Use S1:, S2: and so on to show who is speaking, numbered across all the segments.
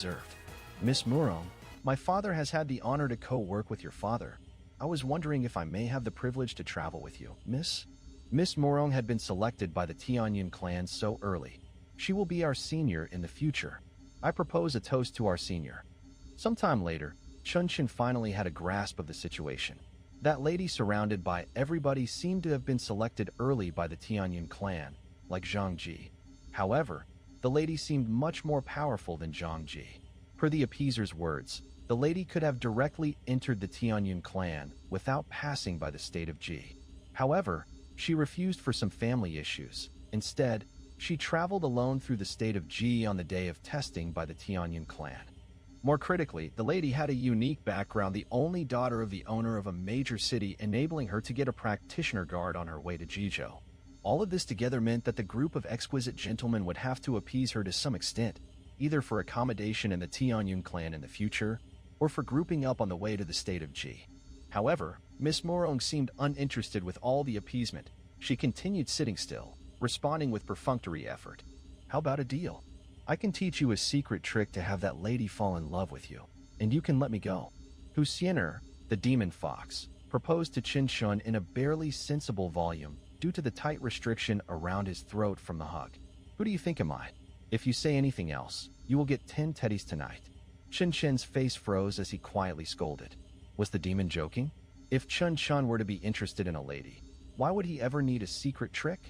S1: observed. Miss Murong, my father has had the honor to co-work with your father. I was wondering if I may have the privilege to travel with you, Miss? Miss Murong had been selected by the Tianyun clan so early. She will be our senior in the future. I propose a toast to our senior. Sometime later, Chun-Chin finally had a grasp of the situation. That lady surrounded by everybody seemed to have been selected early by the Tianyun clan, like Zhang Ji. However, the lady seemed much more powerful than Zhang Ji. Per the appeaser's words, the lady could have directly entered the Tianyun clan without passing by the state of Ji. However, she refused for some family issues. Instead, she traveled alone through the state of Ji on the day of testing by the Tianyun clan. More critically, the lady had a unique background, the only daughter of the owner of a major city, enabling her to get a practitioner guard on her way to Jizhou. All of this together meant that the group of exquisite gentlemen would have to appease her to some extent, either for accommodation in the Tianyun clan in the future, or for grouping up on the way to the state of Ji. However, Miss Morong seemed uninterested with all the appeasement. She continued sitting still, responding with perfunctory effort. How about a deal? I can teach you a secret trick to have that lady fall in love with you, and you can let me go. Hu Xianer, the demon fox, proposed to Qin Shun in a barely sensible volume due to the tight restriction around his throat from the hug. Who do you think am I? If you say anything else, you will get 10 teddies tonight. Qin Shen's face froze as he quietly scolded. Was the demon joking? If Chun Chun were to be interested in a lady, why would he ever need a secret trick?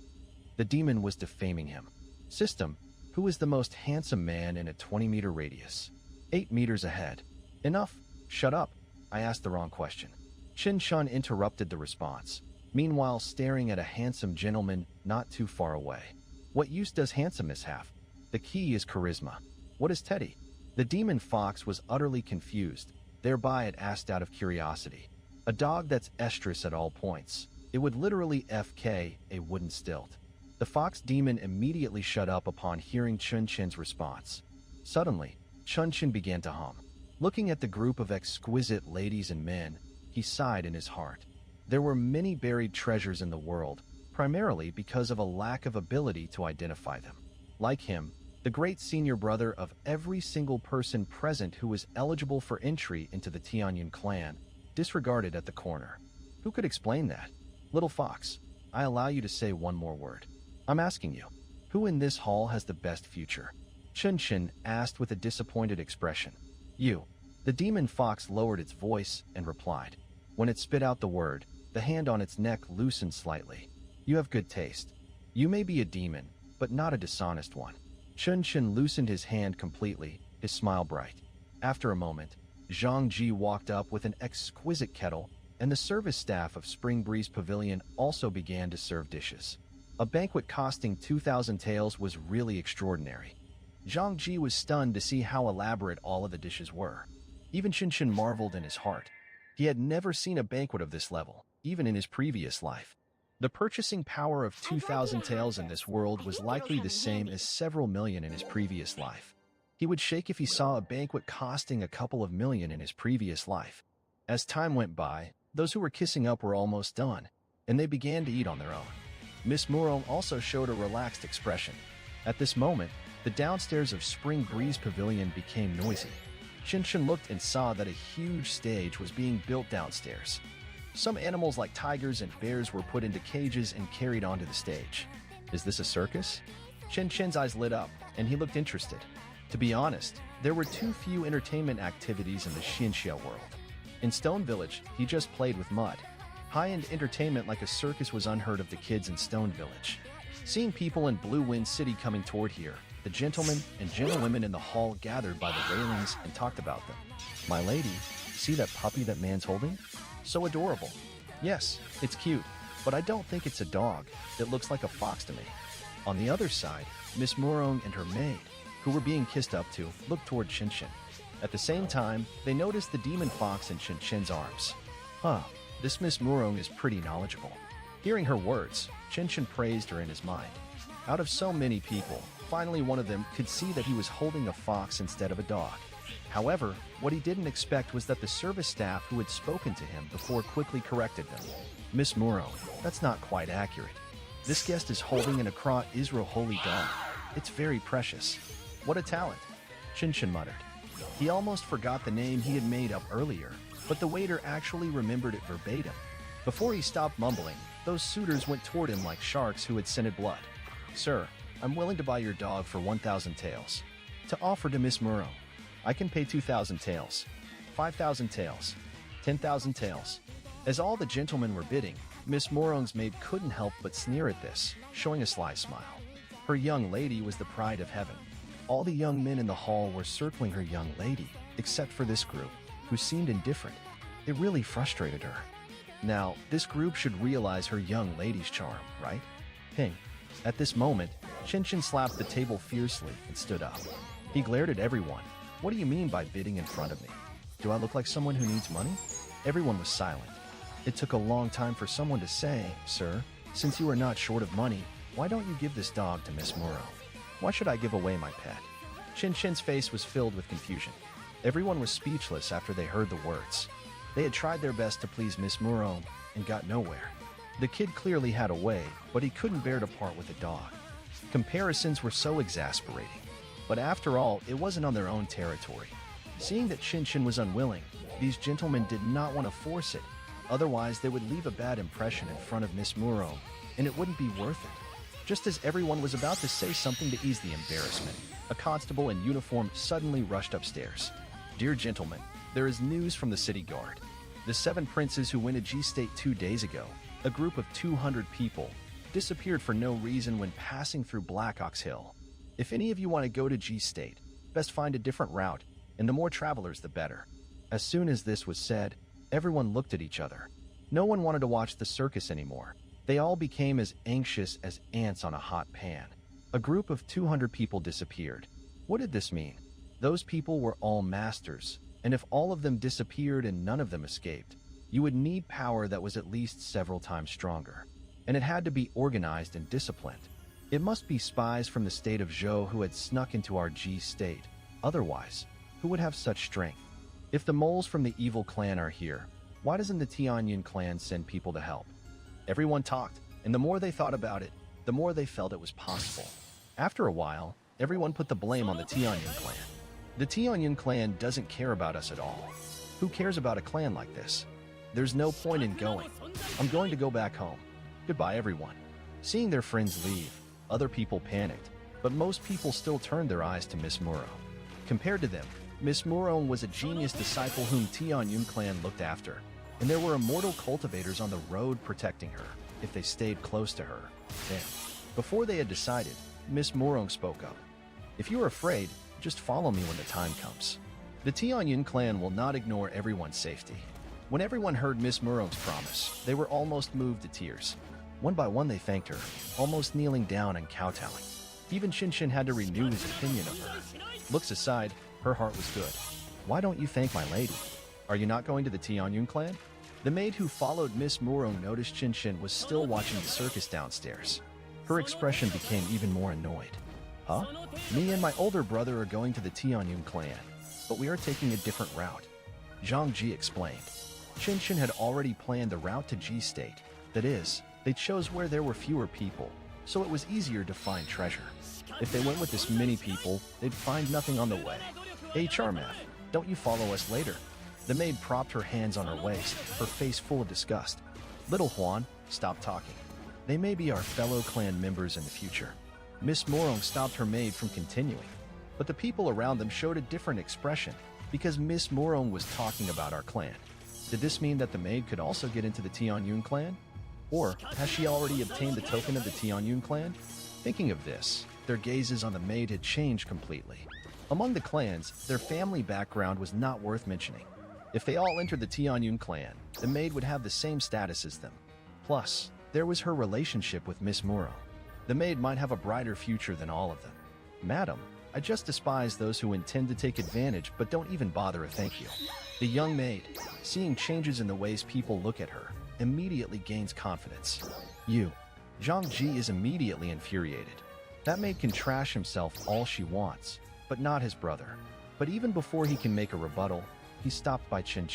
S1: The demon was defaming him. System, who is the most handsome man in a 20-meter radius? 8 meters ahead. Enough. Shut up. I asked the wrong question. Qin Shun interrupted the response, meanwhile staring at a handsome gentleman not too far away. What use does handsomeness have? The key is charisma. What is Teddy? The demon fox was utterly confused, thereby it asked out of curiosity. A dog that's estrus at all points. It would literally FK a wooden stilt. The fox demon immediately shut up upon hearing Chun-Chin's response. Suddenly, Chun-Chin began to hum. Looking at the group of exquisite ladies and men, he sighed in his heart. There were many buried treasures in the world, primarily because of a lack of ability to identify them. Like him, the great senior brother of every single person present who was eligible for entry into the Tianyun clan, disregarded at the corner. Who could explain that? Little fox, I allow you to say one more word. I'm asking you, who in this hall has the best future? Chun-Chin asked with a disappointed expression. You. The demon fox lowered its voice and replied. When it spit out the word, the hand on its neck loosened slightly. You have good taste. You may be a demon, but not a dishonest one. Chun-Chin loosened his hand completely, his smile bright. After a moment, Zhang Ji walked up with an exquisite kettle, and the service staff of Spring Breeze Pavilion also began to serve dishes. A banquet costing 2,000 taels was really extraordinary. Zhang Ji was stunned to see how elaborate all of the dishes were. Even Chun-Chin marveled in his heart. He had never seen a banquet of this level, even in his previous life. The purchasing power of 2,000 taels in this world was likely the same as several million in his previous life. He would shake if he saw a banquet costing a couple of million in his previous life. As time went by, those who were kissing up were almost done, and they began to eat on their own. Miss Murong also showed a relaxed expression. At this moment, the downstairs of Spring Breeze Pavilion became noisy. Chun-Chin looked and saw that a huge stage was being built downstairs. Some animals like tigers and bears were put into cages and carried onto the stage. Is this a circus? Chun-Chin's eyes lit up, and he looked interested. To be honest, there were too few entertainment activities in the Xinxia world. In Stone Village, he just played with mud. High-end entertainment like a circus was unheard of to kids in Stone Village. Seeing people in Blue Wind City coming toward here, the gentlemen and gentlewomen in the hall gathered by the railings and talked about them. My lady, see that puppy that man's holding? So adorable. Yes, it's cute, but I don't think it's a dog. It looks like a fox to me. On the other side, Miss Murong and her maid, who were being kissed up to, looked toward Chun-Chin. At the same time, they noticed the demon fox in Chun-Chin's arms. Huh, this Miss Murong is pretty knowledgeable. Hearing her words, Chun-Chin praised her in his mind. Out of so many people, finally one of them could see that he was holding a fox instead of a dog. However, what he didn't expect was that the service staff who had spoken to him before quickly corrected them. Miss Murong, that's not quite accurate. This guest is holding an Accra Israel holy dog. It's very precious. What a talent, Chun-Chin muttered. He almost forgot the name he had made up earlier, but the waiter actually remembered it verbatim. Before he stopped mumbling, those suitors went toward him like sharks who had scented blood. "Sir, I'm willing to buy your dog for 1,000 taels. To offer to Miss Muro, I can pay 2,000 taels, 5,000 taels, 10,000 taels." As all the gentlemen were bidding, Miss Morong's maid couldn't help but sneer at this, showing a sly smile. Her young lady was the pride of heaven. All the young men in the hall were circling her young lady, except for this group, who seemed indifferent. It really frustrated her. Now, this group should realize her young lady's charm, right? Ping. At this moment, Chin slapped the table fiercely and stood up. He glared at everyone. "What do you mean by bidding in front of me? Do I look like someone who needs money?" Everyone was silent. It took a long time for someone to say, "Sir, since you are not short of money, why don't you give this dog to Miss Muro?" "Why should I give away my pet?" Chin's face was filled with confusion. Everyone was speechless after they heard the words. They had tried their best to please Miss Muro and got nowhere. The kid clearly had a way, but he couldn't bear to part with the dog. Comparisons were so exasperating. But after all, it wasn't on their own territory. Seeing that Chin was unwilling, these gentlemen did not want to force it. Otherwise, they would leave a bad impression in front of Miss Muro, and it wouldn't be worth it. Just as everyone was about to say something to ease the embarrassment, a constable in uniform suddenly rushed upstairs. "Dear gentlemen, there is news from the city guard. The 7 princes who went to G-State 2 days ago, a group of 200 people, disappeared for no reason when passing through Black Ox Hill. If any of you want to go to G-State, best find a different route, and the more travelers the better." As soon as this was said, everyone looked at each other. No one wanted to watch the circus anymore. They all became as anxious as ants on a hot pan. A group of 200 people disappeared. What did this mean? Those people were all masters, and if all of them disappeared and none of them escaped, you would need power that was at least several times stronger. And it had to be organized and disciplined. It must be spies from the state of Zhou who had snuck into our G-State. Otherwise, who would have such strength? If the moles from the evil clan are here, why doesn't the Tianyun clan send people to help? Everyone talked, and the more they thought about it, the more they felt it was possible. After a while, everyone put the blame on the Tianyun clan. The Tianyun clan doesn't care about us at all. Who cares about a clan like this? There's no point in going. I'm going to go back home. Goodbye, everyone. Seeing their friends leave, other people panicked, but most people still turned their eyes to Miss Muro. Compared to them, Miss Muro was a genius disciple whom Tianyun clan looked after, and there were immortal cultivators on the road protecting her if they stayed close to her. Then, before they had decided, Miss Muro spoke up. "If you're afraid, just follow me when the time comes." The Tianyun clan will not ignore everyone's safety. When everyone heard Miss Muro's promise, they were almost moved to tears. One by one they thanked her, almost kneeling down and kowtowing. Even Chin had to renew his opinion of her. Looks aside, her heart was good. "Why don't you thank my lady? Are you not going to the Tianyun clan?" The maid who followed Miss Muro noticed Chin was still watching the circus downstairs. Her expression became even more annoyed. "Huh? Me and my older brother are going to the Tianyun clan, but we are taking a different route," Zhang Ji explained. Chin had already planned the route to G-State. That is, they chose where there were fewer people, so it was easier to find treasure. If they went with this many people, they'd find nothing on the way. "Hey, Charmath, don't you follow us later?" The maid propped her hands on her waist, her face full of disgust. "Little Huan, stop talking. They may be our fellow clan members in the future." Miss Morong stopped her maid from continuing, but the people around them showed a different expression because Miss Morong was talking about our clan. Did this mean that the maid could also get into the Tianyun clan? Or has she already obtained the token of the Tianyun clan? Thinking of this, their gazes on the maid had changed completely. Among the clans, their family background was not worth mentioning. If they all entered the Tianyun clan, the maid would have the same status as them. Plus, there was her relationship with Miss Muro. The maid might have a brighter future than all of them. "Madam, I just despise those who intend to take advantage but don't even bother a thank you." The young maid, seeing changes in the ways people look at her, immediately gains confidence. "You." Zhang Ji is immediately infuriated. That maid can trash himself all she wants, but not his brother. But even before he can make a rebuttal, he's stopped by Chin.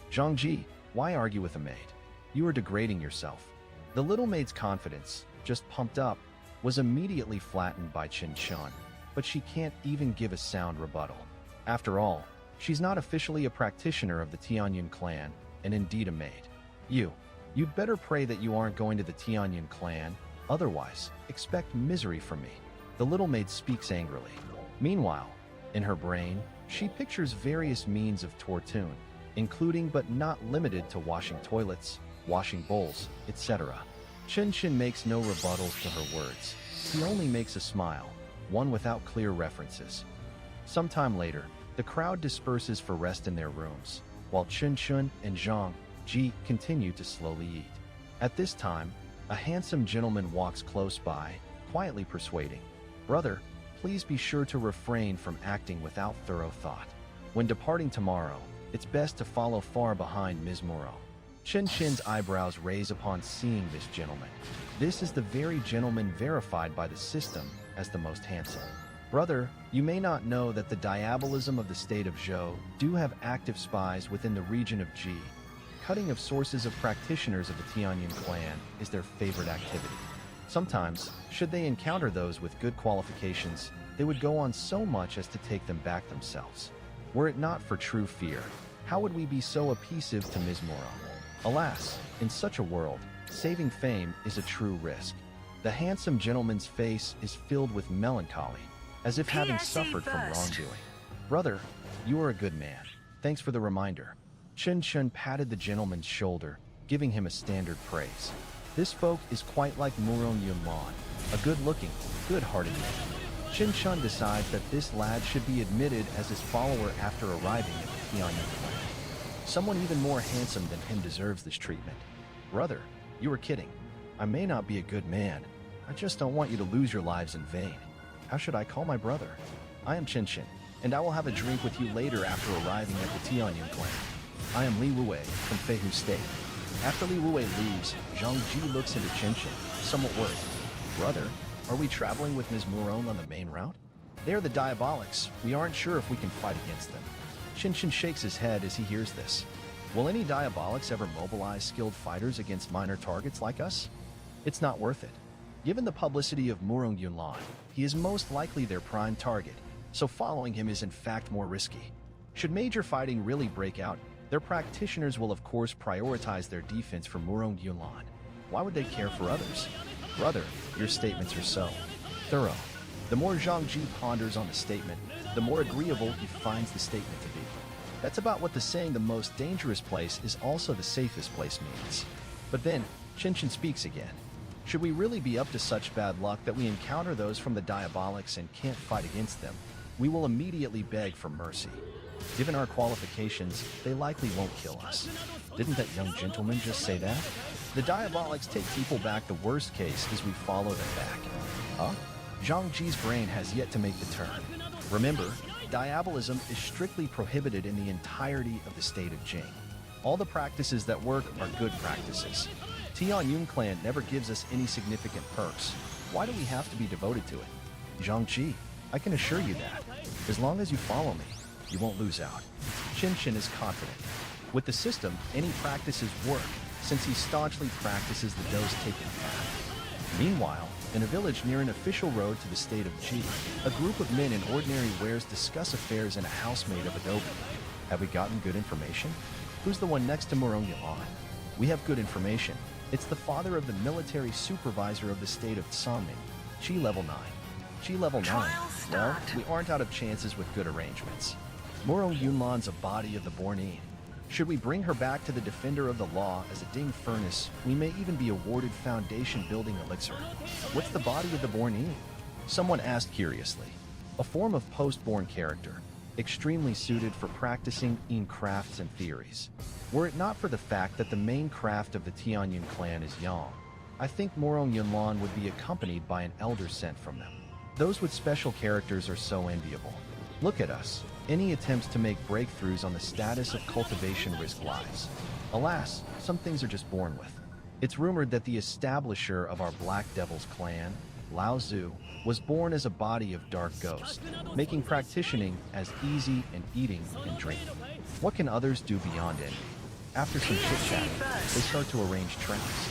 S1: "Zhang Ji, why argue with a maid? You are degrading yourself." The little maid's confidence, just pumped up, was immediately flattened by Chin, but she can't even give a sound rebuttal. After all, she's not officially a practitioner of the Tianyun clan, and indeed a maid. You'd better pray that you aren't going to the Tianyun clan, otherwise, expect misery from me. The little maid speaks angrily. Meanwhile, in her brain, she pictures various means of torture, including but not limited to washing toilets, washing bowls, etc. Chen makes no rebuttals to her words. He only makes a smile, one without clear references. Sometime later, the crowd disperses for rest in their rooms, while Chen and Zhang Ji continue to slowly eat. At this time, a handsome gentleman walks close by, quietly persuading, "Brother, please be sure to refrain from acting without thorough thought. When departing tomorrow, it's best to follow far behind Ms. Moreau." Chen's eyebrows raise upon seeing this gentleman. This is the very gentleman verified by the system as the most handsome. "Brother, you may not know that the diabolism of the state of Zhou do have active spies within the region of Ji. Cutting of sources of practitioners of the Tianyun clan is their favorite activity. Sometimes, should they encounter those with good qualifications, they would go on so much as to take them back themselves. Were it not for true fear, how would we be so appeasive to Ms. Moreau? Alas, in such a world, saving fame is a true risk." The handsome gentleman's face is filled with melancholy, as if having suffered from wrongdoing. "Brother, you are a good man. Thanks for the reminder." Chen patted the gentleman's shoulder, giving him a standard praise. This folk is quite like Murong Yunlan, a good-looking, good-hearted man. Chen decides that this lad should be admitted as his follower after arriving at the Tianyun clan. Someone even more handsome than him deserves this treatment. "Brother, you were kidding. I may not be a good man. I just don't want you to lose your lives in vain. How should I call my brother? I am Chen, and I will have a drink with you later after arriving at the Tianyun clan. I am Li Wuwei from Feihu State." After Li Wuwei leaves, Zhang Ji looks into Chen, somewhat worried. "Brother, are we traveling with Ms. Murong on the main route? They are the Diabolics. We aren't sure if we can fight against them." Chen shakes his head as he hears this. Will any Diabolics ever mobilize skilled fighters against minor targets like us? It's not worth it. Given the publicity of Murong Yunlan, he is most likely their prime target, so following him is in fact more risky. Should major fighting really break out, their practitioners will of course prioritize their defense for Murong Yunlan. Why would they care for others? "Brother, your statements are so thorough." The more Zhang Ji ponders on the statement, the more agreeable he finds the statement to be. That's about what the saying "the most dangerous place is also the safest place" means. But then, Chen speaks again. "Should we really be up to such bad luck that we encounter those from the Diabolics and can't fight against them, we will immediately beg for mercy. Given our qualifications, they likely won't kill us." Didn't that young gentleman just say that? The Diabolics take people back. The worst case is we follow them back. Huh? Zhang Ji's brain has yet to make the turn. Remember, diabolism is strictly prohibited in the entirety of the state of Jing. All the practices that work are good practices. Tianyun clan never gives us any significant perks. Why do we have to be devoted to it? Zhang Ji, I can assure you that, as long as you follow me, you won't lose out. Chen is confident. With the system, any practices work, since he staunchly practices the dose-taking path. Meanwhile, in a village near an official road to the state of Ji, a group of men in ordinary wares discuss affairs in a house made of adobe. Have we gotten good information? Who's the one next to Murong Yunlan? We have good information. It's the father of the military supervisor of the state of Sanming, Chi level 9. Chi level 9? Well, we aren't out of chances with good arrangements. Murong Yunlan's a body of the Bornine. Should we bring her back to the defender of the law as a ding furnace, we may even be awarded foundation building elixir. What's the body of the Bornine? Someone asked curiously. A form of post-born character, extremely suited for practicing in crafts and theories. Were it not for the fact that the main craft of the Tianyun clan is Yang, I think Murong Yunlan would be accompanied by an elder sent from them. Those with special characters are so enviable. Look at us. Any attempts to make breakthroughs on the status of cultivation risk lives. Alas, some things are just born with. It's rumored that the establisher of our Black Devil's clan, Lao Zhu, was born as a body of dark ghost, making practicing as easy and eating and drinking. What can others do beyond envy? After some chit-chatting, they start to arrange traps.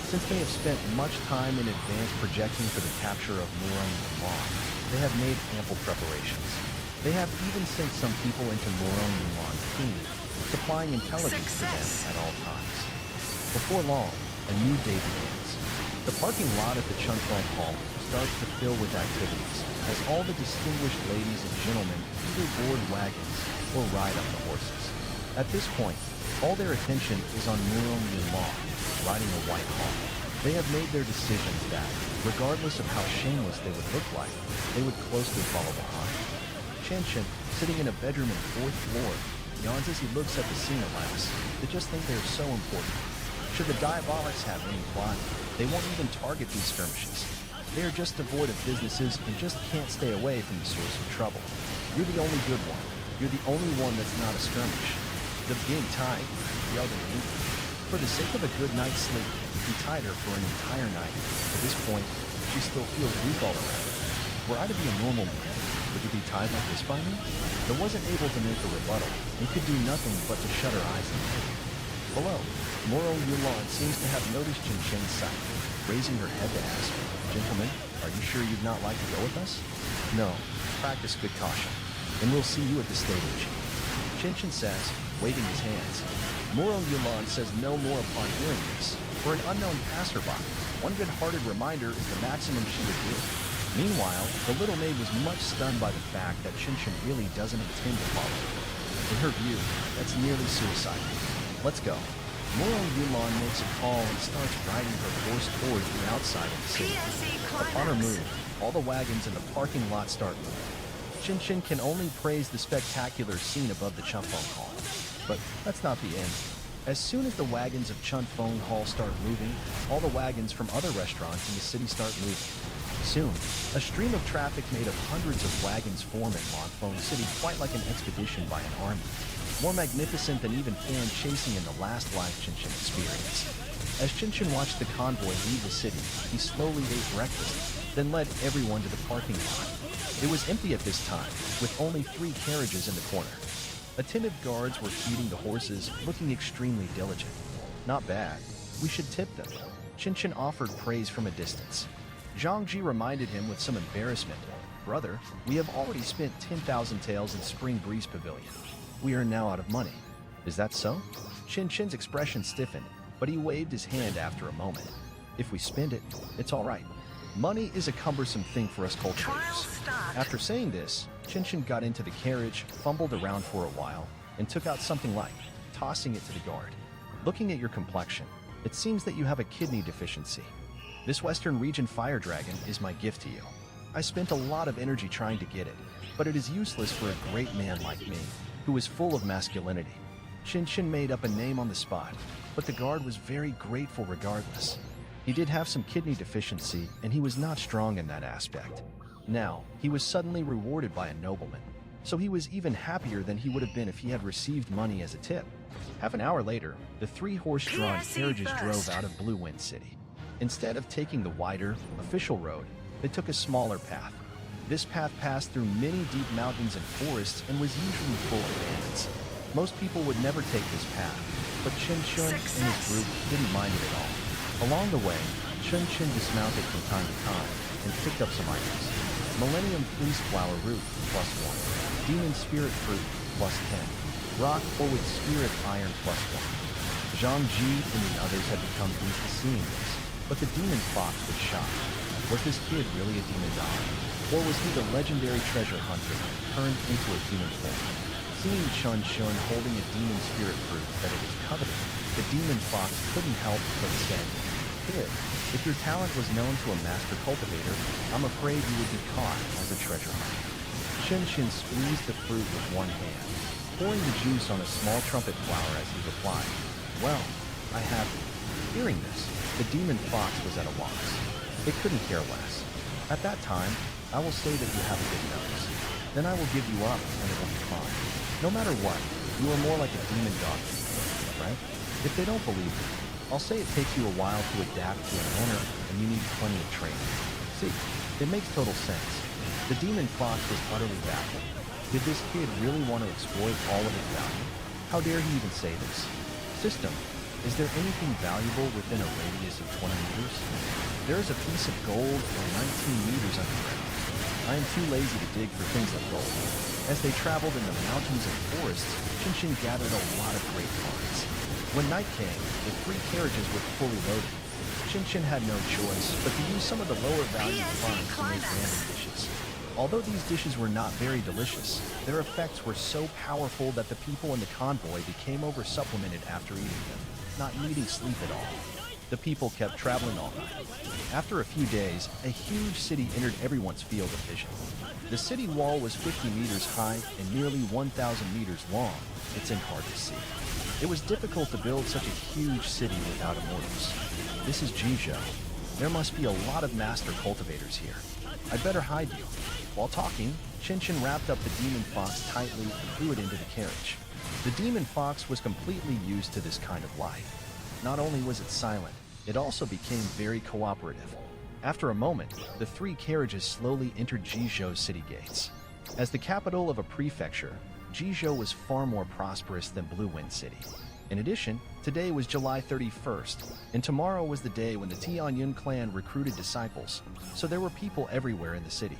S1: Since they have spent much time in advance projecting for the capture of Murong Yunlan, they have made ample preparations. They have even sent some people into Morong Yulan's team, supplying intelligence to them at all times. Before long, a new day begins. The parking lot at the Chunfeng Hall starts to fill with activities, as all the distinguished ladies and gentlemen either board wagons or ride up the horses. At this point, all their attention is on Morong Yulan, riding a white hawk. They have made their decisions that, regardless of how shameless they would look like, they would closely follow behind. Chen, sitting in a bedroom on the 4th floor, yawns as he looks at the scene and laughs. They just think they're so important. Should the Diabolics have any plot, they won't even target these skirmishes. They are just devoid of businesses and just can't stay away from the source of trouble. You're the only good one. You're the only one that's not a skirmish. The being tied, yelled in English. For the sake of a good night's sleep, he tied her for an entire night. At this point, she still feels weak all around. Were I to be a normal man, would you be tied like this by me? I wasn't able to make a rebuttal, and could do nothing but to shut her eyes in pain. Below, Morong Yulan seems to have noticed Chen's sight, raising her head to ask, "Gentlemen, are you sure you'd not like to go with us?" "No, practice good caution, and we'll see you at the stadium." Chen says, waving his hands. Morong Yulan says no more upon hearing this. For an unknown passerby, one good-hearted reminder is the maximum she would do. Meanwhile, the little maid was much stunned by the fact that Chen really doesn't intend to follow her. In her view, that's nearly suicide. Let's go. Morong Yulan makes a call and starts riding her horse towards the outside of the city. Upon her move, all the wagons in the parking lot start moving. Chen can only praise the spectacular scene above the Chunfeng Hall. But that's not the end. As soon as the wagons of Chunfeng Hall start moving, all the wagons from other restaurants in the city start moving. Soon, a stream of traffic made of hundreds of wagons form in Lanfeng City, quite like an expedition by an army. More magnificent than even fan chasing in the last life Chen experienced. As Chen watched the convoy leave the city, he slowly ate breakfast, then led everyone to the parking lot. It was empty at this time, with only 3 carriages in the corner. Attentive guards were feeding the horses, looking extremely diligent. Not bad. We should tip them. Chen offered praise from a distance. Zhang Ji reminded him with some embarrassment, "Brother, we have already spent 10,000 taels in Spring Breeze Pavilion. We are now out of money." "Is that so?" Chen's expression stiffened, but he waved his hand after a moment. "If we spend it, it's all right. Money is a cumbersome thing for us cultivators." After saying this, Chen got into the carriage, fumbled around for a while, and took out something light, tossing it to the guard. "Looking at your complexion, it seems that you have a kidney deficiency. This Western Region Fire Dragon is my gift to you. I spent a lot of energy trying to get it, but it is useless for a great man like me, who is full of masculinity." Chen made up a name on the spot, but the guard was very grateful regardless. He did have some kidney deficiency, and he was not strong in that aspect. Now, he was suddenly rewarded by a nobleman, so he was even happier than he would have been if he had received money as a tip. Half an hour later, the 3 horse-drawn carriages drove out of Blue Wind City. Instead of taking the wider, official road, they took a smaller path. This path passed through many deep mountains and forests and was usually full of bandits. Most people would never take this path, but Chen and his group didn't mind it at all. Along the way, Chen dismounted from time to time and picked up some items. Millennium Fleece Flower Root, +1. Demon Spirit Fruit, +10. Rock Forward Spirit Iron, +1. Zhang Ji and the others had become used to seeing this, but the Demon Fox was shocked. Was this kid really a demon dog? Or was he the legendary treasure hunter turned into a demon form? Seeing Chen holding a demon spirit fruit that it was coveted, the demon fox couldn't help but say, "Kid, if your talent was known to a master cultivator, I'm afraid you would be caught as a treasure hunter." Chen squeezed the fruit with one hand, pouring the juice on a small trumpet flower as he replied, "Well, I have it." Hearing this, the demon fox was at a loss. It couldn't care less. "At that time, I will say that you have a good nose. Then I will give you up and it will be fine. No matter what, you are more like a demon dog to me, right? If they don't believe me, I'll say it takes you a while to adapt to an owner and you need plenty of training." See, it makes total sense. The demon fox was utterly baffled. Did this kid really want to exploit all of his value? How dare he even say this? "System, is there anything valuable within a radius of 20 meters? There is a piece of gold for 19 meters underground. I am too lazy to dig for things like gold." As they traveled in the mountains and forests, Shinshin gathered a lot of great finds. When night came, the 3 carriages were fully loaded. Shinshin had no choice but to use some of the lower value funds to make random dishes. Although these dishes were not very delicious, their effects were so powerful that the people in the convoy became over-supplemented after eating them, not needing sleep at all. The people kept traveling all night. After a few days, a huge city entered everyone's field of vision. The city wall was 50 meters high and nearly 1,000 meters long. It's hard to see. It was difficult to build such a huge city without immortals. This is Jizhou. There must be a lot of master cultivators here. I'd better hide you. While talking, Shinshin wrapped up the demon fox tightly and threw it into the carriage. The demon fox was completely used to this kind of life. Not only was it silent, it also became very cooperative. After a moment, the 3 carriages slowly entered Jizhou's city gates. As the capital of a prefecture, Jizhou was far more prosperous than Blue Wind City. In addition, today was July 31st, and tomorrow was the day when the Tianyun clan recruited disciples, so there were people everywhere in the city.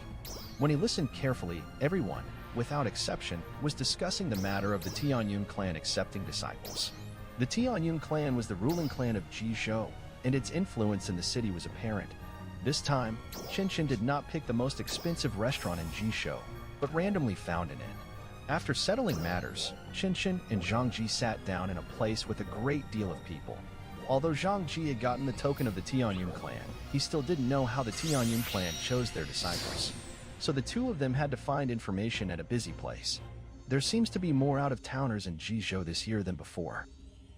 S1: When he listened carefully, everyone, without exception, was discussing the matter of the Tianyun clan accepting disciples. The Tianyun clan was the ruling clan of Jizhou, and its influence in the city was apparent. This time, Shinshin did not pick the most expensive restaurant in Jizhou, but randomly found an inn. After settling matters, Shinshin and Zhang Ji sat down in a place with a great deal of people. Although Zhang Ji had gotten the token of the Tianyun clan, he still didn't know how the Tianyun clan chose their disciples. So the two of them had to find information at a busy place. There seems to be more out-of-towners in Jizhou this year than before.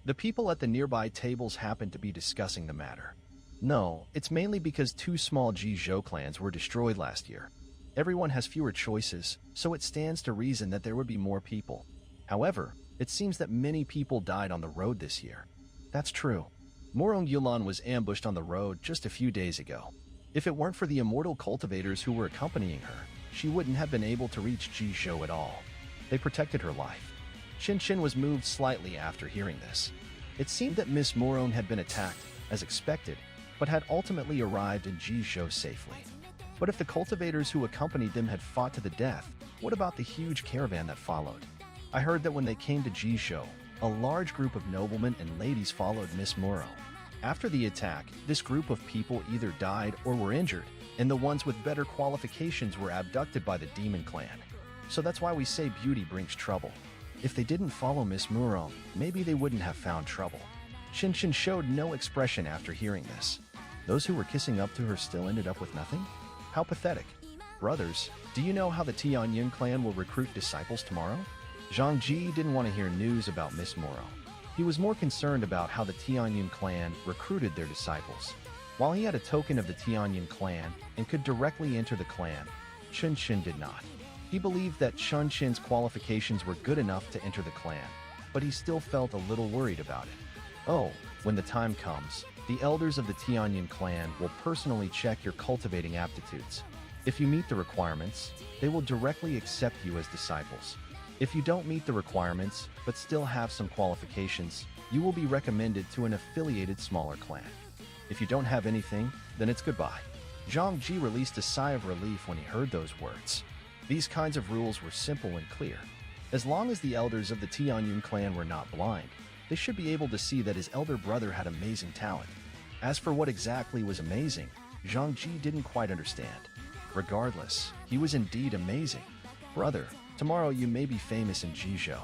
S1: The people at the nearby tables happened to be discussing the matter. No, it's mainly because 2 small Jizhou clans were destroyed last year. Everyone has fewer choices, so it stands to reason that there would be more people. However, it seems that many people died on the road this year. That's true. Morong Yulan was ambushed on the road just a few days ago. If it weren't for the immortal cultivators who were accompanying her, she wouldn't have been able to reach Jizhou at all. They protected her life. Shinshin was moved slightly after hearing this. It seemed that Miss Morong had been attacked, as expected, but had ultimately arrived in Jizhou safely. But if the cultivators who accompanied them had fought to the death, what about the huge caravan that followed? I heard that when they came to Jizhou, a large group of noblemen and ladies followed Miss Morong. After the attack, this group of people either died or were injured, and the ones with better qualifications were abducted by the demon clan. So that's why we say beauty brings trouble. If they didn't follow Miss Morong, maybe they wouldn't have found trouble. Shinshin showed no expression after hearing this. Those who were kissing up to her still ended up with nothing? How pathetic. Brothers, do you know how the Tianyun clan will recruit disciples tomorrow? Zhang Ji didn't want to hear news about Miss Morong. He was more concerned about how the Tianyun clan recruited their disciples. While he had a token of the Tianyun clan and could directly enter the clan, Shinshin did not. He believed that Shinshin's qualifications were good enough to enter the clan, but he still felt a little worried about it. Oh, when the time comes, the elders of the Tianyun clan will personally check your cultivating aptitudes. If you meet the requirements, they will directly accept you as disciples. If you don't meet the requirements, but still have some qualifications, you will be recommended to an affiliated smaller clan. If you don't have anything, then it's goodbye. Zhang Ji released a sigh of relief when he heard those words. These kinds of rules were simple and clear. As long as the elders of the Tianyun clan were not blind, they should be able to see that his elder brother had amazing talent. As for what exactly was amazing, Zhang Ji didn't quite understand. Regardless, he was indeed amazing. Brother, tomorrow you may be famous in Jizhou.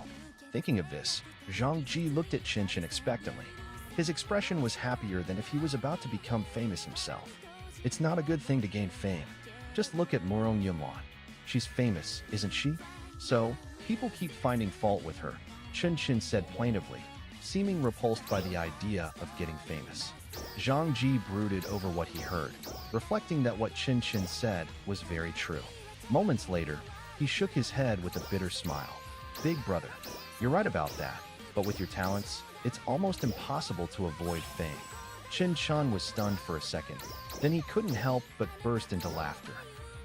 S1: Thinking of this, Zhang Ji looked at Shinshin expectantly. His expression was happier than if he was about to become famous himself. It's not a good thing to gain fame. Just look at Morong Yulan. She's famous, isn't she? So, people keep finding fault with her, Shinshin said plaintively, seeming repulsed by the idea of getting famous. Zhang Ji brooded over what he heard, reflecting that what Shinshin said was very true. Moments later, he shook his head with a bitter smile. Big brother, you're right about that, but with your talents, it's almost impossible to avoid fame. Shinshan was stunned for a second, then he couldn't help but burst into laughter.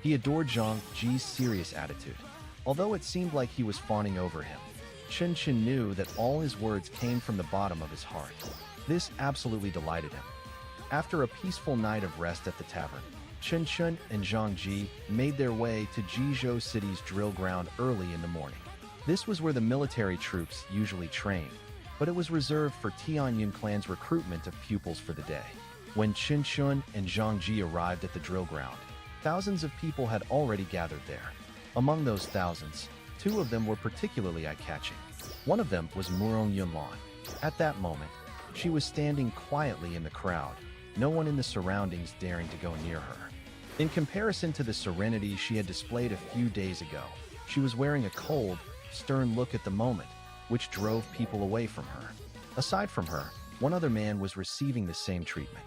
S1: He adored Zhang Ji's serious attitude. Although it seemed like he was fawning over him, Shinshin knew that all his words came from the bottom of his heart. This absolutely delighted him. After a peaceful night of rest at the tavern, Chen Chun and Zhang Ji made their way to Jizhou City's drill ground early in the morning. This was where the military troops usually trained, but it was reserved for Tianyun clan's recruitment of pupils for the day. When Chen Chun and Zhang Ji arrived at the drill ground, thousands of people had already gathered there. Among those thousands, two of them were particularly eye-catching. One of them was Murong Yunlan. At that moment, she was standing quietly in the crowd, no one in the surroundings daring to go near her. In comparison to the serenity she had displayed a few days ago, she was wearing a cold, stern look at the moment, which drove people away from her. Aside from her, one other man was receiving the same treatment.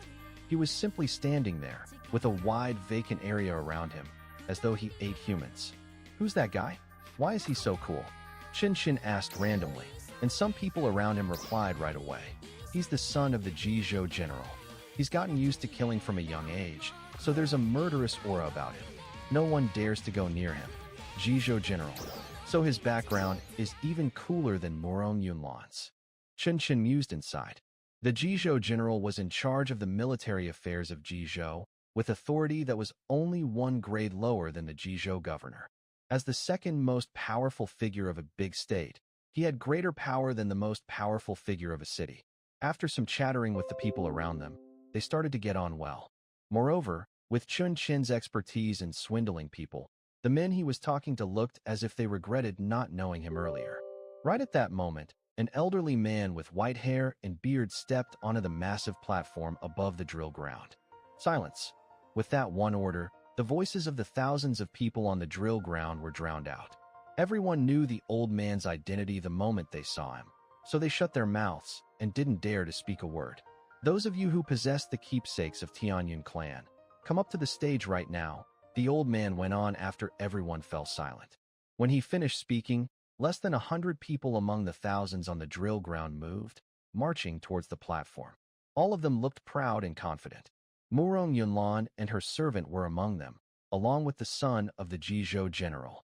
S1: He was simply standing there, with a wide vacant area around him, as though he ate humans. Who's that guy? Why is he so cool? Chen Xin asked randomly, and some people around him replied right away. He's the son of the Jizhou general. He's gotten used to killing from a young age, so there's a murderous aura about him. No one dares to go near him. Jizhou general. So his background is even cooler than Murong Yunlan's. Chen Xin mused inside. The Jizhou general was in charge of the military affairs of Jizhou, with authority that was only one grade lower than the Jizhou governor. As the second most powerful figure of a big state, he had greater power than the most powerful figure of a city. After some chattering with the people around them, they started to get on well. Moreover, with Chun Chin's expertise in swindling people, the men he was talking to looked as if they regretted not knowing him earlier. Right at that moment, an elderly man with white hair and beard stepped onto the massive platform above the drill ground. Silence. With that one order, the voices of the thousands of people on the drill ground were drowned out. Everyone knew the old man's identity the moment they saw him, so they shut their mouths and didn't dare to speak a word. Those of you who possess the keepsakes of Tianyun clan, come up to the stage right now, the old man went on after everyone fell silent. When he finished speaking, less than 100 people among the thousands on the drill ground moved, marching towards the platform. All of them looked proud and confident. Murong Yunlan and her servant were among them, along with the son of the Jizhou general.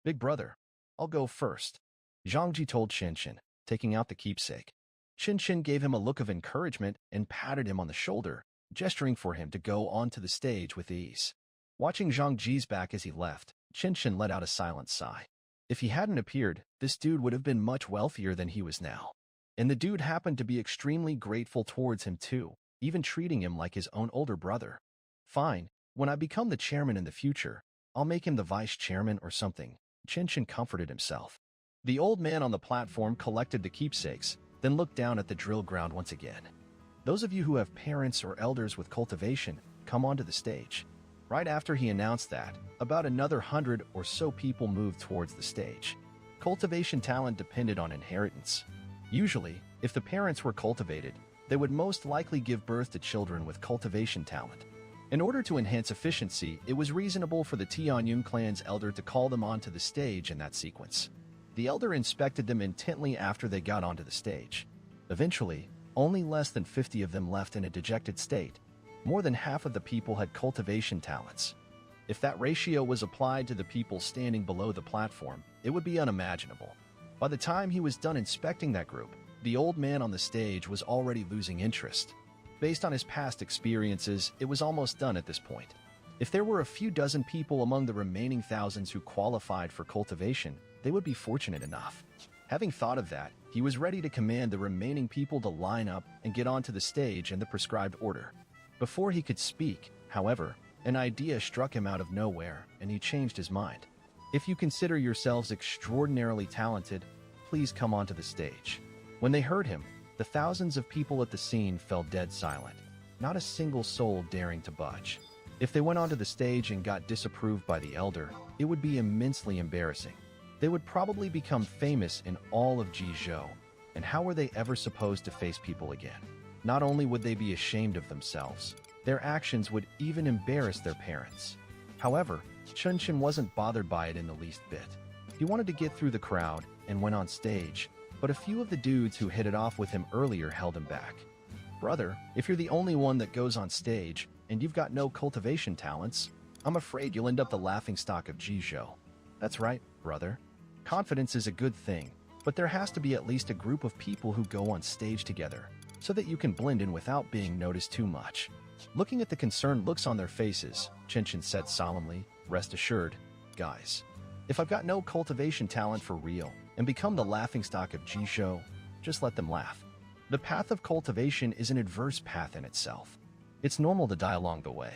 S1: Big brother, I'll go first, Zhang Ji told Chen Chen, taking out the keepsake. Chen Chen gave him a look of encouragement and patted him on the shoulder, gesturing for him to go onto the stage with ease. Watching Zhang Ji's back as he left, Chen Chen let out a silent sigh. If he hadn't appeared, this dude would have been much wealthier than he was now. And the dude happened to be extremely grateful towards him too, even treating him like his own older brother. Fine, when I become the chairman in the future, I'll make him the vice chairman or something, Chen Chen comforted himself. The old man on the platform collected the keepsakes, then looked down at the drill ground once again. Those of you who have parents or elders with cultivation, come onto the stage. Right after he announced that, about another 100 or so people moved towards the stage. Cultivation talent depended on inheritance. Usually, if the parents were cultivated, they would most likely give birth to children with cultivation talent. In order to enhance efficiency, it was reasonable for the Tianyun clan's elder to call them onto the stage in that sequence. The elder inspected them intently after they got onto the stage. Eventually, only less than 50 of them left in a dejected state. More than half of the people had cultivation talents. If that ratio was applied to the people standing below the platform, it would be unimaginable. By the time he was done inspecting that group, the old man on the stage was already losing interest. Based on his past experiences, it was almost done at this point. If there were a few dozen people among the remaining thousands who qualified for cultivation, they would be fortunate enough. Having thought of that, he was ready to command the remaining people to line up and get onto the stage in the prescribed order. Before he could speak, however, an idea struck him out of nowhere, and he changed his mind. If you consider yourselves extraordinarily talented, please come onto the stage. When they heard him, the thousands of people at the scene fell dead silent, not a single soul daring to budge. If they went onto the stage and got disapproved by the elder, it would be immensely embarrassing. They would probably become famous in all of Jizhou, and how were they ever supposed to face people again? Not only would they be ashamed of themselves, their actions would even embarrass their parents. However, Chen Chen wasn't bothered by it in the least bit. He wanted to get through the crowd and went on stage, but a few of the dudes who hit it off with him earlier held him back. Brother, if you're the only one that goes on stage, and you've got no cultivation talents, I'm afraid you'll end up the laughingstock of Jizhou. That's right, brother. Confidence is a good thing, but there has to be at least a group of people who go on stage together, so that you can blend in without being noticed too much. Looking at the concerned looks on their faces, Chen said solemnly, "Rest assured, guys. If I've got no cultivation talent for real and become the laughingstock of Jisho, just let them laugh. The path of cultivation is an adverse path in itself. It's normal to die along the way."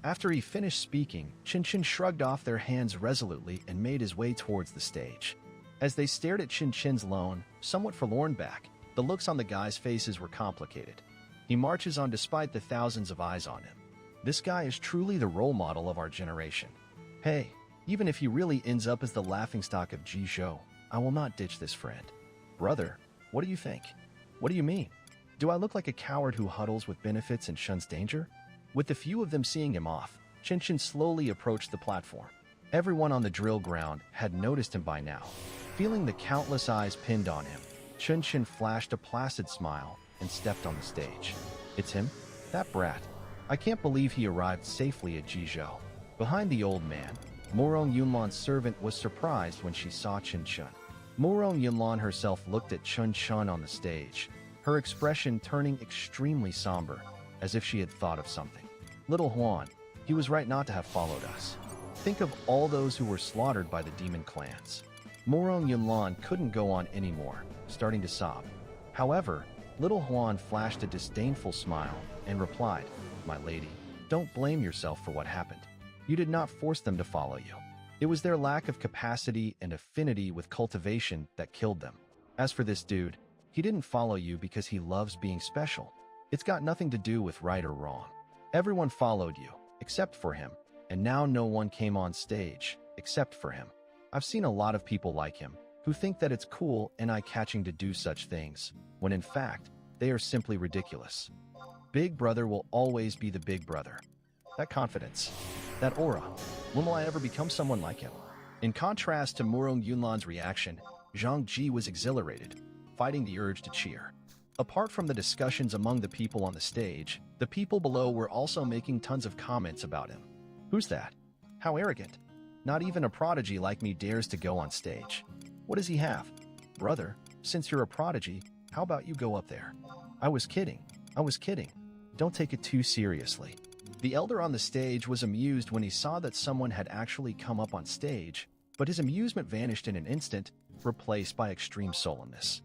S1: After he finished speaking, Chen shrugged off their hands resolutely and made his way towards the stage. As they stared at Chen's lone, somewhat forlorn back, the looks on the guys' faces were complicated. He marches on despite the thousands of eyes on him. This guy is truly the role model of our generation. Hey, even if he really ends up as the laughingstock of Jisho, I will not ditch this friend. Brother, what do you think? What do you mean? Do I look like a coward who huddles with benefits and shuns danger? With the few of them seeing him off, Chen slowly approached the platform. Everyone on the drill ground had noticed him by now. Feeling the countless eyes pinned on him, Chen flashed a placid smile and stepped on the stage. It's him? That brat. I can't believe he arrived safely at Jizhou. Behind the old man, Morong Yunlan's servant was surprised when she saw Chen. Morong Yunlan herself looked at Chen on the stage, her expression turning extremely somber, as if she had thought of something. Little Huan, he was right not to have followed us. Think of all those who were slaughtered by the demon clans. Morong Yunlan couldn't go on anymore, starting to sob. However, Little Huan flashed a disdainful smile and replied, "My lady, don't blame yourself for what happened. You did not force them to follow you. It was their lack of capacity and affinity with cultivation that killed them. As for this dude, he didn't follow you because he loves being special. It's got nothing to do with right or wrong. Everyone followed you, except for him, and now no one came on stage, except for him. I've seen a lot of people like him, who think that it's cool and eye-catching to do such things, when in fact, they are simply ridiculous. Big Brother will always be the Big Brother. That confidence, that aura, when will I ever become someone like him?" In contrast to Morong Yunlan's reaction, Zhang Ji was exhilarated, fighting the urge to cheer. Apart from the discussions among the people on the stage, the people below were also making tons of comments about him. Who's that? How arrogant. Not even a prodigy like me dares to go on stage. What does he have? Brother, since you're a prodigy, how about you go up there? I was kidding. Don't take it too seriously. The elder on the stage was amused when he saw that someone had actually come up on stage, but his amusement vanished in an instant, replaced by extreme solemnness.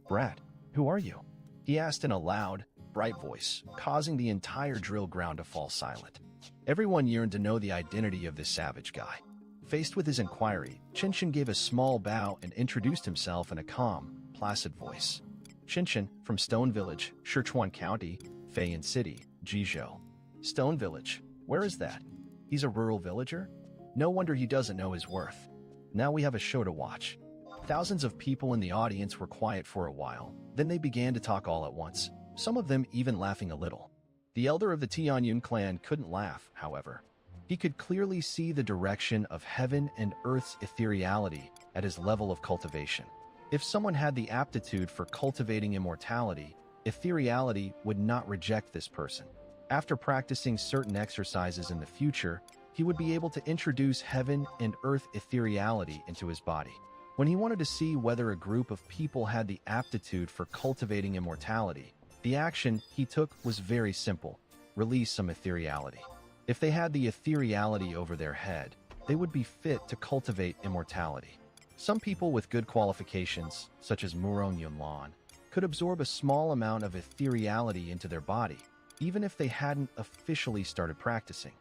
S1: "Brat, who are you?" he asked in a loud, bright voice, causing the entire drill ground to fall silent. Everyone yearned to know the identity of this savage guy. Faced with his inquiry, Chen gave a small bow and introduced himself in a calm, placid voice. "Chen from Stone Village, Sichuan County, Feiyan City, Jizhou." Stone Village, where is that? He's a rural villager? No wonder he doesn't know his worth. Now we have a show to watch. Thousands of people in the audience were quiet for a while, then they began to talk all at once, some of them even laughing a little. The elder of the Tianyun clan couldn't laugh, however. He could clearly see the direction of heaven and earth's ethereality at his level of cultivation. If someone had the aptitude for cultivating immortality, ethereality would not reject this person. After practicing certain exercises in the future, he would be able to introduce heaven and earth ethereality into his body. When he wanted to see whether a group of people had the aptitude for cultivating immortality, the action he took was very simple: release some ethereality. If they had the ethereality over their head, they would be fit to cultivate immortality. Some people with good qualifications, such as Morong Yunlan, could absorb a small amount of ethereality into their body, even if they hadn't officially started practicing.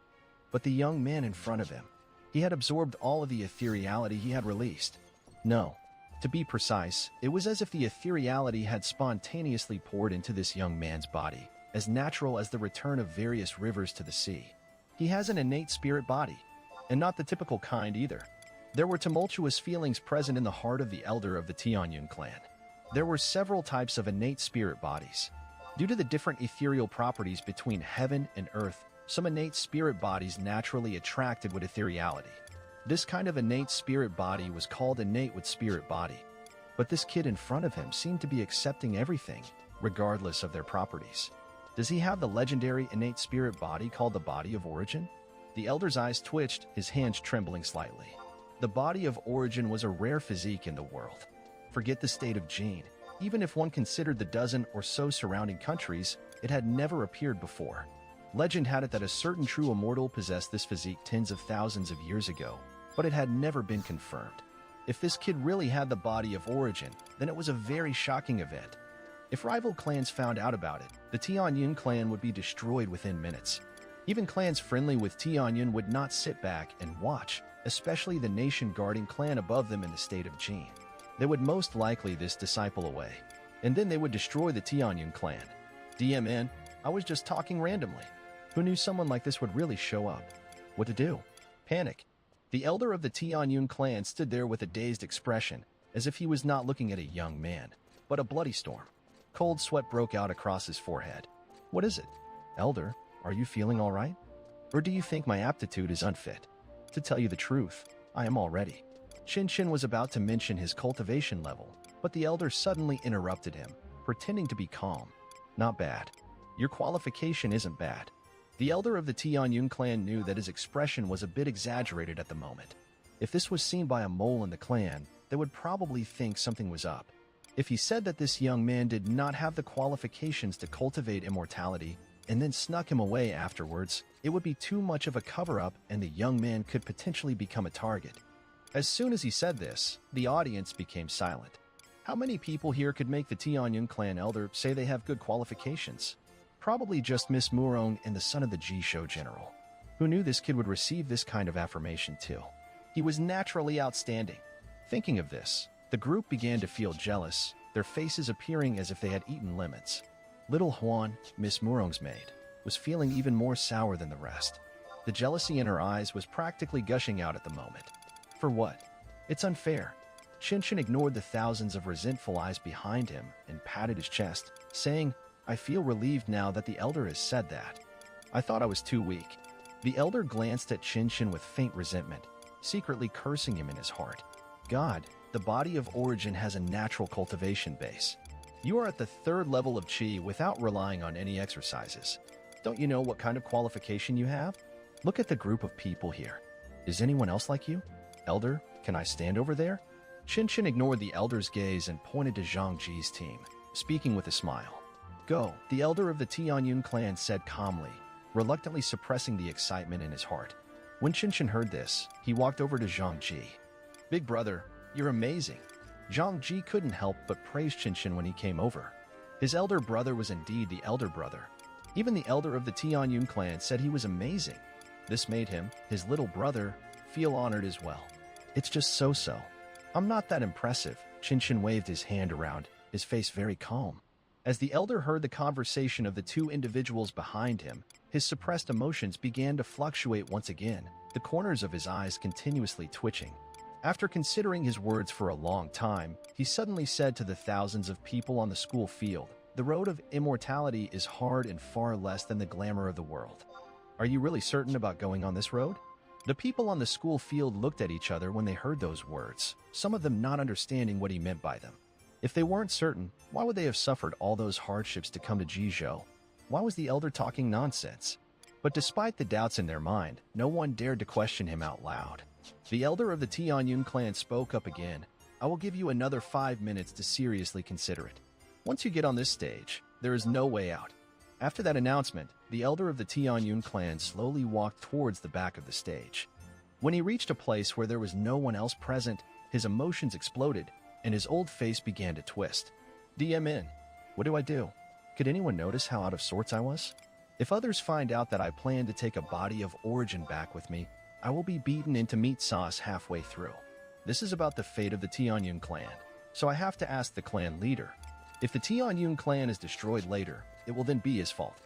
S1: But the young man in front of him, he had absorbed all of the ethereality he had released. No, to be precise, it was as if the ethereality had spontaneously poured into this young man's body, as natural as the return of various rivers to the sea. He has an innate spirit body, and not the typical kind either. There were tumultuous feelings present in the heart of the elder of the Tianyun clan. There were several types of innate spirit bodies. Due to the different ethereal properties between heaven and earth, some innate spirit bodies naturally attracted with ethereality. This kind of innate spirit body was called innate with spirit body. But this kid in front of him seemed to be accepting everything, regardless of their properties. Does he have the legendary innate spirit body called the Body of Origin? The elder's eyes twitched, his hands trembling slightly. The Body of Origin was a rare physique in the world. Forget the state of Jin. Even if one considered the dozen or so surrounding countries, it had never appeared before. Legend had it that a certain true immortal possessed this physique tens of thousands of years ago, but it had never been confirmed. If this kid really had the body of origin, then it was a very shocking event. If rival clans found out about it, the Tianyun clan would be destroyed within minutes. Even clans friendly with Tianyun would not sit back and watch, especially the nation-guarding clan above them in the state of Jin. They would most likely this disciple away, and then they would destroy the Tianyun clan. DMN, I was just talking randomly. Who knew someone like this would really show up? What to do? Panic. The elder of the Tianyun clan stood there with a dazed expression, as if he was not looking at a young man, but a bloody storm. Cold sweat broke out across his forehead. What is it? Elder, are you feeling all right? Or do you think my aptitude is unfit? To tell you the truth, I am already. Shinshin was about to mention his cultivation level, but the elder suddenly interrupted him, pretending to be calm. Not bad. Your qualification isn't bad. The elder of the Tianyun clan knew that his expression was a bit exaggerated at the moment. If this was seen by a mole in the clan, they would probably think something was up. If he said that this young man did not have the qualifications to cultivate immortality, and then snuck him away afterwards, it would be too much of a cover-up and the young man could potentially become a target. As soon as he said this, the audience became silent. How many people here could make the Tianyun clan elder say they have good qualifications? Probably just Miss Murong and the son of the G-Show general. Who knew this kid would receive this kind of affirmation too? He was naturally outstanding. Thinking of this, the group began to feel jealous, their faces appearing as if they had eaten lemons. Little Huan, Miss Murong's maid, was feeling even more sour than the rest. The jealousy in her eyes was practically gushing out at the moment. For what? It's unfair. Shinshin ignored the thousands of resentful eyes behind him and patted his chest, saying, I feel relieved now that the elder has said that. I thought I was too weak. The elder glanced at Shinshin with faint resentment, secretly cursing him in his heart. God, the body of origin has a natural cultivation base. You are at the 3rd level of Qi without relying on any exercises. Don't you know what kind of qualification you have? Look at the group of people here. Is anyone else like you? Elder, can I stand over there? Shinshin ignored the elder's gaze and pointed to Zhang Ji's team, speaking with a smile. Go, the elder of the Tianyun clan said calmly, reluctantly suppressing the excitement in his heart. When Shinshin heard this, he walked over to Zhang Ji. Big brother, you're amazing. Zhang Ji couldn't help but praise Shinshin when he came over. His elder brother was indeed the elder brother. Even the elder of the Tianyun clan said he was amazing. This made him, his little brother, feel honored as well. It's just so-so. I'm not that impressive. Shinshin waved his hand around, his face very calm. As the elder heard the conversation of the two individuals behind him, his suppressed emotions began to fluctuate once again, the corners of his eyes continuously twitching. After considering his words for a long time, he suddenly said to the thousands of people on the school field, the road of immortality is hard and far less than the glamour of the world. Are you really certain about going on this road? The people on the school field looked at each other when they heard those words, some of them not understanding what he meant by them. If they weren't certain, why would they have suffered all those hardships to come to Jizhou? Why was the elder talking nonsense? But despite the doubts in their mind, no one dared to question him out loud. The elder of the Tianyun clan spoke up again. I will give you another 5 minutes to seriously consider it. Once you get on this stage, there is no way out. After that announcement, the elder of the Tianyun clan slowly walked towards the back of the stage. When he reached a place where there was no one else present, his emotions exploded, and his old face began to twist. DMN, what do I do? Could anyone notice how out of sorts I was? If others find out that I plan to take a body of origin back with me, I will be beaten into meat sauce halfway through. This is about the fate of the Tianyun clan, so I have to ask the clan leader. If the Tianyun clan is destroyed later, it will then be his fault.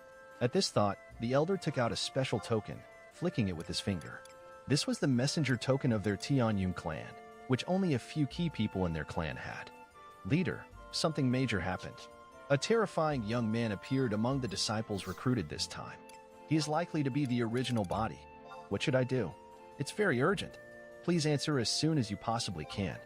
S1: At this thought, the elder took out a special token, flicking it with his finger. This was the messenger token of their Tianyun clan, which only a few key people in their clan had. Leader, something major happened. A terrifying young man appeared among the disciples recruited this time. He is likely to be the original body. What should I do? It's very urgent. Please answer as soon as you possibly can.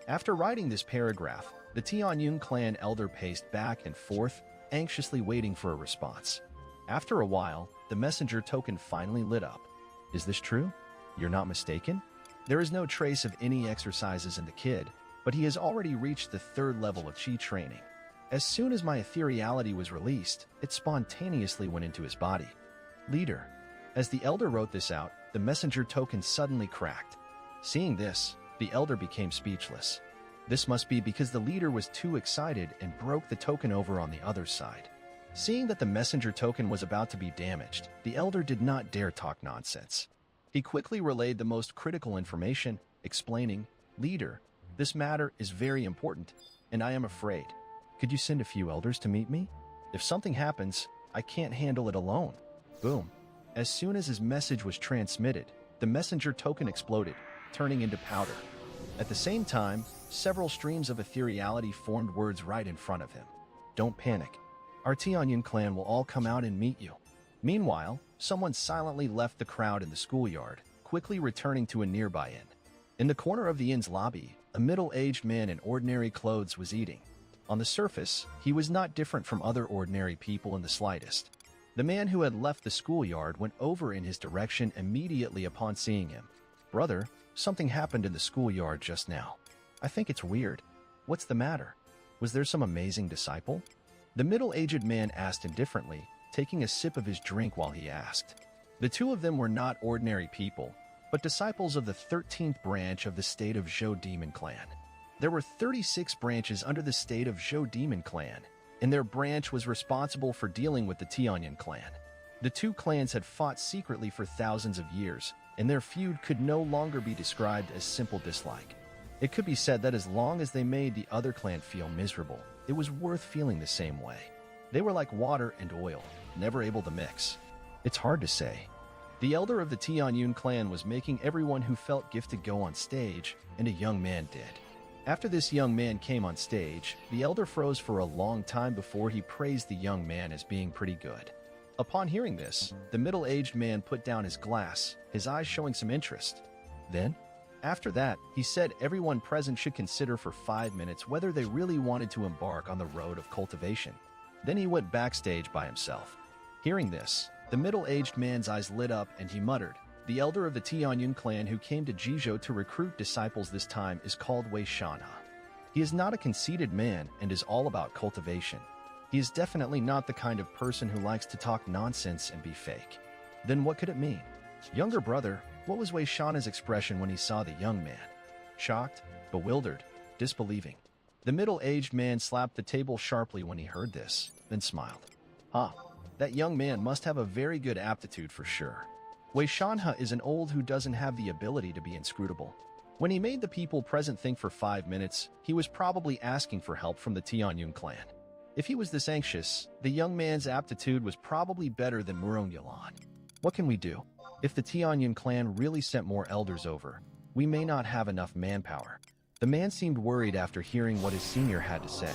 S1: After writing this paragraph, the Tianyun clan elder paced back and forth, anxiously waiting for a response. After a while, the messenger token finally lit up. Is this true? You're not mistaken? There is no trace of any exercises in the kid, but he has already reached the 3rd level of Qi training. As soon as my ethereality was released, it spontaneously went into his body. Leader. As the elder wrote this out, the messenger token suddenly cracked. Seeing this, the elder became speechless. This must be because the leader was too excited and broke the token over on the other side. Seeing that the messenger token was about to be damaged, the elder did not dare talk nonsense. He quickly relayed the most critical information, explaining, "Leader, this matter is very important, and I am afraid. Could you send a few elders to meet me? If something happens, I can't handle it alone." Boom. As soon as his message was transmitted, the messenger token exploded, turning into powder. At the same time, several streams of ethereality formed words right in front of him. "Don't panic. Our Tianyan clan will all come out and meet you." Meanwhile, someone silently left the crowd in the schoolyard, quickly returning to a nearby inn. In the corner of the inn's lobby, a middle-aged man in ordinary clothes was eating. On the surface, he was not different from other ordinary people in the slightest. The man who had left the schoolyard went over in his direction immediately upon seeing him. "Brother, something happened in the schoolyard just now. I think it's weird. What's the matter? Was there some amazing disciple?" The middle-aged man asked indifferently, taking a sip of his drink while he asked. The two of them were not ordinary people, but disciples of the 13th branch of the state of Zhou Demon Clan. There were 36 branches under the state of Zhou Demon Clan, and their branch was responsible for dealing with the Tianyan clan. The two clans had fought secretly for thousands of years, and their feud could no longer be described as simple dislike. It could be said that as long as they made the other clan feel miserable, it was worth feeling the same way. They were like water and oil, never able to mix. It's hard to say. The elder of the Tianyun clan was making everyone who felt gifted go on stage, and a young man did. After this young man came on stage, the elder froze for a long time before he praised the young man as being pretty good. Upon hearing this, the middle-aged man put down his glass, his eyes showing some interest. Then, after that, he said everyone present should consider for 5 minutes whether they really wanted to embark on the road of cultivation. Then he went backstage by himself. Hearing this, the middle-aged man's eyes lit up and he muttered, "The elder of the Tianyun clan who came to Jizhou to recruit disciples this time is called Wei Shanha. He is not a conceited man and is all about cultivation. He is definitely not the kind of person who likes to talk nonsense and be fake." Then what could it mean? Younger brother, what was Wei Shanha's expression when he saw the young man? Shocked, bewildered, disbelieving. The middle-aged man slapped the table sharply when he heard this, then smiled. That young man must have a very good aptitude for sure. Wei Shanha is an old who doesn't have the ability to be inscrutable. When he made the people present think for 5 minutes, he was probably asking for help from the Tianyun clan. If he was this anxious, the young man's aptitude was probably better than Murong Yalan. What can we do? If the Tianyun clan really sent more elders over, we may not have enough manpower. The man seemed worried after hearing what his senior had to say.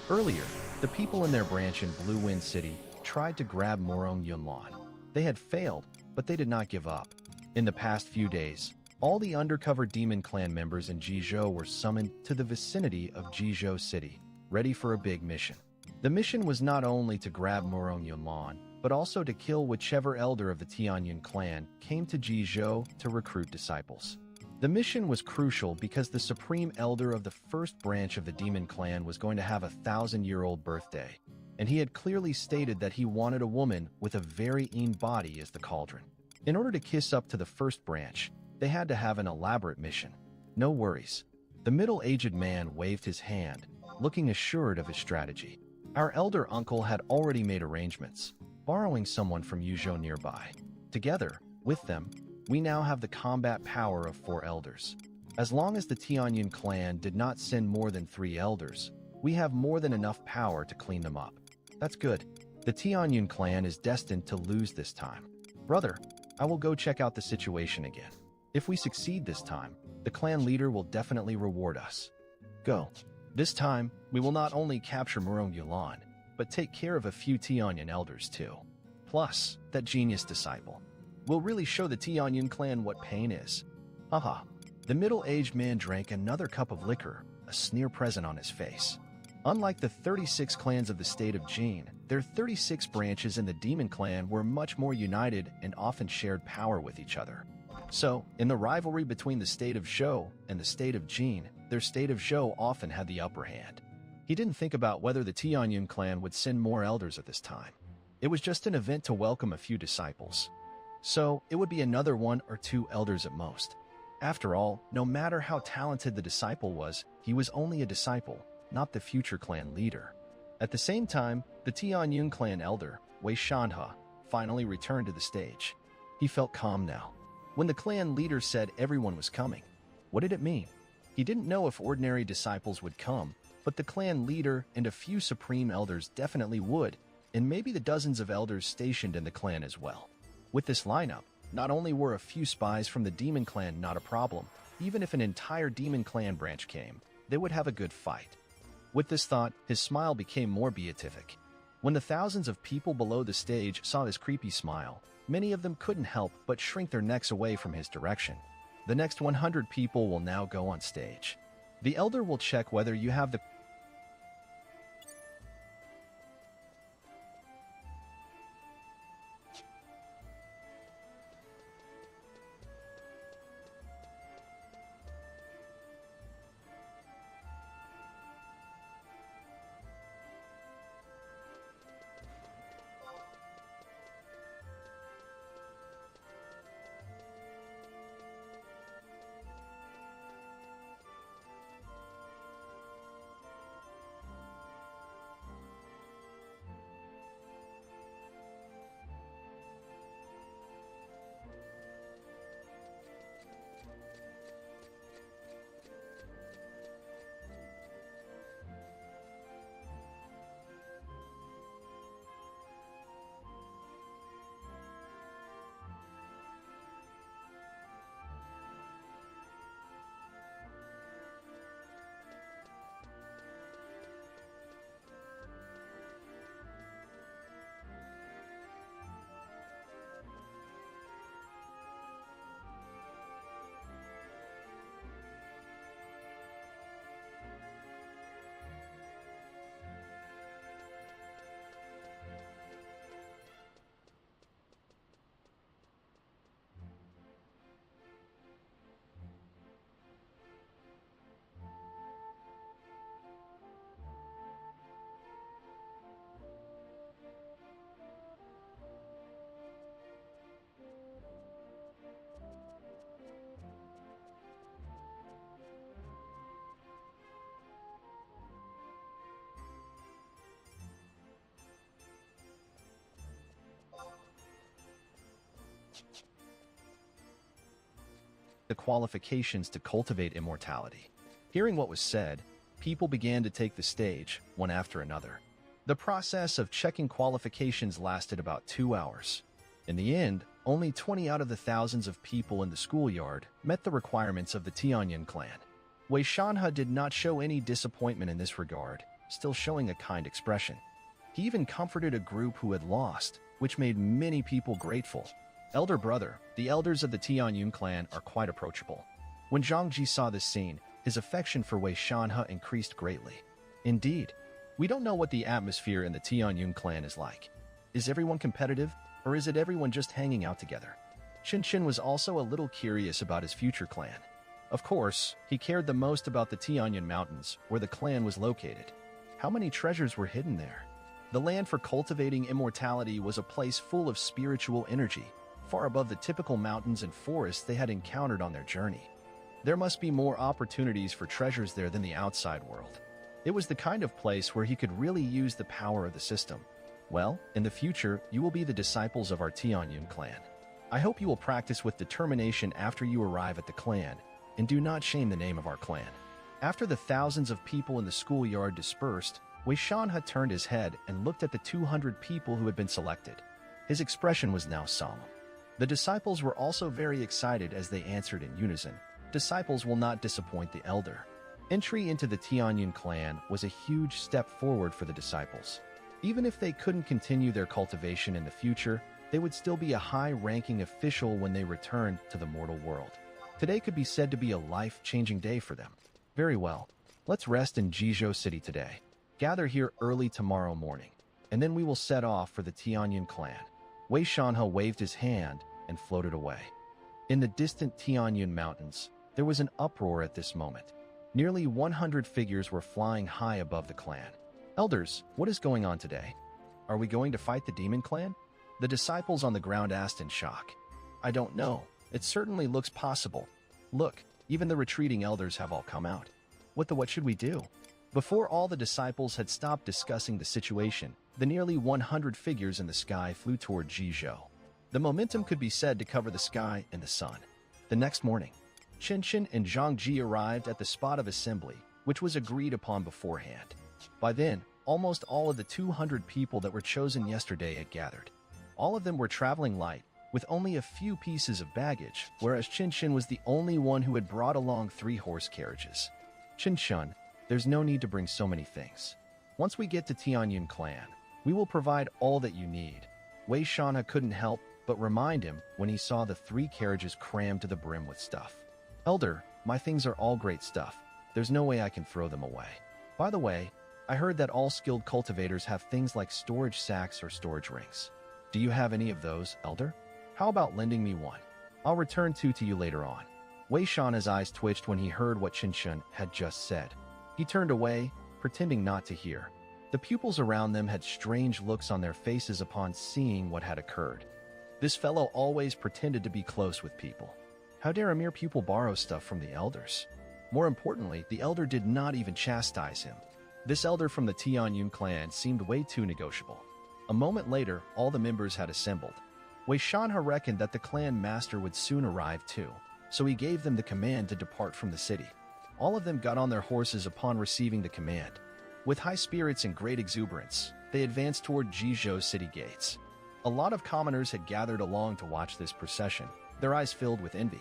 S1: Earlier, the people in their branch in Blue Wind City tried to grab Murong Yunlan. They had failed, but they did not give up. In the past few days, all the undercover demon clan members in Jizhou were summoned to the vicinity of Jizhou City, ready for a big mission. The mission was not only to grab Murong Yunlan, but also to kill whichever elder of the Tianyun clan came to Jizhou to recruit disciples. The mission was crucial because the supreme elder of the first branch of the demon clan was going to have a 1,000-year-old birthday, and he had clearly stated that he wanted a woman with a very lean body as the cauldron. In order to kiss up to the first branch, they had to have an elaborate mission. No worries. The middle-aged man waved his hand, looking assured of his strategy. Our elder uncle had already made arrangements, borrowing someone from Yuzhou nearby. Together, with them, we now have the combat power of 4 elders. As long as the Tianyun clan did not send more than 3 elders, we have more than enough power to clean them up. That's good. The Tianyun clan is destined to lose this time. Brother, I will go check out the situation again. If we succeed this time, the clan leader will definitely reward us. Go. This time, we will not only capture Murong Yulan, but take care of a few Tianyun elders too. Plus, that genius disciple. We'll really show the Tianyun clan what pain is. Haha. The middle-aged man drank another cup of liquor, a sneer present on his face. Unlike the 36 clans of the state of Jin, their 36 branches in the demon clan were much more united and often shared power with each other. So, in the rivalry between the state of Zhou and the state of Jin, their state of Zhou often had the upper hand. He didn't think about whether the Tianyun clan would send more elders at this time. It was just an event to welcome a few disciples. So, it would be another 1 or 2 elders at most. After all, no matter how talented the disciple was, he was only a disciple, not the future clan leader. At the same time, the Tianyun clan elder, Wei Shanhe, finally returned to the stage. He felt calm now. When the clan leader said everyone was coming, what did it mean? He didn't know if ordinary disciples would come, but the clan leader and a few supreme elders definitely would, and maybe the dozens of elders stationed in the clan as well. With this lineup, not only were a few spies from the demon clan not a problem, even if an entire demon clan branch came, they would have a good fight. With this thought, his smile became more beatific. When the thousands of people below the stage saw his creepy smile, many of them couldn't help but shrink their necks away from his direction. The next 100 people will now go on stage. The elder will check whether you have the qualifications to cultivate immortality. Hearing what was said, people began to take the stage, one after another. The process of checking qualifications lasted about 2 hours. In the end, only 20 out of the thousands of people in the schoolyard met the requirements of the Tianyun clan. Wei Shanhe did not show any disappointment in this regard, still showing a kind expression. He even comforted a group who had lost, which made many people grateful. Elder brother, the elders of the Tianyun clan are quite approachable. When Zhang Ji saw this scene, his affection for Wei Shanhe increased greatly. Indeed, we don't know what the atmosphere in the Tianyun clan is like. Is everyone competitive, or is it everyone just hanging out together? Chen was also a little curious about his future clan. Of course, he cared the most about the Tianyun Mountains, where the clan was located. How many treasures were hidden there? The land for cultivating immortality was a place full of spiritual energy, far above the typical mountains and forests they had encountered on their journey. There must be more opportunities for treasures there than the outside world. It was the kind of place where he could really use the power of the system. Well, in the future, you will be the disciples of our Tianyun clan. I hope you will practice with determination after you arrive at the clan, and do not shame the name of our clan. After the thousands of people in the schoolyard dispersed, Wei Shanhe turned his head and looked at the 200 people who had been selected. His expression was now solemn. The disciples were also very excited as they answered in unison, "Disciples will not disappoint the elder." Entry into the Tianyun clan was a huge step forward for the disciples. Even if they couldn't continue their cultivation in the future, they would still be a high-ranking official when they returned to the mortal world. Today could be said to be a life-changing day for them. Very well, let's rest in Jizhou City today. Gather here early tomorrow morning, and then we will set off for the Tianyun clan. Wei Shanhe waved his hand and floated away. In the distant Tianyun Mountains, there was an uproar at this moment. Nearly 100 figures were flying high above the clan. Elders, what is going on today? Are we going to fight the demon clan? The disciples on the ground asked in shock. I don't know. It certainly looks possible. Look, even the retreating elders have all come out. What should we do? Before all the disciples had stopped discussing the situation, the nearly 100 figures in the sky flew toward Jizhou. The momentum could be said to cover the sky and the sun. The next morning, Qinshan and Zhang Ji arrived at the spot of assembly, which was agreed upon beforehand. By then, almost all of the 200 people that were chosen yesterday had gathered. All of them were traveling light, with only a few pieces of baggage, whereas Qinshan was the only one who had brought along 3 horse carriages. Qinshan, there's no need to bring so many things. Once we get to Tianyun clan, we will provide all that you need. Wei Shanha couldn't help but remind him when he saw the 3 carriages crammed to the brim with stuff. Elder, my things are all great stuff. There's no way I can throw them away. By the way, I heard that all skilled cultivators have things like storage sacks or storage rings. Do you have any of those, Elder? How about lending me one? I'll return 2 to you later on. Wei Shan's eyes twitched when he heard what Qinshan had just said. He turned away, pretending not to hear. The pupils around them had strange looks on their faces upon seeing what had occurred. This fellow always pretended to be close with people. How dare a mere pupil borrow stuff from the elders? More importantly, the elder did not even chastise him. This elder from the Tianyun clan seemed way too negotiable. A moment later, all the members had assembled. Wei Shanha reckoned that the clan master would soon arrive too, so he gave them the command to depart from the city. All of them got on their horses upon receiving the command. With high spirits and great exuberance, they advanced toward Jizhou city gates. A lot of commoners had gathered along to watch this procession, their eyes filled with envy.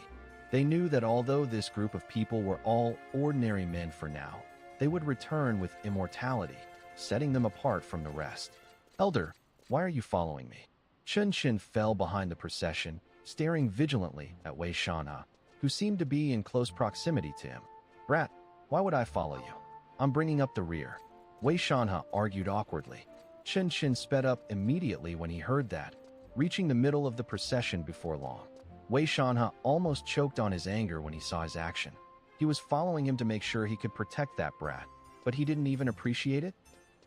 S1: They knew that although this group of people were all ordinary men for now, they would return with immortality, setting them apart from the rest. Elder, why are you following me? Qinshan fell behind the procession, staring vigilantly at Wei Shanha, who seemed to be in close proximity to him. Brat, why would I follow you? I'm bringing up the rear. Wei Shanha argued awkwardly. Qinshan sped up immediately when he heard that, reaching the middle of the procession before long. Wei Shanha almost choked on his anger when he saw his action. He was following him to make sure he could protect that brat, but he didn't even appreciate it?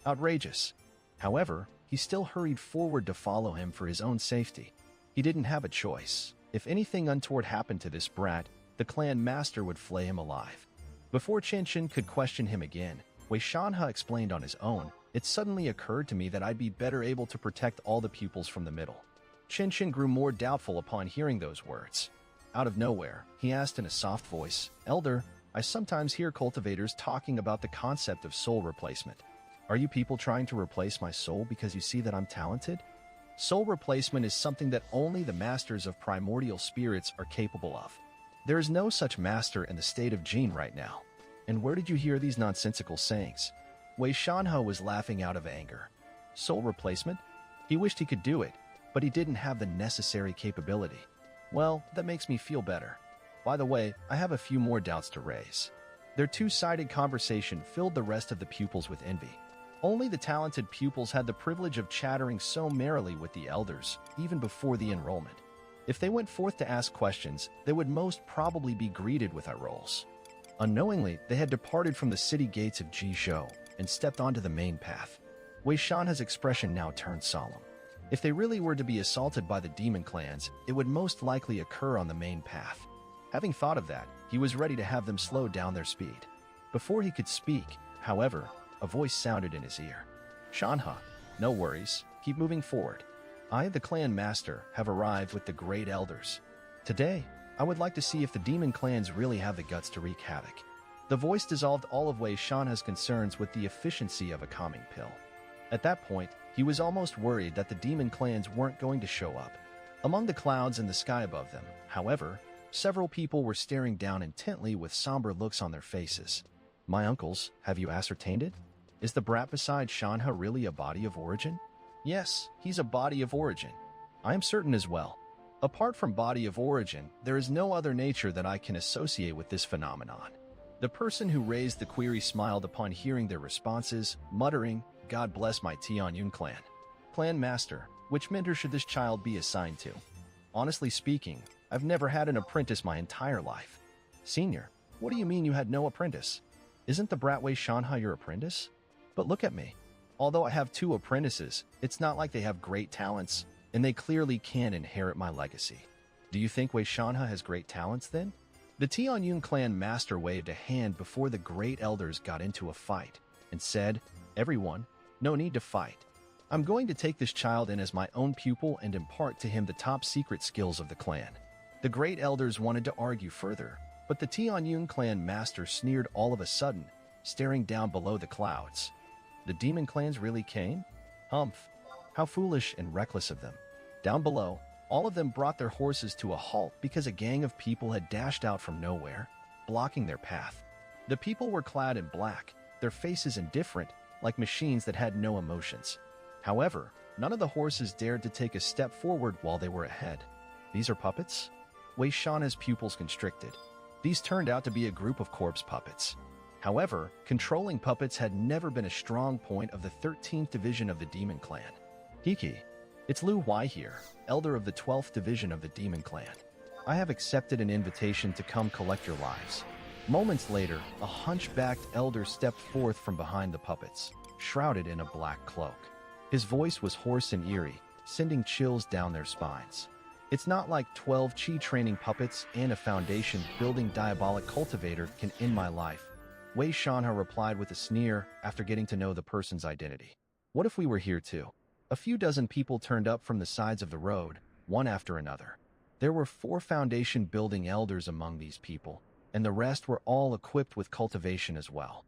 S1: Outrageous. However, he still hurried forward to follow him for his own safety. He didn't have a choice. If anything untoward happened to this brat, the clan master would flay him alive. Before Qinshan could question him again, Wei Shanha explained on his own, it suddenly occurred to me that I'd be better able to protect all the pupils from the middle. Qinshan grew more doubtful upon hearing those words. Out of nowhere, he asked in a soft voice, Elder, I sometimes hear cultivators talking about the concept of soul replacement. Are you people trying to replace my soul because you see that I'm talented? Soul replacement is something that only the masters of primordial spirits are capable of. There is no such master in the state of Jin right now. And where did you hear these nonsensical sayings? Wei Shanha was laughing out of anger. Soul replacement? He wished he could do it, but he didn't have the necessary capability. Well, that makes me feel better. By the way, I have a few more doubts to raise. Their two-sided conversation filled the rest of the pupils with envy. Only the talented pupils had the privilege of chattering so merrily with the elders, even before the enrollment. If they went forth to ask questions, they would most probably be greeted with eye rolls. Unknowingly, they had departed from the city gates of Jizhou and stepped onto the main path. Wei Shanha's expression now turned solemn. If they really were to be assaulted by the demon clans, it would most likely occur on the main path. Having thought of that, he was ready to have them slow down their speed. Before he could speak, however, a voice sounded in his ear. Shanha, no worries, keep moving forward. I, the clan master, have arrived with the great elders. Today, I would like to see if the demon clans really have the guts to wreak havoc. The voice dissolved all of Wei Shanha's concerns with the efficiency of a calming pill. At that point, he was almost worried that the demon clans weren't going to show up. Among the clouds in the sky above them, however, several people were staring down intently with somber looks on their faces. My uncles, have you ascertained it? Is the brat beside Shanha really a body of origin? Yes, he's a body of origin. I am certain as well. Apart from body of origin, there is no other nature that I can associate with this phenomenon. The person who raised the query smiled upon hearing their responses, muttering, God bless my Tianyun clan. Clan master, which mentor should this child be assigned to? Honestly speaking, I've never had an apprentice my entire life. Senior, what do you mean you had no apprentice? Isn't the brat Wei Shanha your apprentice? But look at me. Although I have 2 apprentices, it's not like they have great talents, and they clearly can inherit my legacy. Do you think Wei Shanhe has great talents then? The Tianyun clan master waved a hand before the great elders got into a fight and said, "Everyone, no need to fight. I'm going to take this child in as my own pupil and impart to him the top secret skills of the clan." The great elders wanted to argue further, but the Tianyun clan master sneered all of a sudden, staring down below the clouds. The demon clans really came? Humph! How foolish and reckless of them. Down below, all of them brought their horses to a halt because a gang of people had dashed out from nowhere, blocking their path. The people were clad in black, their faces indifferent, like machines that had no emotions. However, none of the horses dared to take a step forward while they were ahead. These are puppets? Wei Shanhe's pupils constricted. These turned out to be a group of corpse puppets. However, controlling puppets had never been a strong point of the 13th Division of the Demon Clan. Hiki, it's Lu Huai here, elder of the 12th Division of the Demon Clan. I have accepted an invitation to come collect your lives. Moments later, a hunchbacked elder stepped forth from behind the puppets, shrouded in a black cloak. His voice was hoarse and eerie, sending chills down their spines. It's not like 12 chi training puppets and a foundation building diabolic cultivator can end my life. Wei Shanhe replied with a sneer after getting to know the person's identity. What if we were here too? A few dozen people turned up from the sides of the road, one after another. There were 4 foundation building elders among these people, and the rest were all equipped with cultivation as well.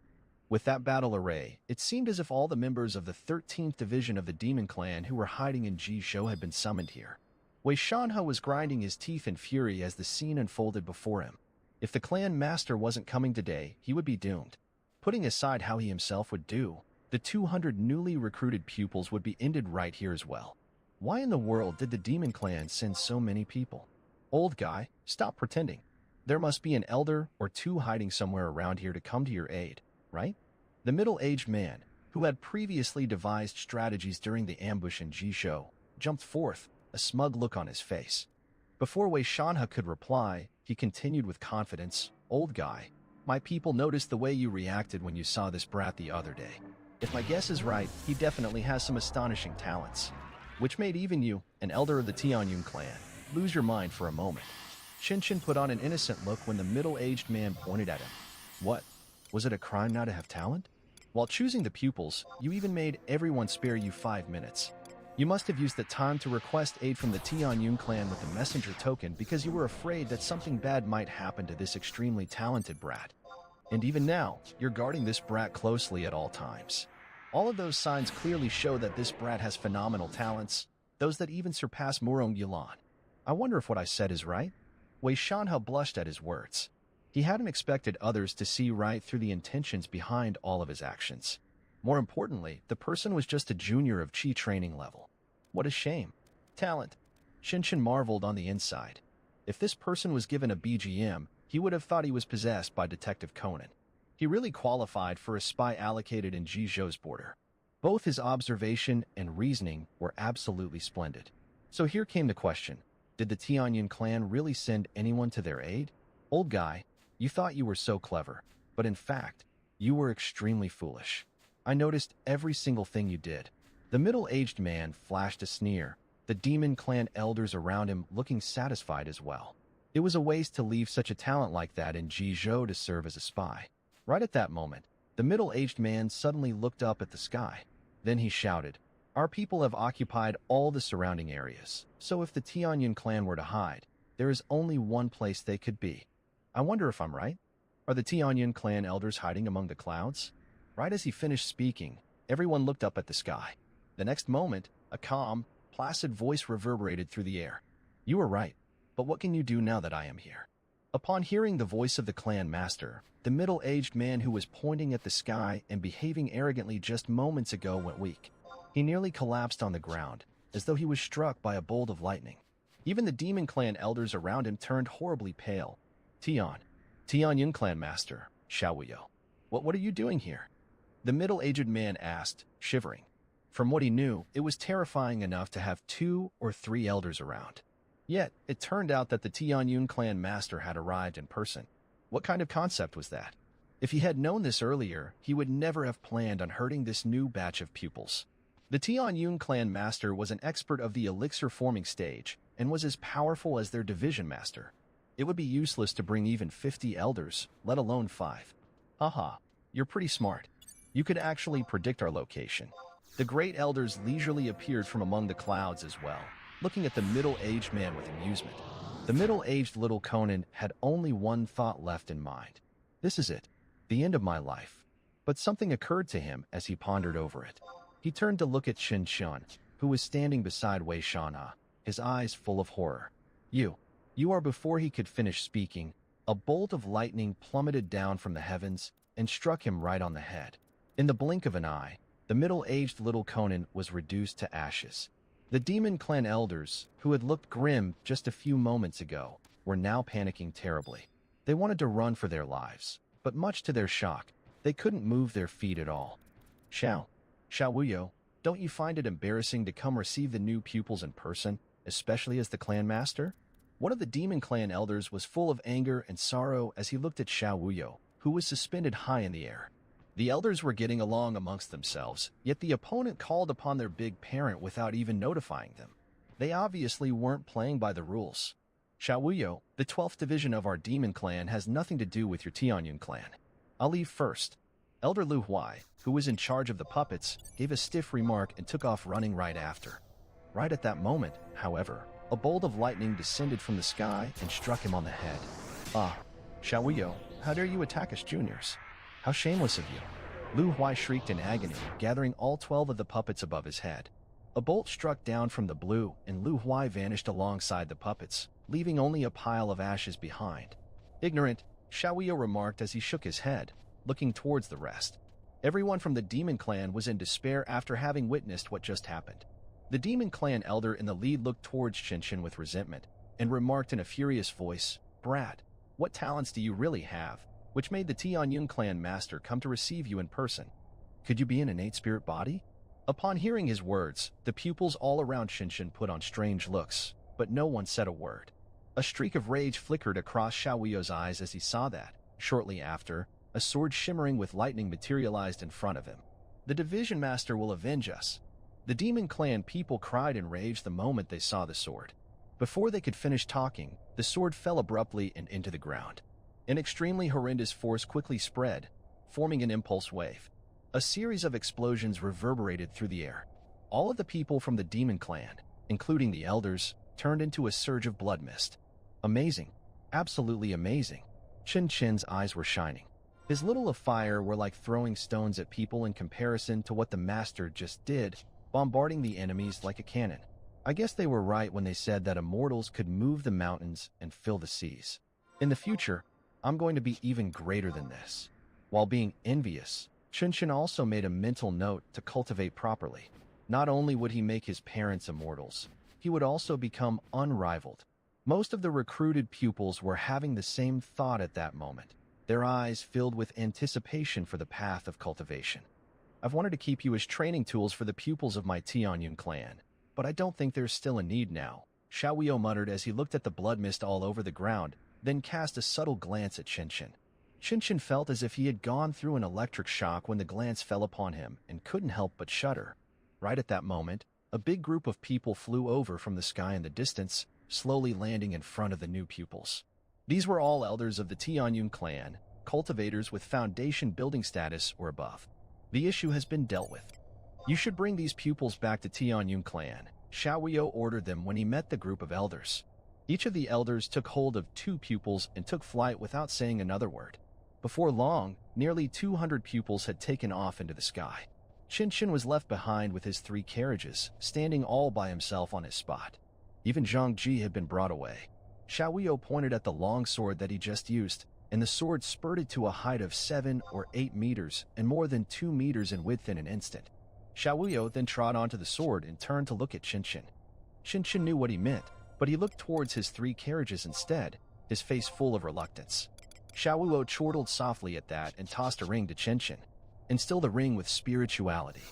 S1: With that battle array, it seemed as if all the members of the 13th Division of the Demon Clan who were hiding in Jizhou had been summoned here. Wei Shanhe was grinding his teeth in fury as the scene unfolded before him. If the clan master wasn't coming today, he would be doomed. Putting aside how he himself would do, the 200 newly recruited pupils would be ended right here as well. Why in the world did the Demon Clan send so many people? Old guy, stop pretending. There must be an elder or 2 hiding somewhere around here to come to your aid, right? The middle-aged man, who had previously devised strategies during the ambush in Jizhou, jumped forth, a smug look on his face. Before Wei Shanhe could reply, he continued with confidence, "Old guy, my people noticed the way you reacted when you saw this brat the other day. If my guess is right, he definitely has some astonishing talents, which made even you, an elder of the Tianyun clan, lose your mind for a moment." Shinshin put on an innocent look when the middle-aged man pointed at him. What? Was it a crime now to have talent? While choosing the pupils, you even made everyone spare you 5 minutes. You must have used the time to request aid from the Tianyun clan with the messenger token because you were afraid that something bad might happen to this extremely talented brat. And even now, you're guarding this brat closely at all times. All of those signs clearly show that this brat has phenomenal talents, those that even surpass Murong Yulan. I wonder if what I said is right? Wei Shanhe blushed at his words. He hadn't expected others to see right through the intentions behind all of his actions. More importantly, the person was just a junior of chi training level. What a shame. Talent. Shinshin marveled on the inside. If this person was given a BGM, he would have thought he was possessed by Detective Conan. He really qualified for a spy allocated in Jizhou's border. Both his observation and reasoning were absolutely splendid. So here came the question. Did the Tianyun clan really send anyone to their aid? Old guy, you thought you were so clever, but in fact, you were extremely foolish. I noticed every single thing you did. The middle-aged man flashed a sneer, the demon clan elders around him looking satisfied as well. It was a waste to leave such a talent like that in Jizhou to serve as a spy. Right at that moment, the middle-aged man suddenly looked up at the sky. Then he shouted, "Our people have occupied all the surrounding areas, so if the Tianyun clan were to hide, there is only one place they could be. I wonder if I'm right? Are the Tianyun clan elders hiding among the clouds?" Right as he finished speaking, everyone looked up at the sky. The next moment, a calm, placid voice reverberated through the air. "You are right, but what can you do now that I am here?" Upon hearing the voice of the clan master, the middle-aged man who was pointing at the sky and behaving arrogantly just moments ago went weak. He nearly collapsed on the ground, as though he was struck by a bolt of lightning. Even the demon clan elders around him turned horribly pale. Tianyun clan master, Xiaoyo, what are you doing here?" The middle-aged man asked, shivering. From what he knew, it was terrifying enough to have 2 or 3 elders around. Yet, it turned out that the Tianyun clan master had arrived in person. What kind of concept was that? If he had known this earlier, he would never have planned on hurting this new batch of pupils. The Tianyun clan master was an expert of the elixir-forming stage and was as powerful as their division master. It would be useless to bring even 50 elders, let alone 5. Haha, you're pretty smart. You could actually predict our location. The great elders leisurely appeared from among the clouds as well, looking at the middle-aged man with amusement. The middle-aged little Conan had only one thought left in mind. This is it, the end of my life. But something occurred to him as he pondered over it. He turned to look at Shin Shun, who was standing beside Wei Shanha, his eyes full of horror. You are. Before he could finish speaking, a bolt of lightning plummeted down from the heavens and struck him right on the head. In the blink of an eye, the middle-aged little Conan was reduced to ashes. The demon clan elders, who had looked grim just a few moments ago, were now panicking terribly. They wanted to run for their lives, but much to their shock, they couldn't move their feet at all. Xiao Wuyo, don't you find it embarrassing to come receive the new pupils in person, especially as the clan master? One of the demon clan elders was full of anger and sorrow as he looked at Xiao Wuyo, who was suspended high in the air. The elders were getting along amongst themselves, yet the opponent called upon their big parent without even notifying them. They obviously weren't playing by the rules. Xiao Wuyo, the 12th division of our demon clan has nothing to do with your Tianyun clan. I'll leave first. Elder Lu Huai, who was in charge of the puppets, gave a stiff remark and took off running right after. Right at that moment, however, a bolt of lightning descended from the sky and struck him on the head. Ah, Xiao Wuyo, how dare you attack us juniors? How shameless of you! Lu Huai shrieked in agony, gathering all 12 of the puppets above his head. A bolt struck down from the blue, and Lu Huai vanished alongside the puppets, leaving only a pile of ashes behind. Ignorant, Xiao Wuyo remarked as he shook his head, looking towards the rest. Everyone from the demon clan was in despair after having witnessed what just happened. The demon clan elder in the lead looked towards Shinshin with resentment, and remarked in a furious voice, "Brat, what talents do you really have, which made the Tianyun clan master come to receive you in person? Could you be an innate spirit body?" Upon hearing his words, the pupils all around Shinshin put on strange looks, but no one said a word. A streak of rage flickered across Xiao Wuyo's eyes as he saw that, shortly after, a sword shimmering with lightning materialized in front of him. "The division master will avenge us." The demon clan people cried in rage the moment they saw the sword. Before they could finish talking, the sword fell abruptly and into the ground. An extremely horrendous force quickly spread, forming an impulse wave. A series of explosions reverberated through the air. All of the people from the demon clan, including the elders, turned into a surge of blood mist. Amazing. Absolutely amazing. Chin Chin's eyes were shining. His little of fire were like throwing stones at people in comparison to what the master just did, bombarding the enemies like a cannon. I guess they were right when they said that immortals could move the mountains and fill the seas. In the future, I'm going to be even greater than this. While being envious, Shinshin also made a mental note to cultivate properly. Not only would he make his parents immortals, he would also become unrivaled. Most of the recruited pupils were having the same thought at that moment, their eyes filled with anticipation for the path of cultivation. I've wanted to keep you as training tools for the pupils of my Tianyun clan, but I don't think there's still a need now, Xiao Wuyo muttered as he looked at the blood mist all over the ground, then cast a subtle glance at Shinshin. Shinshin felt as if he had gone through an electric shock when the glance fell upon him and couldn't help but shudder. Right at that moment, a big group of people flew over from the sky in the distance, slowly landing in front of the new pupils. These were all elders of the Tianyun clan, cultivators with foundation building status or above. The issue has been dealt with. You should bring these pupils back to Tianyun clan, Xiao Wuyo ordered them when he met the group of elders. Each of the elders took hold of 2 pupils and took flight without saying another word. Before long, nearly 200 pupils had taken off into the sky. Shinshin was left behind with his 3 carriages, standing all by himself on his spot. Even Zhang Ji had been brought away. Xiao Wuyo pointed at the long sword that he just used, and the sword spurted to a height of 7 or 8 meters and more than 2 meters in width in an instant. Xiao Wuyo then trod onto the sword and turned to look at Shinshin. Shinshin knew what he meant, but he looked towards his 3 carriages instead, his face full of reluctance. Xiao Wuyo chortled softly at that and tossed a ring to Shinshin. Instill the ring with spirituality.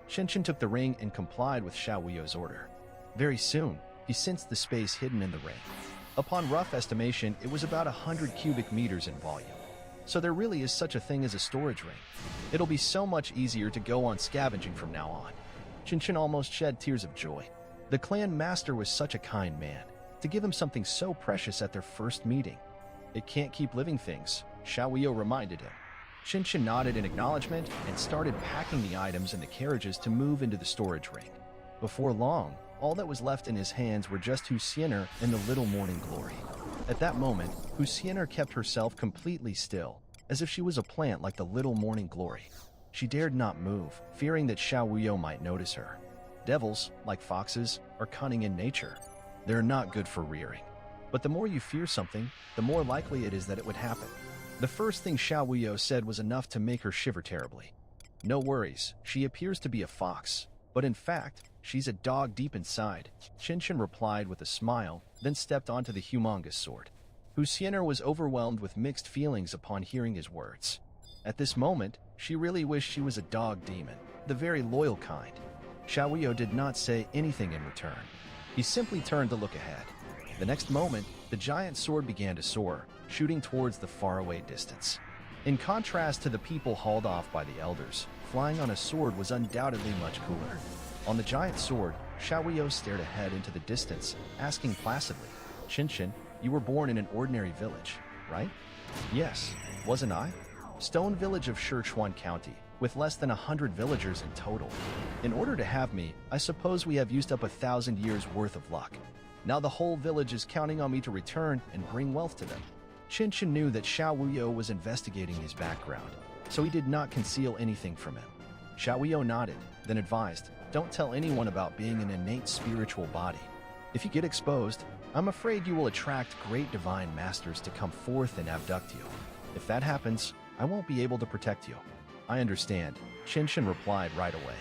S1: Shinshin took the ring and complied with Xiao Wuyo's order. Very soon, he sensed the space hidden in the ring. Upon rough estimation, it was about 100 cubic meters in volume. So there really is such a thing as a storage ring. It'll be so much easier to go on scavenging from now on. Qinshan almost shed tears of joy. The clan master was such a kind man, to give him something so precious at their first meeting. It can't keep living things, Xiaoyo reminded him. Qinshan nodded in acknowledgement and started packing the items in the carriages to move into the storage ring. Before long, all that was left in his hands were just Huxiener and the little morning glory. At that moment, Huxiener kept herself completely still, as if she was a plant like the little morning glory. She dared not move, fearing that Xiaoyo might notice her. Devils, like foxes, are cunning in nature. They're not good for rearing. But the more you fear something, the more likely it is that it would happen. The first thing Xiaoyo said was enough to make her shiver terribly. No worries, she appears to be a fox, but in fact, she's a dog deep inside, Qinshan replied with a smile, then stepped onto the humongous sword. Huxiener was overwhelmed with mixed feelings upon hearing his words. At this moment, she really wished she was a dog demon, the very loyal kind. Xiaoyo did not say anything in return. He simply turned to look ahead. The next moment, the giant sword began to soar, shooting towards the faraway distance. In contrast to the people hauled off by the elders, flying on a sword was undoubtedly much cooler. On the giant sword, Xiaoyo stared ahead into the distance, asking placidly, Qinshan, you were born in an ordinary village, right? Yes, wasn't I? Stone village of Sichuan County, with less than 100 villagers in total. In order to have me, I suppose we have used up 1,000 years worth of luck. Now the whole village is counting on me to return and bring wealth to them. Qinshan knew that Xiaoyo was investigating his background, so he did not conceal anything from him. Xiaoyo nodded, then advised, don't tell anyone about being an innate spiritual body. If you get exposed, I'm afraid you will attract great divine masters to come forth and abduct you. If that happens, I won't be able to protect you. I understand, Qinshan replied right away.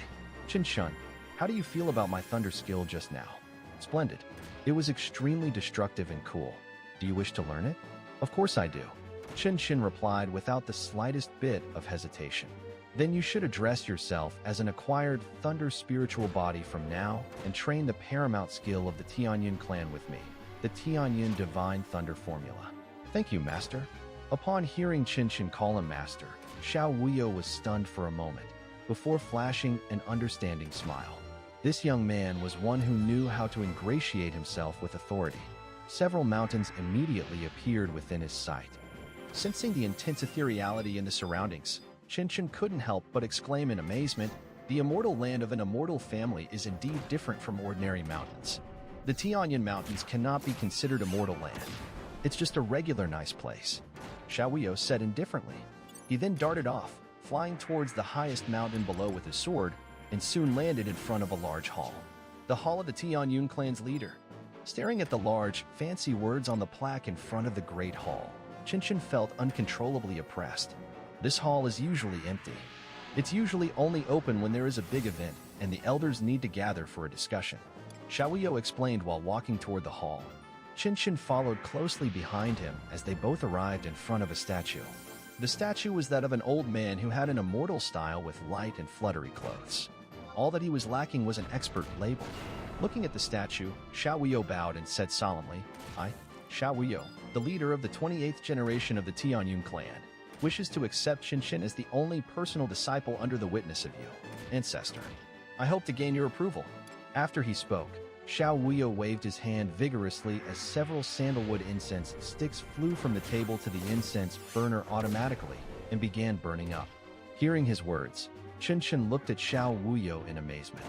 S1: Qinshan, how do you feel about my thunder skill just now? Splendid. It was extremely destructive and cool. Do you wish to learn it? Of course I do. Qinshan replied without the slightest bit of hesitation. Then you should address yourself as an acquired thunder spiritual body from now and train the paramount skill of the Tianyun clan with me, the Tianyun Divine Thunder Formula. Thank you, Master. Upon hearing Qinshan call him Master, Xiaoyo was stunned for a moment, before flashing an understanding smile. This young man was one who knew how to ingratiate himself with authority. Several mountains immediately appeared within his sight. Sensing the intense ethereality in the surroundings, Qinshan couldn't help but exclaim in amazement, the immortal land of an immortal family is indeed different from ordinary mountains. The Tianyun Mountains cannot be considered immortal land. It's just a regular nice place. Xiaoyo said indifferently. He then darted off, flying towards the highest mountain below with his sword, and soon landed in front of a large hall. The hall of the Tianyun clan's leader. Staring at the large, fancy words on the plaque in front of the great hall, Qinshan felt uncontrollably oppressed. This hall is usually empty. It's usually only open when there is a big event and the elders need to gather for a discussion. Xiaoyo explained while walking toward the hall. Qinshan followed closely behind him as they both arrived in front of a statue. The statue was that of an old man who had an immortal style with light and fluttery clothes. All that he was lacking was an expert label. Looking at the statue, Xiaoyo bowed and said solemnly, I, Xiaoyo, the leader of the 28th generation of the Tianyun clan, wishes to accept Qinshan as the only personal disciple under the witness of you, ancestor. I hope to gain your approval. After he spoke, Xiaoyo waved his hand vigorously as several sandalwood incense sticks flew from the table to the incense burner automatically and began burning up. Hearing his words, Qinshan looked at Xiaoyo in amazement.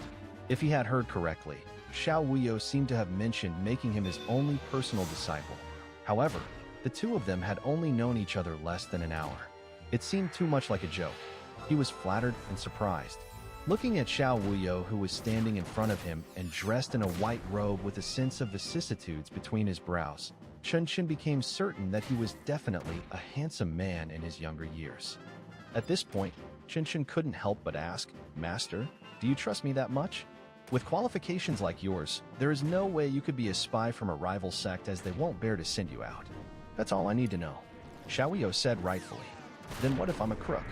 S1: If he had heard correctly, Xiaoyo seemed to have mentioned making him his only personal disciple. However, the two of them had only known each other less than an hour. It seemed too much like a joke. He was flattered and surprised. Looking at Xiaoyo, who was standing in front of him and dressed in a white robe with a sense of vicissitudes between his brows, Qinshan became certain that he was definitely a handsome man in his younger years. At this point, Qinshan couldn't help but ask, Master, do you trust me that much? With qualifications like yours, there is no way you could be a spy from a rival sect as they won't bear to send you out. That's all I need to know. Xiaoyo said rightfully. Then what if I'm a crook?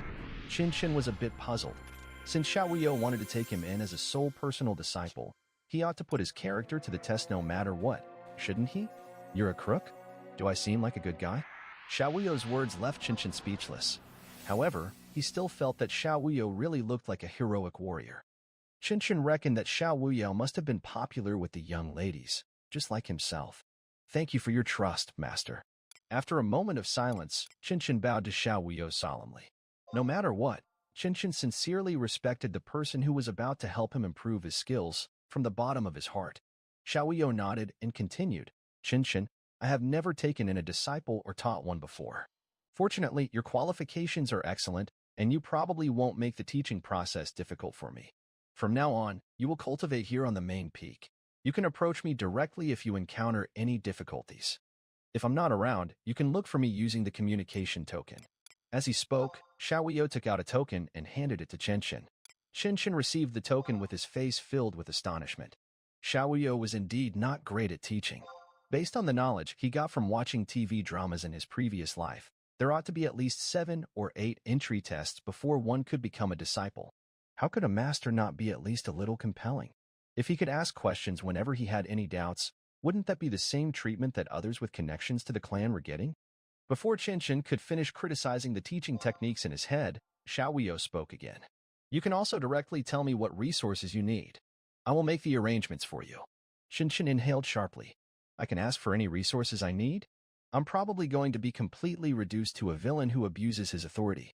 S1: Qinshan was a bit puzzled. Since Xiaoyo wanted to take him in as a sole personal disciple, he ought to put his character to the test no matter what, shouldn't he? You're a crook? Do I seem like a good guy? Xiao Wuyo's words left Qinshan speechless. However, he still felt that Xiao Wuyo really looked like a heroic warrior. Qinshan reckoned that Xiao Wuyo must have been popular with the young ladies, just like himself. Thank you for your trust, master. After a moment of silence, Qinshan bowed to Xiao Wuyo solemnly. No matter what, Qinshan sincerely respected the person who was about to help him improve his skills from the bottom of his heart. Xiao Wuyo nodded and continued, Qinshan, I have never taken in a disciple or taught one before. Fortunately, your qualifications are excellent, and you probably won't make the teaching process difficult for me. From now on, you will cultivate here on the main peak. You can approach me directly if you encounter any difficulties. If I'm not around, you can look for me using the communication token. As he spoke, Xiao Wuyo took out a token and handed it to Qinshan. Qinshan received the token with his face filled with astonishment. Xiao Wuyo was indeed not great at teaching. Based on the knowledge he got from watching TV dramas in his previous life, there ought to be at least 7 or 8 entry tests before one could become a disciple. How could a master not be at least a little compelling? If he could ask questions whenever he had any doubts, wouldn't that be the same treatment that others with connections to the clan were getting? Before Qinshan could finish criticizing the teaching techniques in his head, Xiao Wuyo spoke again. You can also directly tell me what resources you need. I will make the arrangements for you. Qinshan inhaled sharply. I can ask for any resources I need? I'm probably going to be completely reduced to a villain who abuses his authority.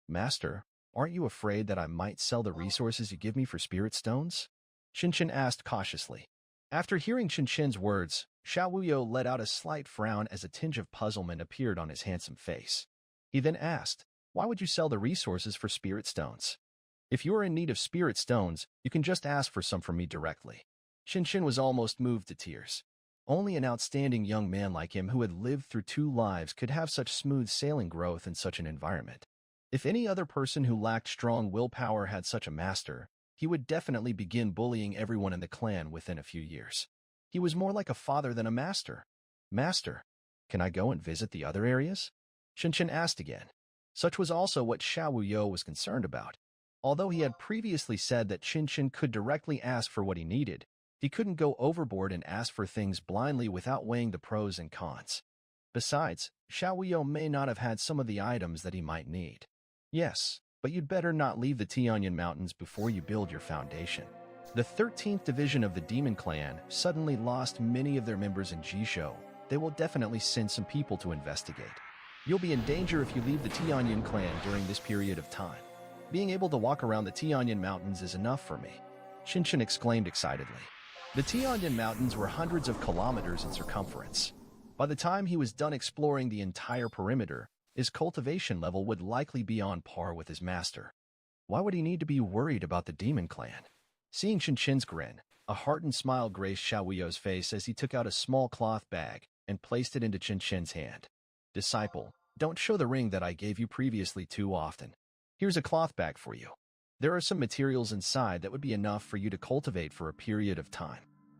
S1: Master, aren't you afraid that I might sell the resources you give me for spirit stones? Qinshan asked cautiously. After hearing Qinshan's words, Xiao Wuyo let out a slight frown as a tinge of puzzlement appeared on his handsome face. He then asked, why would you sell the resources for spirit stones? If you are in need of spirit stones, you can just ask for some from me directly. Qinshan was almost moved to tears. Only an outstanding young man like him who had lived through 2 lives could have such smooth sailing growth in such an environment. If any other person who lacked strong willpower had such a master, he would definitely begin bullying everyone in the clan within a few years. He was more like a father than a master. Master, can I go and visit the other areas? Qinshan asked again. Such was also what Xiao Wuyo was concerned about. Although he had previously said that Qinshan could directly ask for what he needed, he couldn't go overboard and ask for things blindly without weighing the pros and cons. Besides, Xiao Wuyo may not have had some of the items that he might need. Yes, but you'd better not leave the Tianyan Mountains before you build your foundation. The 13th division of the Demon Clan suddenly lost many of their members in Jishou. They will definitely send some people to investigate. You'll be in danger if you leave the Tianyan clan during this period of time. Being able to walk around the Tianyan Mountains is enough for me. Qinshan exclaimed excitedly. The Tianyan Mountains were hundreds of kilometers in circumference. By the time he was done exploring the entire perimeter, his cultivation level would likely be on par with his master. Why would he need to be worried about the Demon Clan? Seeing Qinshan's grin, a heartened smile graced Xiao Wuyo's face as he took out a small cloth bag and placed it into Qinshan's hand. Disciple, don't show the ring that I gave you previously too often. Here's a cloth bag for you. There are some materials inside that would be enough for you to cultivate for a period of time.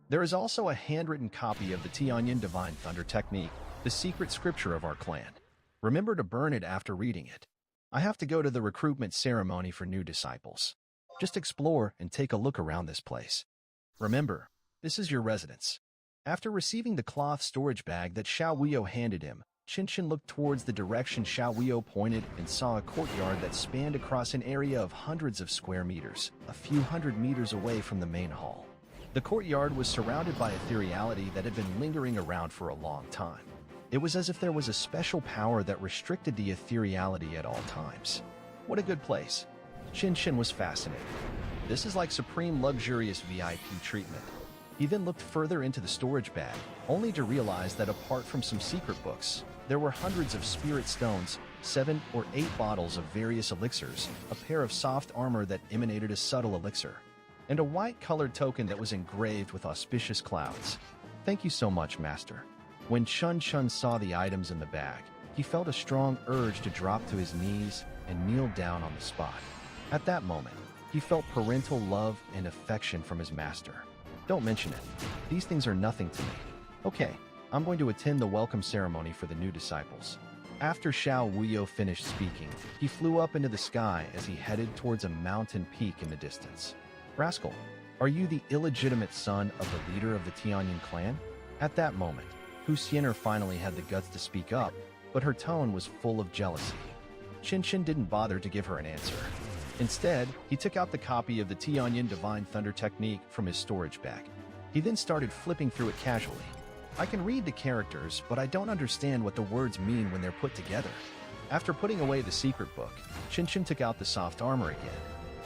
S1: There is also a handwritten copy of the Tianyan Divine Thunder Technique, the secret scripture of our clan. Remember to burn it after reading it. I have to go to the recruitment ceremony for new disciples. Just explore and take a look around this place. Remember, this is your residence. After receiving the cloth storage bag that Xiao Wuyo handed him, Qinshan looked towards the direction Xiao Wuyo pointed and saw a courtyard that spanned across an area of hundreds of square meters, a few hundred meters away from the main hall. The courtyard was surrounded by ethereality that had been lingering around for a long time. It was as if there was a special power that restricted the ethereality at all times. What a good place. Qinshan was fascinated. This is like supreme luxurious VIP treatment. He then looked further into the storage bag, only to realize that apart from some secret books, there were hundreds of spirit stones, 7 or 8 bottles of various elixirs, a pair of soft armor that emanated a subtle elixir, and a white-colored token that was engraved with auspicious clouds. Thank you so much, Master. When Qinshan saw the items in the bag, he felt a strong urge to drop to his knees and kneel down on the spot. At that moment, he felt parental love and affection from his master. Don't mention it. These things are nothing to me. Okay, I'm going to attend the welcome ceremony for the new disciples. After Xiao Wuyo finished speaking, he flew up into the sky as he headed towards a mountain peak in the distance. Rascal, are you the illegitimate son of the leader of the Tianyan clan? At that moment, Hu Xianer finally had the guts to speak up, but her tone was full of jealousy. Qinshin didn't bother to give her an answer. Instead, he took out the copy of the Tianyin Divine Thunder Technique from his storage bag. He then started flipping through it casually. I can read the characters, but I don't understand what the words mean when they're put together. After putting away the secret book, Qinshin took out the soft armor again.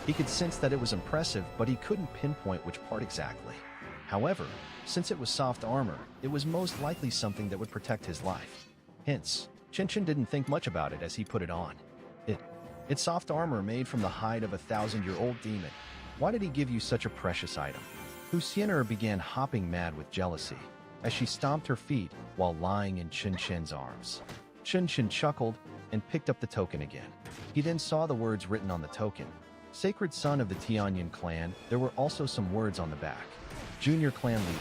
S1: He could sense that it was impressive, but he couldn't pinpoint which part exactly. However, since it was soft armor, it was most likely something that would protect his life. Hence, Qinshin didn't think much about it as he put it on. It's soft armor made from the hide of a 1,000-year-old demon. Why did he give you such a precious item? Huxianer began hopping mad with jealousy as she stomped her feet while lying in Qinshin's arms. Qinshin chuckled and picked up the token again. He then saw the words written on the token. Sacred Son of the Tianyin clan. There were also some words on the back. Junior clan leader.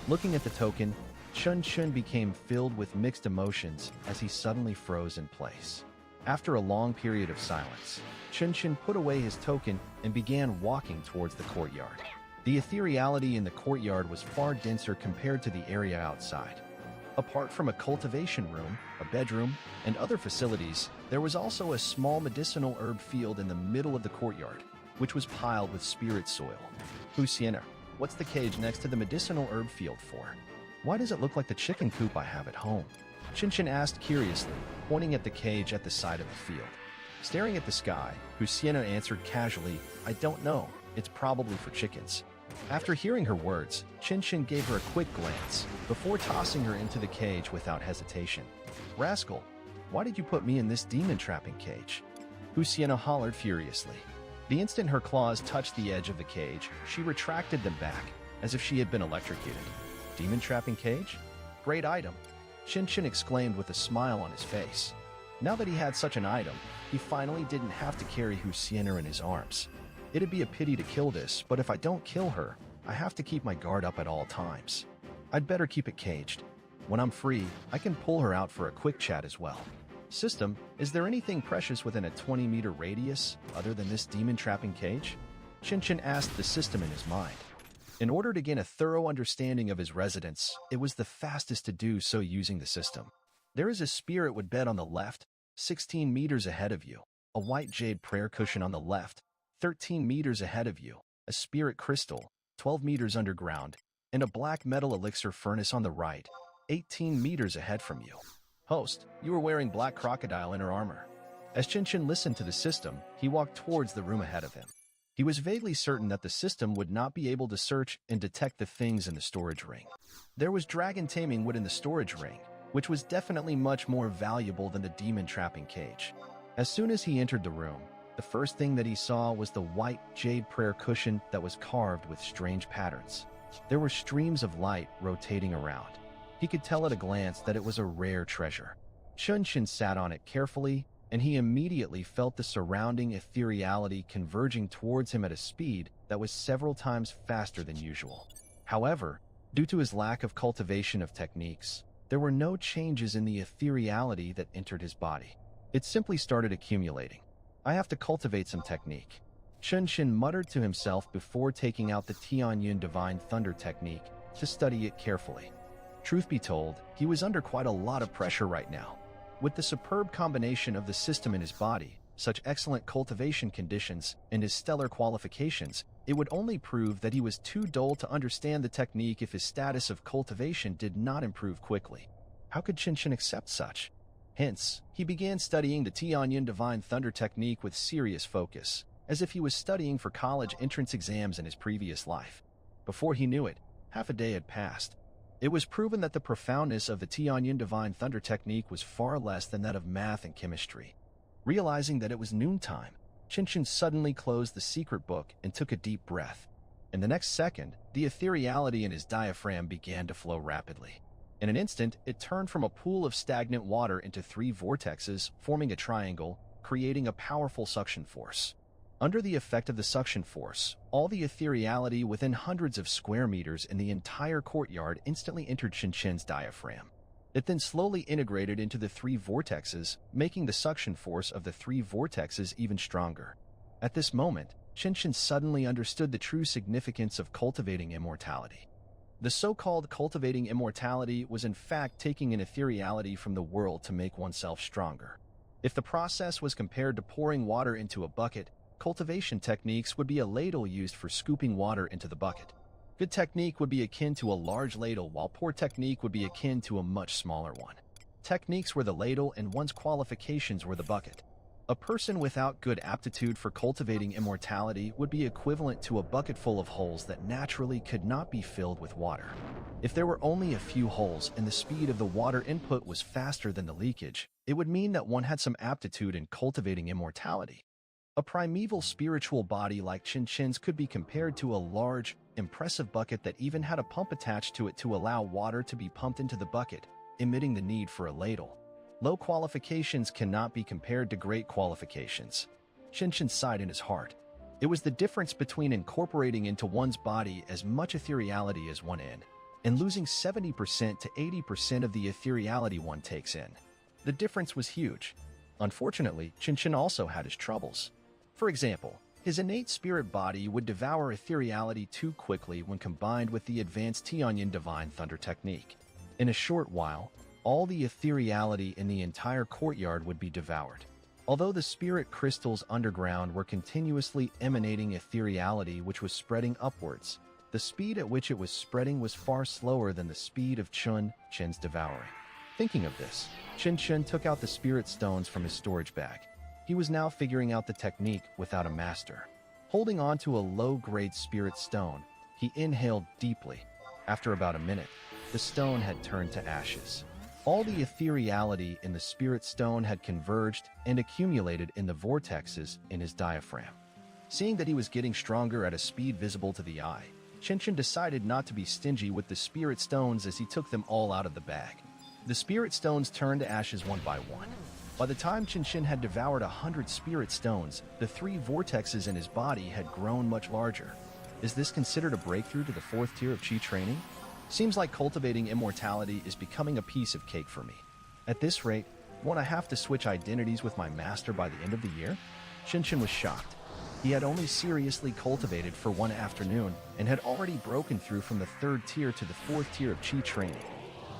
S1: Looking at the token, Qinshin became filled with mixed emotions as he suddenly froze in place. After a long period of silence, Qinshin put away his token and began walking towards the courtyard. The ethereality in the courtyard was far denser compared to the area outside. Apart from a cultivation room, a bedroom, and other facilities, there was also a small medicinal herb field in the middle of the courtyard, which was piled with spirit soil. Huxianer, what's the cage next to the medicinal herb field for? Why does it look like the chicken coop I have at home? Qinshin asked curiously, pointing at the cage at the side of the field. Staring at the sky, Huxianer answered casually, I don't know, it's probably for chickens. After hearing her words, Qinshin gave her a quick glance before tossing her into the cage without hesitation. Rascal, why did you put me in this demon-trapping cage? Huxianer hollered furiously. The instant her claws touched the edge of the cage, she retracted them back, as if she had been electrocuted. Demon-trapping cage? Great item. Qinshin exclaimed with a smile on his face. Now that he had such an item, he finally didn't have to carry Huxianer in his arms. It'd be a pity to kill this, but if I don't kill her, I have to keep my guard up at all times. I'd better keep it caged. When I'm free, I can pull her out for a quick chat as well. System, is there anything precious within a 20-meter radius other than this demon-trapping cage? Qinshin asked the system in his mind. In order to gain a thorough understanding of his residence, it was the fastest to do so using the system. There is a spirit wood bed on the left, 16 meters ahead of you, a white jade prayer cushion on the left, 13 meters ahead of you, a spirit crystal, 12 meters underground, and a black metal elixir furnace on the right, 18 meters ahead from you. Host, you are wearing black crocodile inner armor. As Qinshin listened to the system, he walked towards the room ahead of him. He was vaguely certain that the system would not be able to search and detect the things in the storage ring. There was dragon taming wood in the storage ring, which was definitely much more valuable than the demon-trapping cage. As soon as he entered the room, the first thing that he saw was the white jade prayer cushion that was carved with strange patterns. There were streams of light rotating around. He could tell at a glance that it was a rare treasure. Qinshin sat on it carefully, and he immediately felt the surrounding ethereality converging towards him at a speed that was several times faster than usual. However, due to his lack of cultivation of techniques, there were no changes in the ethereality that entered his body. It simply started accumulating. I have to cultivate some technique. Qinshin muttered to himself before taking out the Tianyin Divine Thunder technique to study it carefully. Truth be told, he was under quite a lot of pressure right now. With the superb combination of the system in his body, such excellent cultivation conditions, and his stellar qualifications, it would only prove that he was too dull to understand the technique if his status of cultivation did not improve quickly. How could Qinshin accept such? Hence, he began studying the Tianyin Divine Thunder technique with serious focus, as if he was studying for college entrance exams in his previous life. Before he knew it, half a day had passed. It was proven that the profoundness of the Tianyin Divine Thunder technique was far less than that of math and chemistry. Realizing that it was noontime, Qinshin suddenly closed the secret book and took a deep breath. In the next second, the ethereality in his diaphragm began to flow rapidly. In an instant, it turned from a pool of stagnant water into 3 vortexes, forming a triangle, creating a powerful suction force. Under the effect of the suction force, all the ethereality within hundreds of square meters in the entire courtyard instantly entered Qinshin's diaphragm. It then slowly integrated into the 3 vortexes, making the suction force of the 3 vortexes even stronger. At this moment, Qinshin suddenly understood the true significance of cultivating immortality. The so-called cultivating immortality was in fact taking an ethereality from the world to make oneself stronger. If the process was compared to pouring water into a bucket, cultivation techniques would be a ladle used for scooping water into the bucket. Good technique would be akin to a large ladle, while poor technique would be akin to a much smaller one. Techniques were the ladle and one's qualifications were the bucket. A person without good aptitude for cultivating immortality would be equivalent to a bucket full of holes that naturally could not be filled with water. If there were only a few holes and the speed of the water input was faster than the leakage, it would mean that one had some aptitude in cultivating immortality. A primeval spiritual body like Qinchin's could be compared to a large, impressive bucket that even had a pump attached to it to allow water to be pumped into the bucket, omitting the need for a ladle. Low qualifications cannot be compared to great qualifications. Qinchin sighed in his heart. It was the difference between incorporating into one's body as much ethereality as one in, and losing 70% to 80% of the ethereality one takes in. The difference was huge. Unfortunately, Qinchin also had his troubles. For example, his innate spirit body would devour ethereality too quickly when combined with the advanced Tianyin Divine Thunder technique. In a short while, all the ethereality in the entire courtyard would be devoured. Although the spirit crystals underground were continuously emanating ethereality which was spreading upwards, the speed at which it was spreading was far slower than the speed of Qinchin's devouring. Thinking of this, Qinchin took out the spirit stones from his storage bag. He was now figuring out the technique without a master. Holding on to a low-grade spirit stone, he inhaled deeply. After about a minute, the stone had turned to ashes. All the ethereality in the spirit stone had converged and accumulated in the vortexes in his diaphragm. Seeing that he was getting stronger at a speed visible to the eye, Qinchin decided not to be stingy with the spirit stones as he took them all out of the bag. The spirit stones turned to ashes one by one. By the time Qinchin had devoured 100 spirit stones, the 3 vortexes in his body had grown much larger. Is this considered a breakthrough to the 4th tier of Qi training? Seems like cultivating immortality is becoming a piece of cake for me. At this rate, won't I have to switch identities with my master by the end of the year? Qinchin was shocked. He had only seriously cultivated for one afternoon and had already broken through from the 3rd tier to the 4th tier of Qi training.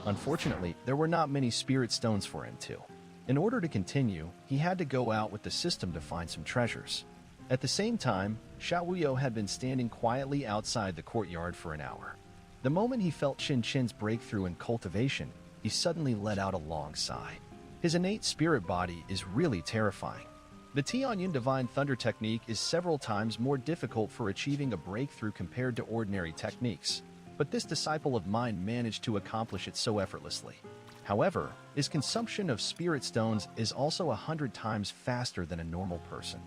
S1: Unfortunately, there were not many spirit stones for him too. In order to continue, he had to go out with the system to find some treasures. At the same time, Xiao Wuyo had been standing quietly outside the courtyard for an hour. The moment he felt Qinchin's breakthrough in cultivation, he suddenly let out a long sigh. His innate spirit body is really terrifying. The Tianyin Divine Thunder technique is several times more difficult for achieving a breakthrough compared to ordinary techniques, but this disciple of mine managed to accomplish it so effortlessly. However, his consumption of spirit stones is also 100 times faster than a normal person.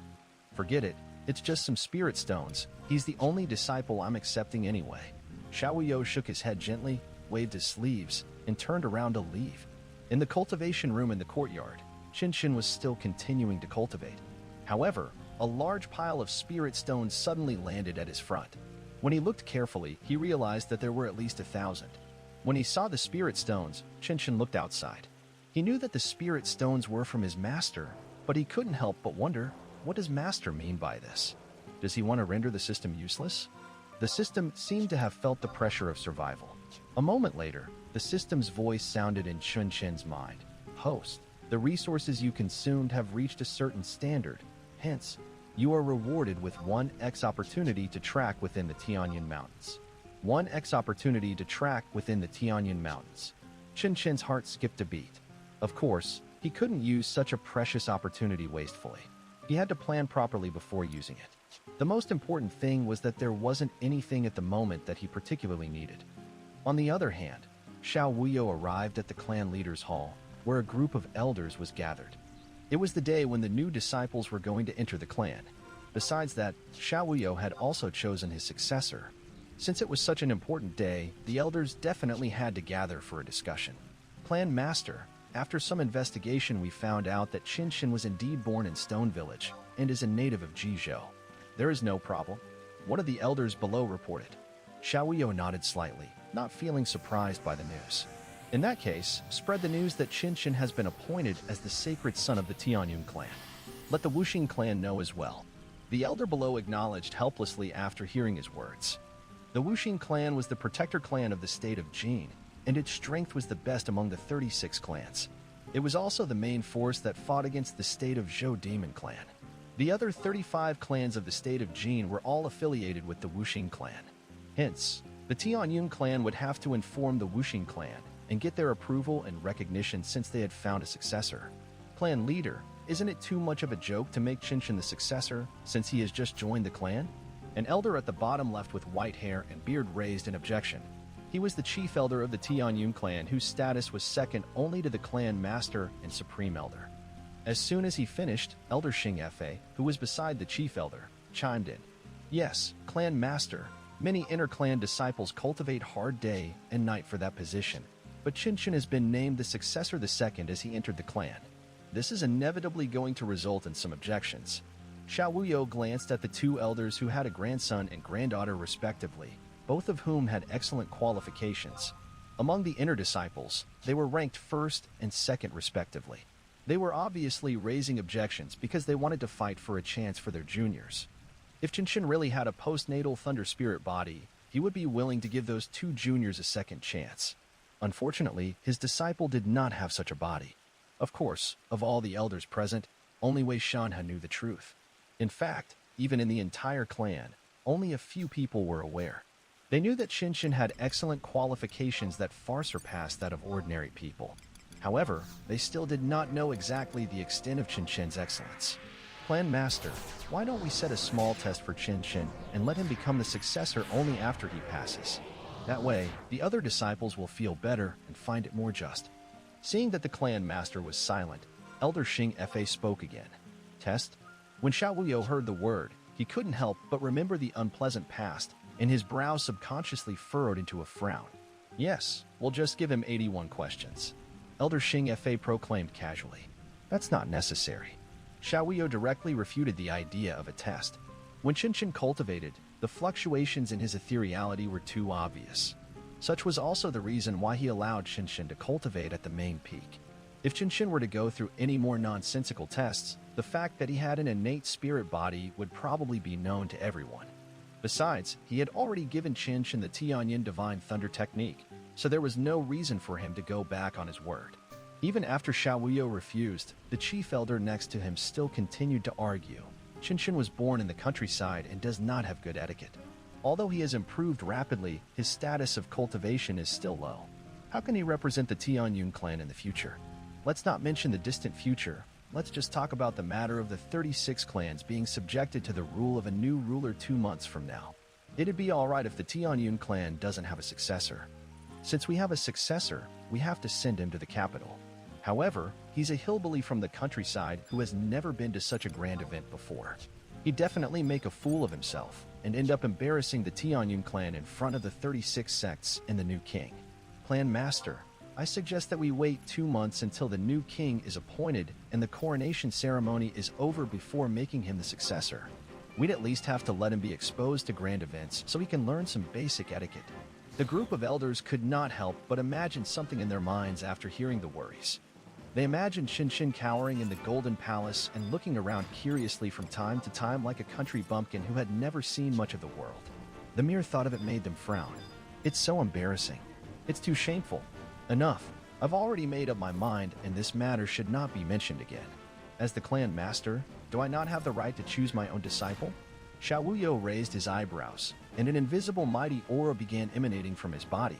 S1: Forget it, it's just some spirit stones. He's the only disciple I'm accepting anyway. Xiao Wuyo shook his head gently, waved his sleeves, and turned around to leave. In the cultivation room in the courtyard, Qinchin was still continuing to cultivate. However, a large pile of spirit stones suddenly landed at his front. When he looked carefully, he realized that there were at least 1,000. When he saw the spirit stones, Qinchin looked outside. He knew that the spirit stones were from his master, but he couldn't help but wonder, what does master mean by this? Does he want to render the system useless? The system seemed to have felt the pressure of survival. A moment later, the system's voice sounded in Qinchin's mind. Host, the resources you consumed have reached a certain standard. Hence, you are rewarded with 1x opportunity to track within the Tianyin Mountains. 1x opportunity to track within the Tianyin Mountains. Qinchin's heart skipped a beat. Of course, he couldn't use such a precious opportunity wastefully. He had to plan properly before using it. The most important thing was that there wasn't anything at the moment that he particularly needed. On the other hand, Xiao Wuyo arrived at the clan leaders' hall, where a group of elders was gathered. It was the day when the new disciples were going to enter the clan. Besides that, Xiao Wuyo had also chosen his successor. Since it was such an important day, the elders definitely had to gather for a discussion. Clan Master, after some investigation we found out that Qinchin was indeed born in Stone Village and is a native of Jizhou. There is no problem, one of the elders below reported. Xiao Wuyo nodded slightly, not feeling surprised by the news. In that case, spread the news that Qinchin has been appointed as the sacred son of the Tianyun clan. Let the Wuxing clan know as well. The elder below acknowledged helplessly after hearing his words. The Wuxing clan was the protector clan of the state of Jin, and its strength was the best among the 36 clans. It was also the main force that fought against the state of Zhou Demon clan. The other 35 clans of the state of Jin were all affiliated with the Wuxing clan. Hence, the Tianyun clan would have to inform the Wuxing clan and get their approval and recognition since they had found a successor. Clan leader, isn't it too much of a joke to make Qinshan the successor since he has just joined the clan? An elder at the bottom left with white hair and beard raised an objection. He was the chief elder of the Tianyun clan, whose status was second only to the clan master and supreme elder. As soon as he finished, Elder Xing Fa, who was beside the chief elder, chimed in. Yes, clan master. Many inter-clan disciples cultivate hard day and night for that position, but Qinshan has been named the successor the second as he entered the clan. This is inevitably going to result in some objections. Xiao Wuyo glanced at the two elders who had a grandson and granddaughter respectively, both of whom had excellent qualifications. Among the inner disciples, they were ranked first and second respectively. They were obviously raising objections because they wanted to fight for a chance for their juniors. If Qinshan really had a postnatal thunder spirit body, he would be willing to give those two juniors a second chance. Unfortunately, his disciple did not have such a body. Of course, of all the elders present, only Wei Shanhe knew the truth. In fact, even in the entire clan, only a few people were aware. They knew that Qinshan had excellent qualifications that far surpassed that of ordinary people. However, they still did not know exactly the extent of Qinshan's excellence. Clan Master, why don't we set a small test for Qinshan and let him become the successor only after he passes? That way, the other disciples will feel better and find it more just. Seeing that the clan master was silent, Elder Xing Fa spoke again. Test? When Xiao Wuyo heard the word, he couldn't help but remember the unpleasant past, and his brow subconsciously furrowed into a frown. Yes, we'll just give him 81 questions. Elder Xing Fa proclaimed casually. That's not necessary. Xiao Wuyo directly refuted the idea of a test. When Qinshan cultivated, the fluctuations in his ethereality were too obvious. Such was also the reason why he allowed Qinshan to cultivate at the main peak. If Qinshan were to go through any more nonsensical tests, the fact that he had an innate spirit body would probably be known to everyone. Besides, he had already given Qinshan the Tianyun Divine Thunder technique, so there was no reason for him to go back on his word. Even after Xiao Wuyo refused, the chief elder next to him still continued to argue. Qinshan was born in the countryside and does not have good etiquette. Although he has improved rapidly, his status of cultivation is still low. How can he represent the Tianyun clan in the future? Let's not mention the distant future. Let's just talk about the matter of the 36 clans being subjected to the rule of a new ruler 2 months from now. It'd be alright if the Tianyun clan doesn't have a successor. Since we have a successor, we have to send him to the capital. However, he's a hillbilly from the countryside who has never been to such a grand event before. He'd definitely make a fool of himself and end up embarrassing the Tianyun clan in front of the 36 sects and the new king. Clan Master, I suggest that we wait 2 months until the new king is appointed and the coronation ceremony is over before making him the successor. We'd at least have to let him be exposed to grand events so he can learn some basic etiquette. The group of elders could not help but imagine something in their minds after hearing the worries. They imagined Qinshan cowering in the Golden Palace and looking around curiously from time to time like a country bumpkin who had never seen much of the world. The mere thought of it made them frown. It's so embarrassing. It's too shameful. Enough. I've already made up my mind, and this matter should not be mentioned again. As the clan master, do I not have the right to choose my own disciple? Xiao Wuyo raised his eyebrows, and an invisible mighty aura began emanating from his body.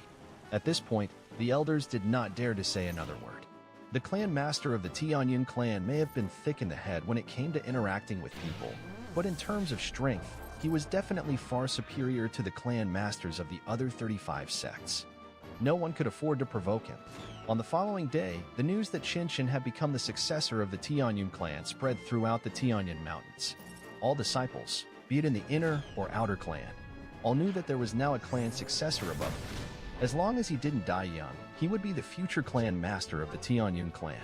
S1: At this point, the elders did not dare to say another word. The clan master of the Tianyun clan may have been thick in the head when it came to interacting with people, but in terms of strength, he was definitely far superior to the clan masters of the other 35 sects. No one could afford to provoke him. On the following day, the news that Qinshan had become the successor of the Tianyun clan spread throughout the Tianyun Mountains. All disciples, be it in the inner or outer clan, all knew that there was now a clan successor above him. As long as he didn't die young, he would be the future clan master of the Tianyun clan.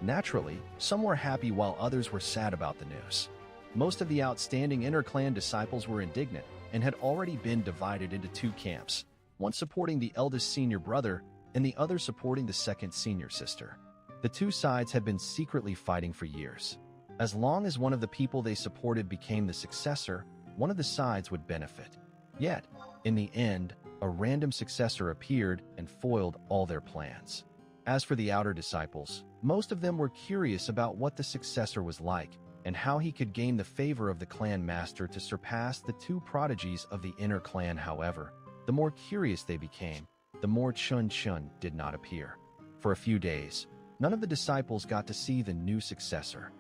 S1: Naturally, some were happy while others were sad about the news. Most of the outstanding inter-clan disciples were indignant and had already been divided into 2 camps, one supporting the eldest senior brother and the other supporting the second senior sister. The 2 sides had been secretly fighting for years. As long as one of the people they supported became the successor, one of the sides would benefit. Yet, In the end, a random successor appeared and foiled all their plans. As for the outer disciples, most of them were curious about what the successor was like and how he could gain the favor of the clan master to surpass the two prodigies of the inner clan. However, the more curious they became, the more Chun did not appear. For a few days, none of the disciples got to see the new successor.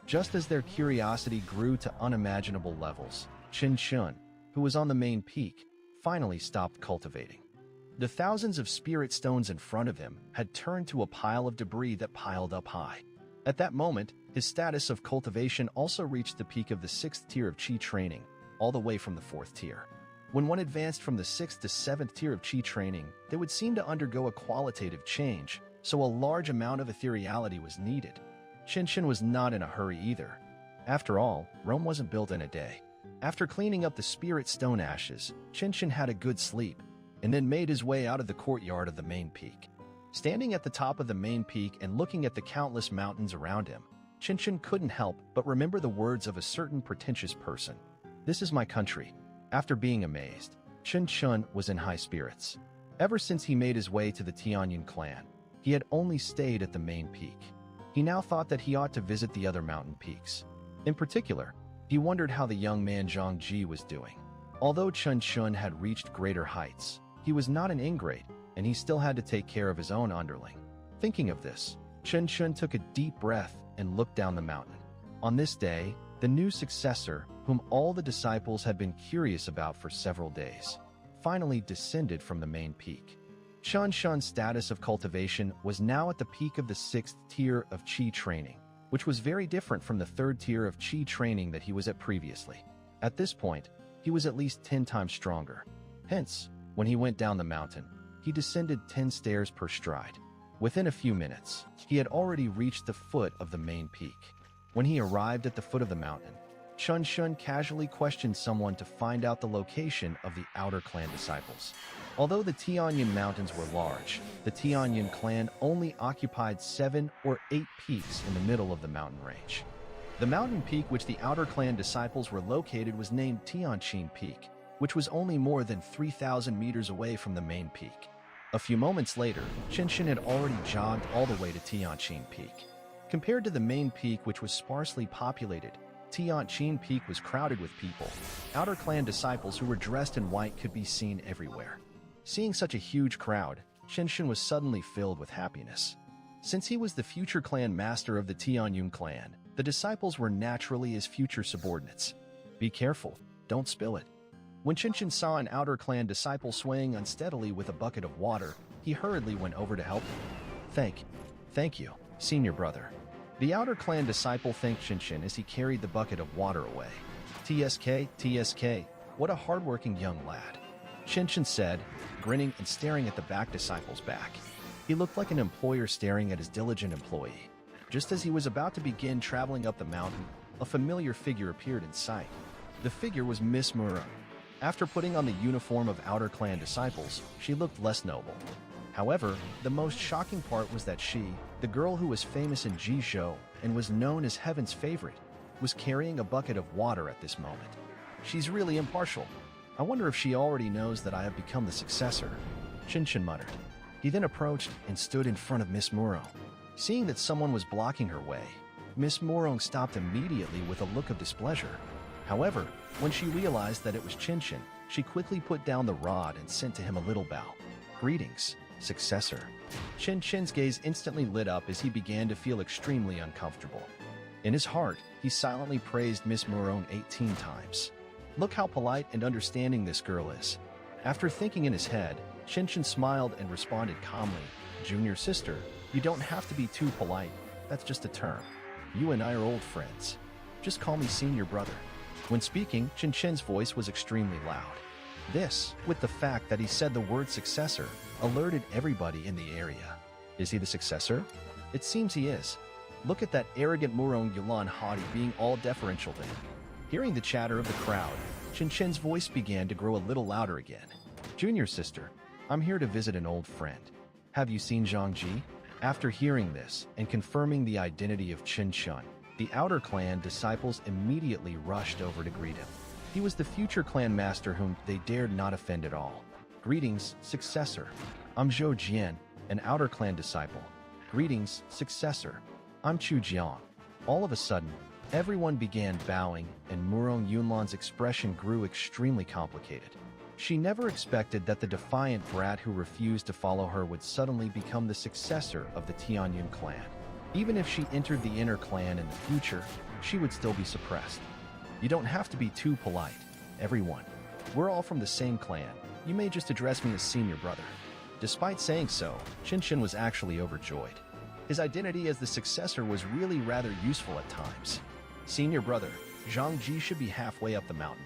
S1: Just as their curiosity grew to unimaginable levels, Chun, who was on the main peak, finally stopped cultivating. The thousands of spirit stones in front of him had turned to a pile of debris that piled up high. At that moment, his status of cultivation also reached the peak of the 6th tier of Qi training, all the way from the 4th tier. When one advanced from the 6th to 7th tier of Qi training, they would seem to undergo a qualitative change, so a large amount of ethereality was needed. Chun was not in a hurry either. After all, Rome wasn't built in a day. After cleaning up the spirit stone ashes, Chun had a good sleep, and then made his way out of the courtyard of the main peak. Standing at the top of the main peak and looking at the countless mountains around him, Chun couldn't help but remember the words of a certain pretentious person. "This is my country." After being amazed, Chun was in high spirits. Ever since he made his way to the Tianyin clan, he had only stayed at the main peak. He now thought that he ought to visit the other mountain peaks. In particular, he wondered how the young man Zhang Ji was doing. Although Chun had reached greater heights, he was not an ingrate, and he still had to take care of his own underling. Thinking of this, Chun took a deep breath and looked down the mountain. On this day, the new successor, whom all the disciples had been curious about for several days, finally descended from the main peak. Chun's status of cultivation was now at the peak of the 6th tier of Qi training, which was very different from the 3rd tier of Qi training that he was at previously. At this point, he was at least 10 times stronger. Hence, when he went down the mountain, he descended 10 stairs per stride. Within a few minutes, he had already reached the foot of the main peak. When he arrived at the foot of the mountain, Chun casually questioned someone to find out the location of the outer clan disciples. Although the Tianyin mountains were large, the Tianyin clan only occupied 7 or 8 peaks in the middle of the mountain range. The mountain peak which the outer clan disciples were located was named Tianqin Peak, which was only more than 3,000 meters away from the main peak. A few moments later, Chun had already jogged all the way to Tianqin Peak. Compared to the main peak, which was sparsely populated, Tianqin Peak was crowded with people. Outer clan disciples who were dressed in white could be seen everywhere. Seeing such a huge crowd, Chun was suddenly filled with happiness. Since he was the future clan master of the Tianyin clan, the disciples were naturally his future subordinates. Be careful, don't spill it. When Chun saw an outer clan disciple swaying unsteadily with a bucket of water, he hurriedly went over to help him. Thank you, senior brother. The outer clan disciple thanked Chun as he carried the bucket of water away. TSK, what a hardworking young lad. Chun said, grinning and staring at the back disciple's back. He looked like an employer staring at his diligent employee. Just as he was about to begin traveling up the mountain, a familiar figure appeared in sight. The figure was Miss Muro. After putting on the uniform of outer clan disciples, she looked less noble. However, the most shocking part was that she, the girl who was famous in Jizhou and was known as Heaven's favorite, was carrying a bucket of water at this moment. She's really impartial. I wonder if she already knows that I have become the successor, Chun muttered. He then approached and stood in front of Miss Muro. Seeing that someone was blocking her way, Miss Muro stopped immediately with a look of displeasure. However, when she realized that it was Chun, she quickly put down the rod and sent to him a little bow. Greetings, successor. Chun's gaze instantly lit up as he began to feel extremely uncomfortable. In his heart, he silently praised Miss Muro 18 times. Look how polite and understanding this girl is. After thinking in his head, Chun smiled and responded calmly, Junior sister, you don't have to be too polite. That's just a term. You and I are old friends. Just call me senior brother. When speaking, Chun's voice was extremely loud. This, with the fact that he said the word successor, alerted everybody in the area. Is he the successor? It seems he is. Look at that arrogant Murong Yulan haughty being all deferential to him. Hearing the chatter of the crowd, Chun's voice began to grow a little louder again. Junior sister, I'm here to visit an old friend. Have you seen Zhang Ji? After hearing this and confirming the identity of Chun, the outer clan disciples immediately rushed over to greet him. He was the future clan master whom they dared not offend at all. Greetings, successor. I'm Zhou Jian, an outer clan disciple. Greetings, successor. I'm Chu Jiang. All of a sudden, everyone began bowing, and Murong Yunlan's expression grew extremely complicated. She never expected that the defiant brat who refused to follow her would suddenly become the successor of the Tianyun clan. Even if she entered the inner clan in the future, she would still be suppressed. You don't have to be too polite, everyone. We're all from the same clan. You may just address me as senior brother. Despite saying so, Qinshin was actually overjoyed. His identity as the successor was really rather useful at times. Senior brother, Zhang Ji should be halfway up the mountain.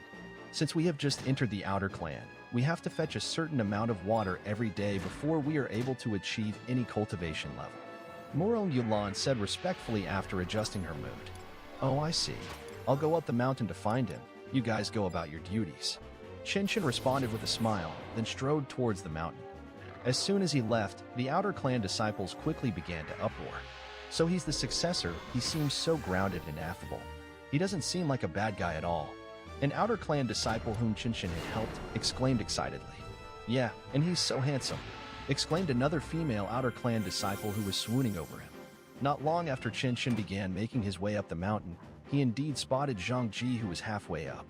S1: Since we have just entered the outer clan, we have to fetch a certain amount of water every day before we are able to achieve any cultivation level. Murong Yulan said respectfully after adjusting her mood. Oh, I see. I'll go up the mountain to find him. You guys go about your duties. Qinshin responded with a smile, then strode towards the mountain. As soon as he left, the outer clan disciples quickly began to uproar. So he's the successor, he seems so grounded and affable. He doesn't seem like a bad guy at all. An outer clan disciple whom Qinshin had helped exclaimed excitedly. Yeah, and he's so handsome, exclaimed another female outer clan disciple who was swooning over him. Not long after Qinshin began making his way up the mountain, he indeed spotted Zhang Ji, who was halfway up.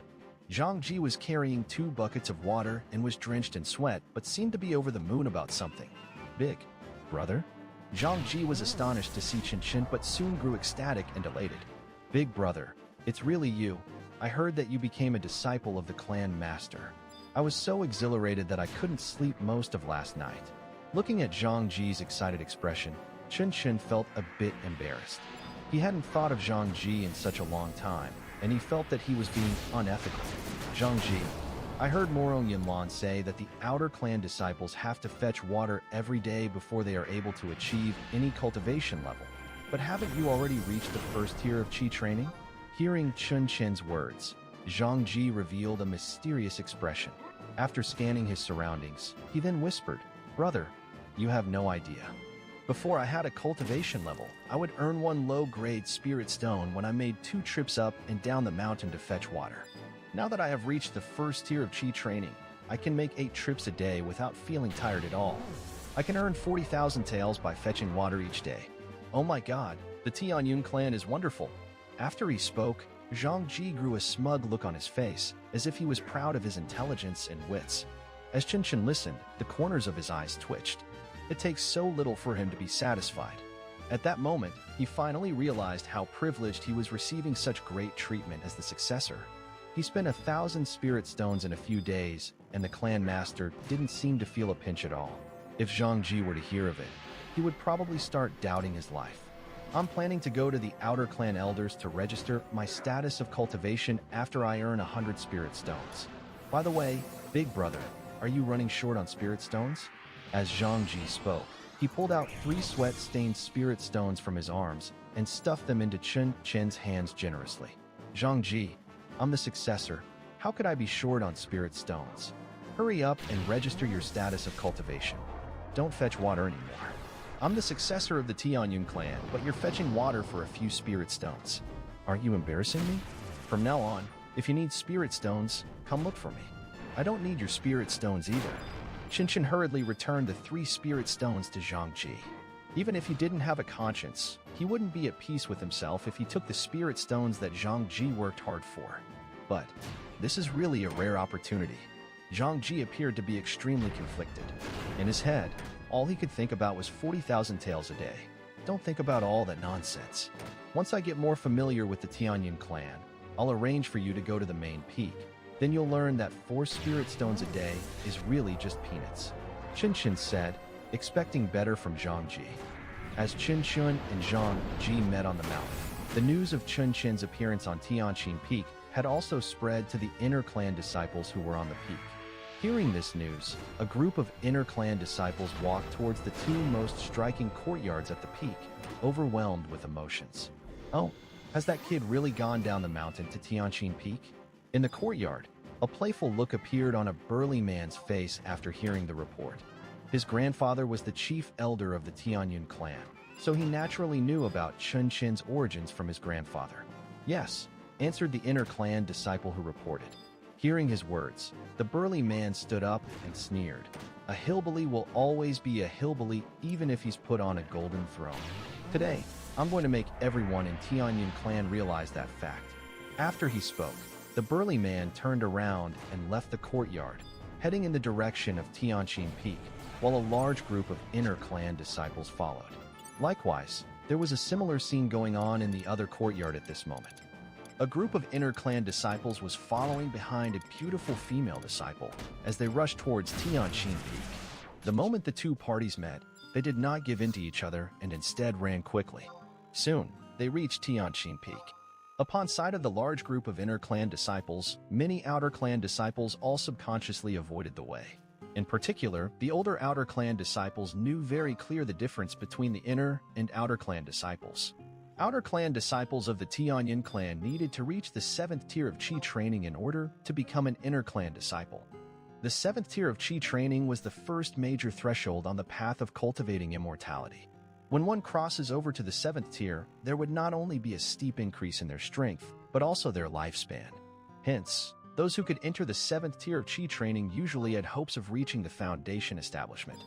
S1: Zhang Ji was carrying 2 buckets of water and was drenched in sweat, but seemed to be over the moon about something. Big brother? Zhang Ji was astonished to see Qinshin, but soon grew ecstatic and elated. Big brother, it's really you. I heard that you became a disciple of the clan master. I was so exhilarated that I couldn't sleep most of last night. Looking at Zhang Ji's excited expression, Qinshin felt a bit embarrassed. He hadn't thought of Zhang Ji in such a long time, and he felt that he was being unethical. Zhang Ji, I heard Murong Yunlan say that the outer clan disciples have to fetch water every day before they are able to achieve any cultivation level. But haven't you already reached the first tier of Qi training? Hearing Qinshin's words, Zhang Ji revealed a mysterious expression. After scanning his surroundings, he then whispered, Brother, you have no idea. Before I had a cultivation level, I would earn 1 low-grade spirit stone when I made 2 trips up and down the mountain to fetch water. Now that I have reached the first tier of Qi training, I can make 8 trips a day without feeling tired at all. I can earn 40,000 taels by fetching water each day. Oh my god, the Tianyun clan is wonderful. After he spoke, Zhang Ji grew a smug look on his face, as if he was proud of his intelligence and wits. As Qinshin listened, the corners of his eyes twitched. It takes so little for him to be satisfied. At that moment, he finally realized how privileged he was receiving such great treatment as the successor. He spent 1,000 spirit stones in a few days, and the clan master didn't seem to feel a pinch at all. If Zhang Ji were to hear of it, he would probably start doubting his life. I'm planning to go to the outer clan elders to register my status of cultivation after I earn 100 spirit stones. By the way, big brother, are you running short on spirit stones? As Zhang Ji spoke, he pulled out 3 sweat-stained spirit stones from his arms and stuffed them into Qinshin's hands generously. Zhang Ji, I'm the successor. How could I be short on spirit stones? Hurry up and register your status of cultivation. Don't fetch water anymore. I'm the successor of the Tianyun clan, but you're fetching water for a few spirit stones. Aren't you embarrassing me? From now on, if you need spirit stones, come look for me. I don't need your spirit stones either. Qinshin hurriedly returned the 3 spirit stones to Zhang Ji. Even if he didn't have a conscience, he wouldn't be at peace with himself if he took the spirit stones that Zhang Ji worked hard for. But this is really a rare opportunity. Zhang Ji appeared to be extremely conflicted. In his head, all he could think about was 40,000 taels a day. Don't think about all that nonsense. Once I get more familiar with the Tianyun clan, I'll arrange for you to go to the main peak. Then you'll learn that 4 spirit stones a day is really just peanuts. Qinshin said, expecting better from Zhang Ji. As Qinshin and Zhang Ji met on the mountain, the news of Qinshin's appearance on Tianqin Peak had also spread to the inner clan disciples who were on the peak. Hearing this news, a group of inner clan disciples walked towards the 2 most striking courtyards at the peak, overwhelmed with emotions. Oh, has that kid really gone down the mountain to Tianqin Peak? In the courtyard, a playful look appeared on a burly man's face after hearing the report. His grandfather was the chief elder of the Tianyun clan, so he naturally knew about Qinshin's origins from his grandfather. Yes, answered the inner clan disciple who reported. Hearing his words, the burly man stood up and sneered. A hillbilly will always be a hillbilly even if he's put on a golden throne. Today, I'm going to make everyone in Tianyin clan realize that fact. After he spoke, the burly man turned around and left the courtyard, heading in the direction of Tianjin Peak, while a large group of inner clan disciples followed. Likewise, there was a similar scene going on in the other courtyard at this moment. A group of inner clan disciples was following behind a beautiful female disciple as they rushed towards Tianjin Peak. The moment the two parties met, they did not give in to each other and instead ran quickly. Soon, they reached Tianjin Peak. Upon sight of the large group of inner clan disciples, many outer clan disciples all subconsciously avoided the way. In particular, the older outer clan disciples knew very clear the difference between the inner and outer clan disciples. Outer clan disciples of the Tianyin clan needed to reach the 7th tier of Qi training in order to become an inner clan disciple. The 7th tier of Qi training was the first major threshold on the path of cultivating immortality. When one crosses over to the 7th tier, there would not only be a steep increase in their strength, but also their lifespan. Hence, those who could enter the 7th tier of Qi training usually had hopes of reaching the foundation establishment.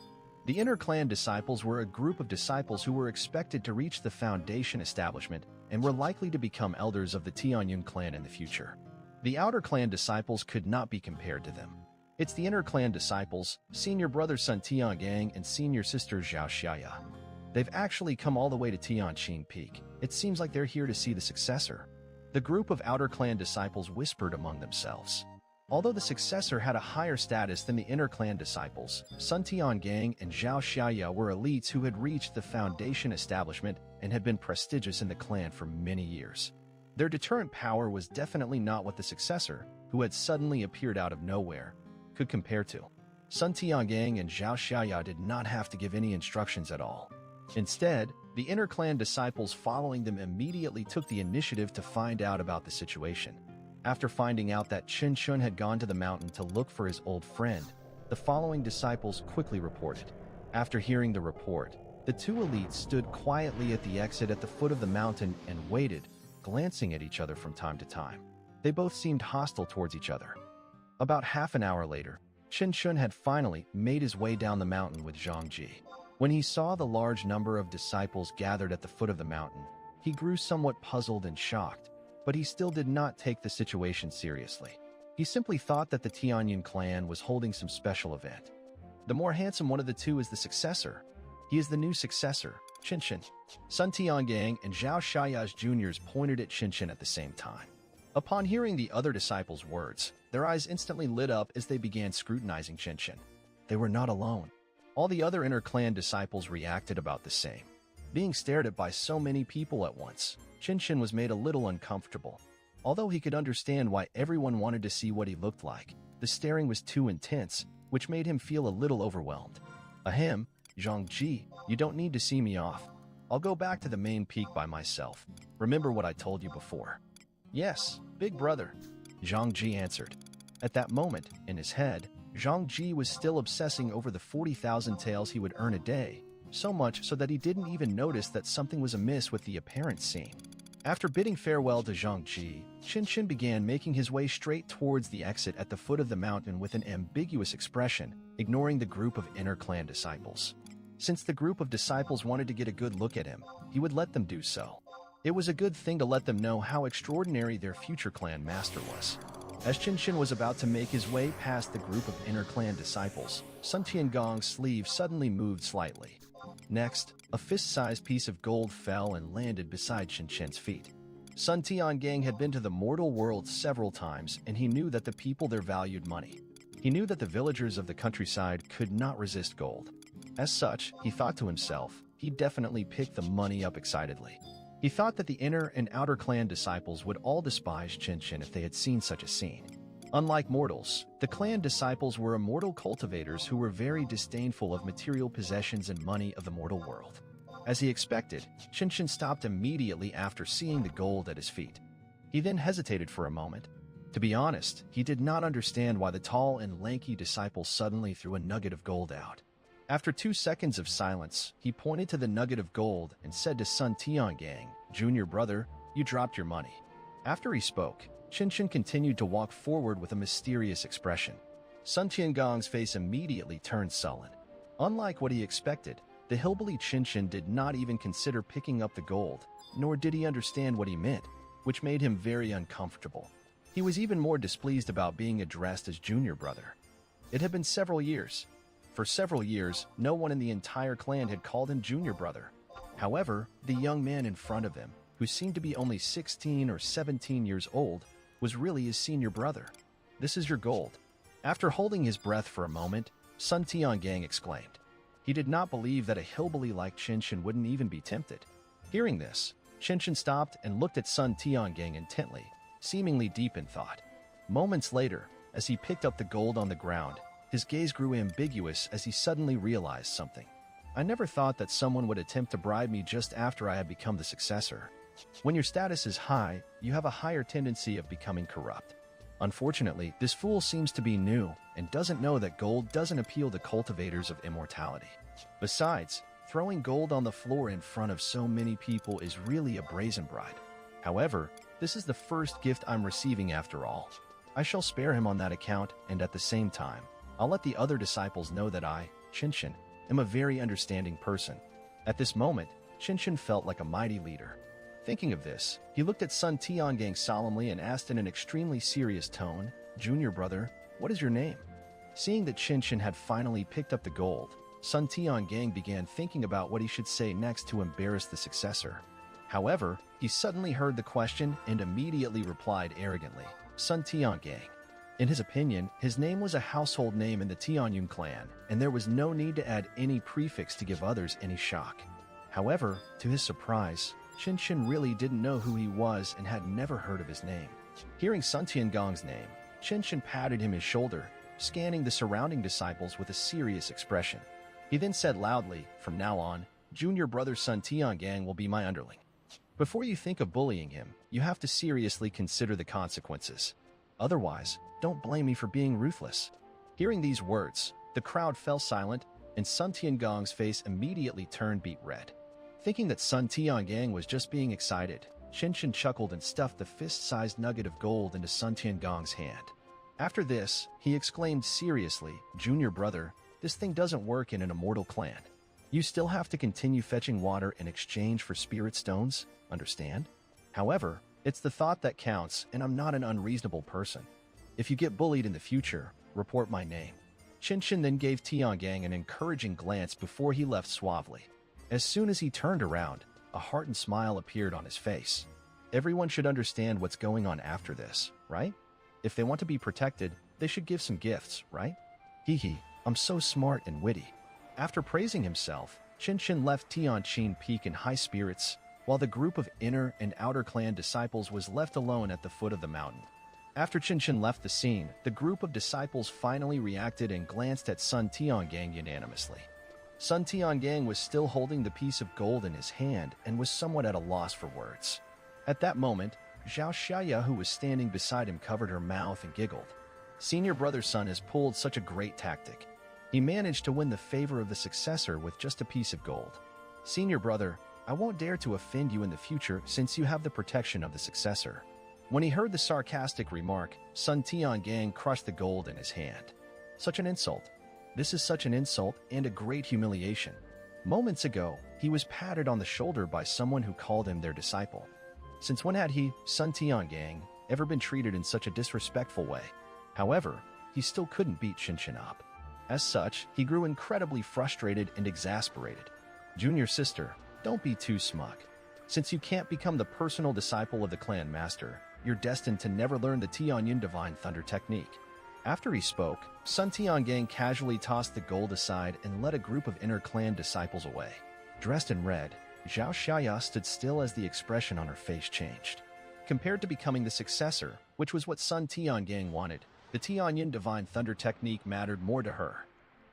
S1: The inner clan disciples were a group of disciples who were expected to reach the foundation establishment and were likely to become elders of the Tianyin clan in the future. The outer clan disciples could not be compared to them. It's the inner clan disciples, senior brother Sun Tiangang and senior sister Zhao Xiaya. They've actually come all the way to Tianjin Peak. It seems like they're here to see the successor. The group of outer clan disciples whispered among themselves. Although the successor had a higher status than the inner clan disciples, Sun Tiangang and Zhao Xiaya were elites who had reached the foundation establishment and had been prestigious in the clan for many years. Their deterrent power was definitely not what the successor, who had suddenly appeared out of nowhere, could compare to. Sun Tiangang and Zhao Xiaya did not have to give any instructions at all. Instead, the inner clan disciples following them immediately took the initiative to find out about the situation. After finding out that Chen Shun had gone to the mountain to look for his old friend, the following disciples quickly reported. After hearing the report, the two elites stood quietly at the exit at the foot of the mountain and waited, glancing at each other from time to time. They both seemed hostile towards each other. About half an hour later, Chen Shun had finally made his way down the mountain with Zhang Ji. When he saw the large number of disciples gathered at the foot of the mountain, he grew somewhat puzzled and shocked, but he still did not take the situation seriously. He simply thought that the Tianyin clan was holding some special event. The more handsome one of the two is the successor. He is the new successor, Qinshin. Sun Tiangang and Zhao Xiaya's juniors pointed at Qinshin at the same time. Upon hearing the other disciples' words, their eyes instantly lit up as they began scrutinizing Qinshin. They were not alone. All the other inner clan disciples reacted about the same. Being stared at by so many people at once, Qinshin was made a little uncomfortable. Although he could understand why everyone wanted to see what he looked like, the staring was too intense, which made him feel a little overwhelmed. Ahem, Zhang Ji, you don't need to see me off. I'll go back to the main peak by myself. Remember what I told you before? Yes, big brother, Zhang Ji answered. At that moment, in his head, Zhang Ji was still obsessing over the 40,000 taels he would earn a day, so much so that he didn't even notice that something was amiss with the apparent scene. After bidding farewell to Zhang Ji, Qinshin began making his way straight towards the exit at the foot of the mountain with an ambiguous expression, ignoring the group of inner clan disciples. Since the group of disciples wanted to get a good look at him, he would let them do so. It was a good thing to let them know how extraordinary their future clan master was. As Qinshin was about to make his way past the group of inner clan disciples, Sun Tiangong's sleeve suddenly moved slightly. Next, a fist-sized piece of gold fell and landed beside Qinshin's feet. Sun Tiangang had been to the mortal world several times, and he knew that the people there valued money. He knew that the villagers of the countryside could not resist gold. As such, he thought to himself, he'd definitely pick the money up excitedly. He thought that the inner and outer clan disciples would all despise Qinshin if they had seen such a scene. Unlike mortals, the clan disciples were immortal cultivators who were very disdainful of material possessions and money of the mortal world. As he expected, Qinshin stopped immediately after seeing the gold at his feet. He then hesitated for a moment. To be honest, he did not understand why the tall and lanky disciple suddenly threw a nugget of gold out. After 2 seconds of silence, he pointed to the nugget of gold and said to Sun Tiangang, "Junior brother, you dropped your money." After he spoke, Qinshin continued to walk forward with a mysterious expression. Sun Tiangong's face immediately turned sullen. Unlike what he expected, the hillbilly Qinshin did not even consider picking up the gold, nor did he understand what he meant, which made him very uncomfortable. He was even more displeased about being addressed as junior brother. It had been several years. For several years, no one in the entire clan had called him junior brother. However, the young man in front of him, who seemed to be only 16 or 17 years old, was really his senior brother. "This is your gold." After holding his breath for a moment, Sun Tiangang exclaimed. He did not believe that a hillbilly like Qinshin wouldn't even be tempted. Hearing this, Qinshin stopped and looked at Sun Tiangang intently, seemingly deep in thought. Moments later, as he picked up the gold on the ground, his gaze grew ambiguous as he suddenly realized something. "I never thought that someone would attempt to bribe me just after I had become the successor. When your status is high, you have a higher tendency of becoming corrupt. Unfortunately, this fool seems to be new and doesn't know that gold doesn't appeal to cultivators of immortality. Besides, throwing gold on the floor in front of so many people is really a brazen bribe. However, this is the first gift I'm receiving after all. I shall spare him on that account, and at the same time, I'll let the other disciples know that I, Qinshin, am a very understanding person." At this moment, Qinshin felt like a mighty leader. Thinking of this, he looked at Sun Tiangang solemnly and asked in an extremely serious tone, "Junior brother, what is your name?" Seeing that Qinshin had finally picked up the gold, Sun Tiangang began thinking about what he should say next to embarrass the successor. However, he suddenly heard the question and immediately replied arrogantly, "Sun Tiangang." In his opinion, his name was a household name in the Tianyun clan, and there was no need to add any prefix to give others any shock. However, to his surprise, Qinshin really didn't know who he was and had never heard of his name. Hearing Sun Tiangong's name, Qinshin patted him his shoulder, scanning the surrounding disciples with a serious expression. He then said loudly, "From now on, junior brother Sun Tiangang will be my underling. Before you think of bullying him, you have to seriously consider the consequences. Otherwise, don't blame me for being ruthless." Hearing these words, the crowd fell silent, and Sun Tiangong's face immediately turned beet red. Thinking that Sun Tiangang was just being excited, Qinshin chuckled and stuffed the fist-sized nugget of gold into Sun Tiangong's hand. After this, he exclaimed seriously, "Junior brother, this thing doesn't work in an immortal clan. You still have to continue fetching water in exchange for spirit stones, understand? However, it's the thought that counts, and I'm not an unreasonable person. If you get bullied in the future, report my name." Qinshin then gave Tiangang an encouraging glance before he left suavely. As soon as he turned around, a heartened smile appeared on his face. Everyone should understand what's going on after this, right? If they want to be protected, they should give some gifts, right? Hee, I'm so smart and witty. After praising himself, Qinshin left Tianqin Peak in high spirits, while the group of inner and outer clan disciples was left alone at the foot of the mountain. After Qinshin left the scene, the group of disciples finally reacted and glanced at Sun Tiangang unanimously. Sun Tiangang was still holding the piece of gold in his hand and was somewhat at a loss for words. At that moment, Zhao Xiaya, who was standing beside him, covered her mouth and giggled. Senior brother Sun has pulled such a great tactic. He managed to win the favor of the successor with just a piece of gold. Senior brother, I won't dare to offend you in the future since you have the protection of the successor. When he heard the sarcastic remark, Sun Tiangang crushed the gold in his hand. Such an insult. This is such an insult and a great humiliation. Moments ago, he was patted on the shoulder by someone who called him their disciple. Since when had he, Sun Tiangang, ever been treated in such a disrespectful way? However, he still couldn't beat Qinshin up. As such, he grew incredibly frustrated and exasperated. Junior sister, don't be too smug. Since you can't become the personal disciple of the clan master, you're destined to never learn the Tianyun Divine Thunder technique. After he spoke, Sun Tiangang casually tossed the gold aside and led a group of inner clan disciples away. Dressed in red, Zhao Xiaya stood still as the expression on her face changed. Compared to becoming the successor, which was what Sun Tiangang wanted, the Tianyun Divine Thunder technique mattered more to her.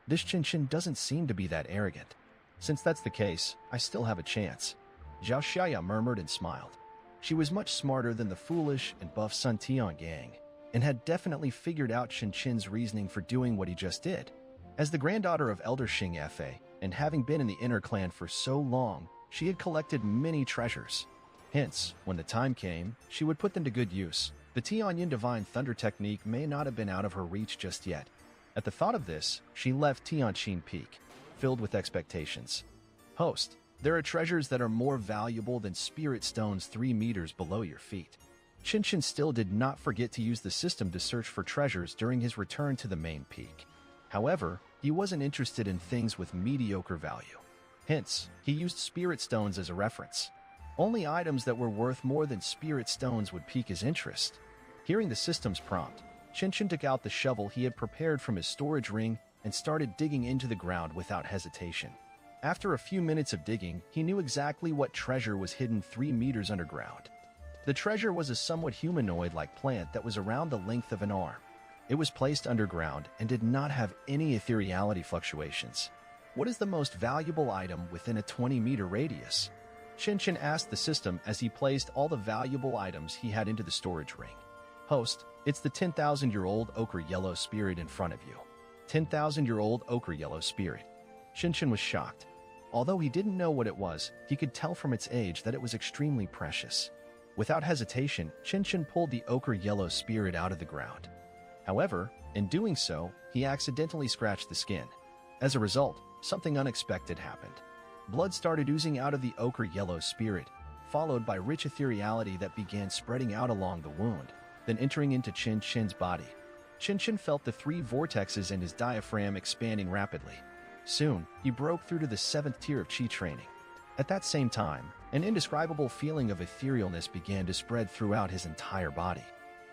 S1: This Qinshin doesn't seem to be that arrogant. Since that's the case, I still have a chance. Zhao Xiaya murmured and smiled. She was much smarter than the foolish and buff Sun Tiangang, and had definitely figured out Qinshin's reasoning for doing what he just did. As the granddaughter of Elder Xing Fa, and having been in the inner clan for so long, she had collected many treasures. Hence, when the time came, she would put them to good use, The Tianyin Divine Thunder technique may not have been out of her reach just yet. At the thought of this, she left Tianqin Peak, filled with expectations. Host, there are treasures that are more valuable than spirit stones 3 meters below your feet. Qinshan still did not forget to use the system to search for treasures during his return to the main peak. However, he wasn't interested in things with mediocre value. Hence, he used spirit stones as a reference. Only items that were worth more than spirit stones would pique his interest. Hearing the system's prompt, Qinshan took out the shovel he had prepared from his storage ring and started digging into the ground without hesitation. After a few minutes of digging, he knew exactly what treasure was hidden 3 meters underground. The treasure was a somewhat humanoid-like plant that was around the length of an arm. It was placed underground and did not have any ethereality fluctuations. What is the most valuable item within a 20-meter radius? Qinshan asked the system as he placed all the valuable items he had into the storage ring. Host, it's the 10,000-year-old ochre yellow spirit in front of you. 10,000-year-old ochre yellow spirit. Qinshan was shocked. Although he didn't know what it was, he could tell from its age that it was extremely precious. Without hesitation, Qinshan pulled the ochre yellow spirit out of the ground. However, in doing so, he accidentally scratched the skin. As a result, something unexpected happened. Blood started oozing out of the ochre yellow spirit, followed by rich ethereality that began spreading out along the wound, then entering into Qinshan's body. Qinshan felt the 3 vortexes in his diaphragm expanding rapidly. Soon, he broke through to the 7th tier of Qi training. At that same time, an indescribable feeling of etherealness began to spread throughout his entire body.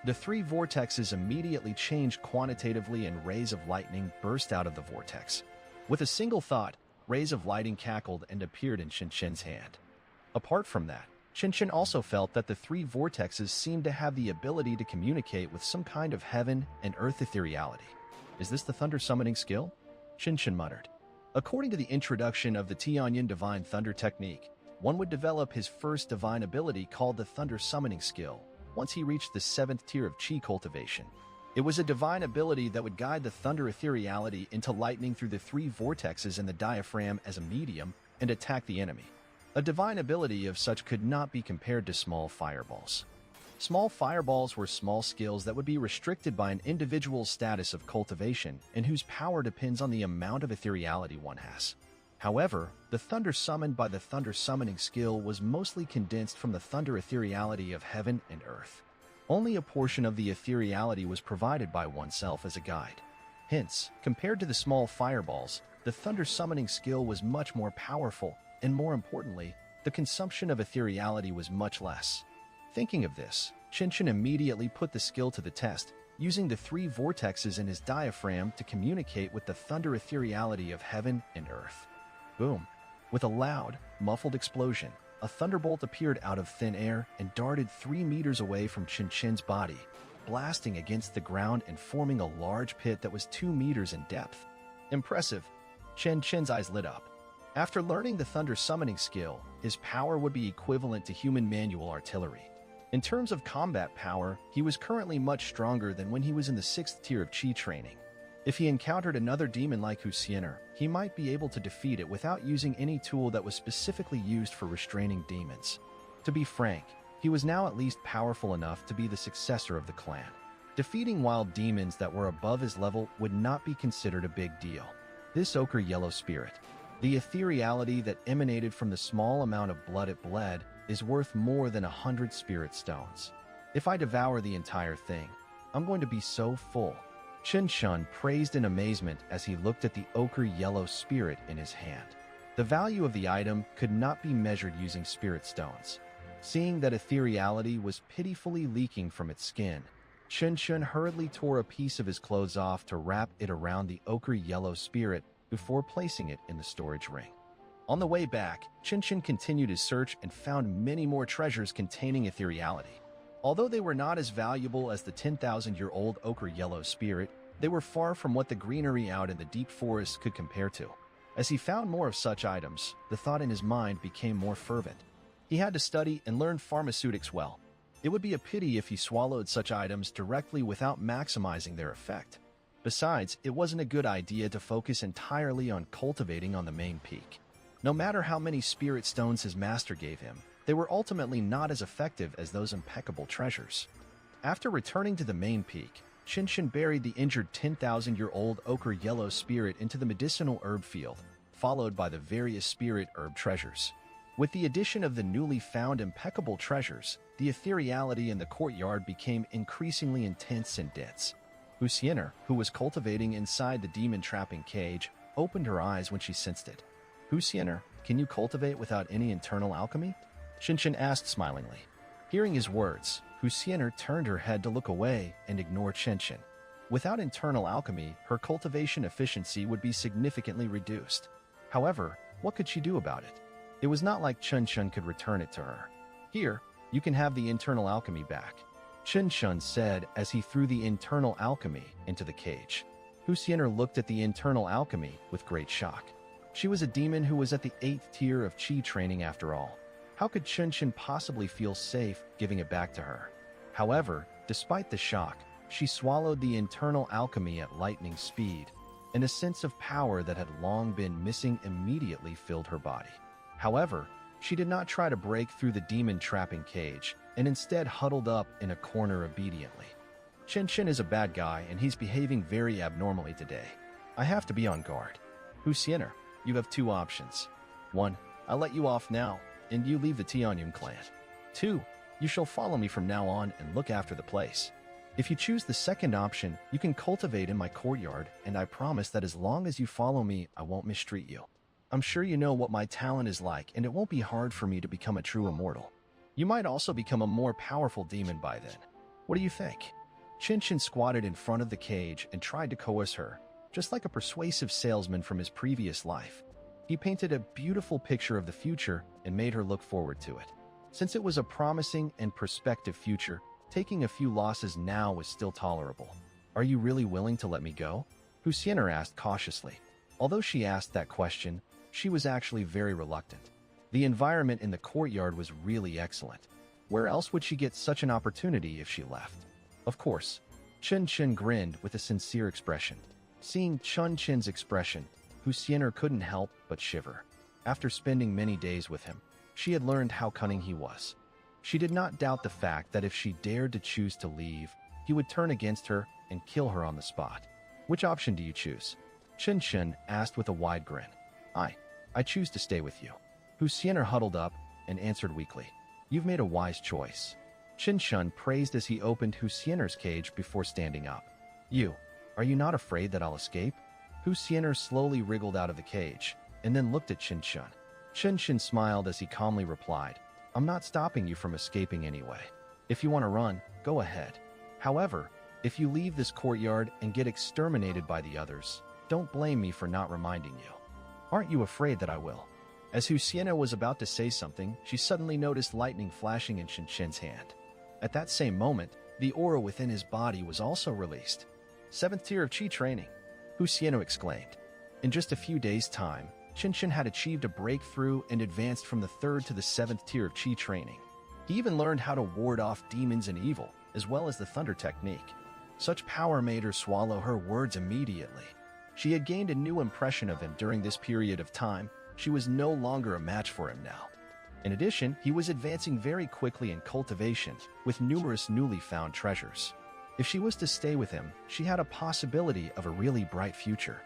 S1: The 3 vortexes immediately changed quantitatively and rays of lightning burst out of the vortex. With a single thought, rays of lightning cackled and appeared in Qinshan's hand. Apart from that, Qinshan also felt that the 3 vortexes seemed to have the ability to communicate with some kind of heaven and earth ethereality. Is this the thunder summoning skill? Qinshan muttered. According to the introduction of the Tianyin Divine Thunder technique, one would develop his first divine ability called the Thunder Summoning Skill once he reached the 7th tier of Qi cultivation. It was a divine ability that would guide the thunder ethereality into lightning through the 3 vortexes in the diaphragm as a medium and attack the enemy. A divine ability of such could not be compared to small fireballs. Small fireballs were small skills that would be restricted by an individual's status of cultivation and whose power depends on the amount of ethereality one has. However, the thunder summoned by the thunder summoning skill was mostly condensed from the thunder ethereality of heaven and earth. Only a portion of the ethereality was provided by oneself as a guide. Hence, compared to the small fireballs, the thunder summoning skill was much more powerful, and more importantly, the consumption of ethereality was much less. Thinking of this, Qinshan immediately put the skill to the test, using the 3 vortexes in his diaphragm to communicate with the thunder ethereality of heaven and earth. Boom! With a loud, muffled explosion, a thunderbolt appeared out of thin air and darted 3 meters away from Qinshan's body, blasting against the ground and forming a large pit that was 2 meters in depth. Impressive! Qinshan's eyes lit up. After learning the thunder summoning skill, his power would be equivalent to human manual artillery. In terms of combat power, he was currently much stronger than when he was in the 6th tier of Qi training. If he encountered another demon like Husiener, he might be able to defeat it without using any tool that was specifically used for restraining demons. To be frank, he was now at least powerful enough to be the successor of the clan. Defeating wild demons that were above his level would not be considered a big deal. This ochre yellow spirit, the ethereality that emanated from the small amount of blood it bled, is worth more than 100 spirit stones. If I devour the entire thing, I'm going to be so full. Qinshan praised in amazement as he looked at the ochre yellow spirit in his hand. The value of the item could not be measured using spirit stones. Seeing that ethereality was pitifully leaking from its skin, Qinshan hurriedly tore a piece of his clothes off to wrap it around the ochre yellow spirit before placing it in the storage ring. On the way back, Qinshan continued his search and found many more treasures containing ethereality. Although they were not as valuable as the 10,000-year-old ochre yellow spirit, they were far from what the greenery out in the deep forest could compare to. As he found more of such items, the thought in his mind became more fervent. He had to study and learn pharmaceutics well. It would be a pity if he swallowed such items directly without maximizing their effect. Besides, it wasn't a good idea to focus entirely on cultivating on the main peak. No matter how many spirit stones his master gave him, they were ultimately not as effective as those impeccable treasures. After returning to the main peak, Qinshan buried the injured 10,000-year-old ochre yellow spirit into the medicinal herb field, followed by the various spirit herb treasures. With the addition of the newly found impeccable treasures, the ethereality in the courtyard became increasingly intense and dense. Huxiener, who was cultivating inside the demon-trapping cage, opened her eyes when she sensed it. Huxiener, can you cultivate without any internal alchemy? Qinshan asked smilingly. Hearing his words, Huxiener turned her head to look away and ignored Qinshan. Without internal alchemy, her cultivation efficiency would be significantly reduced. However, what could she do about it? It was not like Qinshan could return it to her. Here, you can have the internal alchemy back, Qinshan said as he threw the internal alchemy into the cage. Huxiener looked at the internal alchemy with great shock. She was a demon who was at the 8th tier of Qi training after all. How could Qinshan possibly feel safe giving it back to her? However, despite the shock, she swallowed the internal alchemy at lightning speed, and a sense of power that had long been missing immediately filled her body. However, she did not try to break through the demon-trapping cage, and instead huddled up in a corner obediently. Qinshan is a bad guy, and he's behaving very abnormally today. I have to be on guard. Huxiener, you have 2 options. 1. I let you off now, and you leave the Tianyun clan. 2. You shall follow me from now on and look after the place. If you choose the second option, you can cultivate in my courtyard, and I promise that as long as you follow me, I won't mistreat you. I'm sure you know what my talent is like, and it won't be hard for me to become a true immortal. You might also become a more powerful demon by then. What do you think? Qinshan squatted in front of the cage and tried to coerce her, just like a persuasive salesman from his previous life. He painted a beautiful picture of the future and made her look forward to it. Since it was a promising and prospective future, taking a few losses now was still tolerable. Are you really willing to let me go? Huxiener asked cautiously. Although she asked that question, she was actually very reluctant. The environment in the courtyard was really excellent. Where else would she get such an opportunity if she left? Of course. Qinshan grinned with a sincere expression. Seeing Qinshan's expression, Huxiener couldn't help but shiver. After spending many days with him, she had learned how cunning he was. She did not doubt the fact that if she dared to choose to leave, he would turn against her and kill her on the spot. Which option do you choose? Qinshan asked with a wide grin. I choose to stay with you. Huxiener huddled up and answered weakly. You've made a wise choice. Qinshan praised as he opened Huxiener's cage before standing up. Are you not afraid that I'll escape? Huxiener slowly wriggled out of the cage, and then looked at Qinshan. Qinshan smiled as he calmly replied, I'm not stopping you from escaping anyway. If you want to run, go ahead. However, if you leave this courtyard and get exterminated by the others, don't blame me for not reminding you. Aren't you afraid that I will? As Huxiener was about to say something, she suddenly noticed lightning flashing in Qinshan's hand. At that same moment, the aura within his body was also released. 7th tier of Qi training, Huxiener exclaimed. In just a few days' time, Qinshan had achieved a breakthrough and advanced from the 3rd to the 7th tier of Qi training. He even learned how to ward off demons and evil, as well as the thunder technique. Such power made her swallow her words immediately. She had gained a new impression of him during this period of time. She was no longer a match for him now. In addition, he was advancing very quickly in cultivation, with numerous newly found treasures. If she was to stay with him, she had a possibility of a really bright future.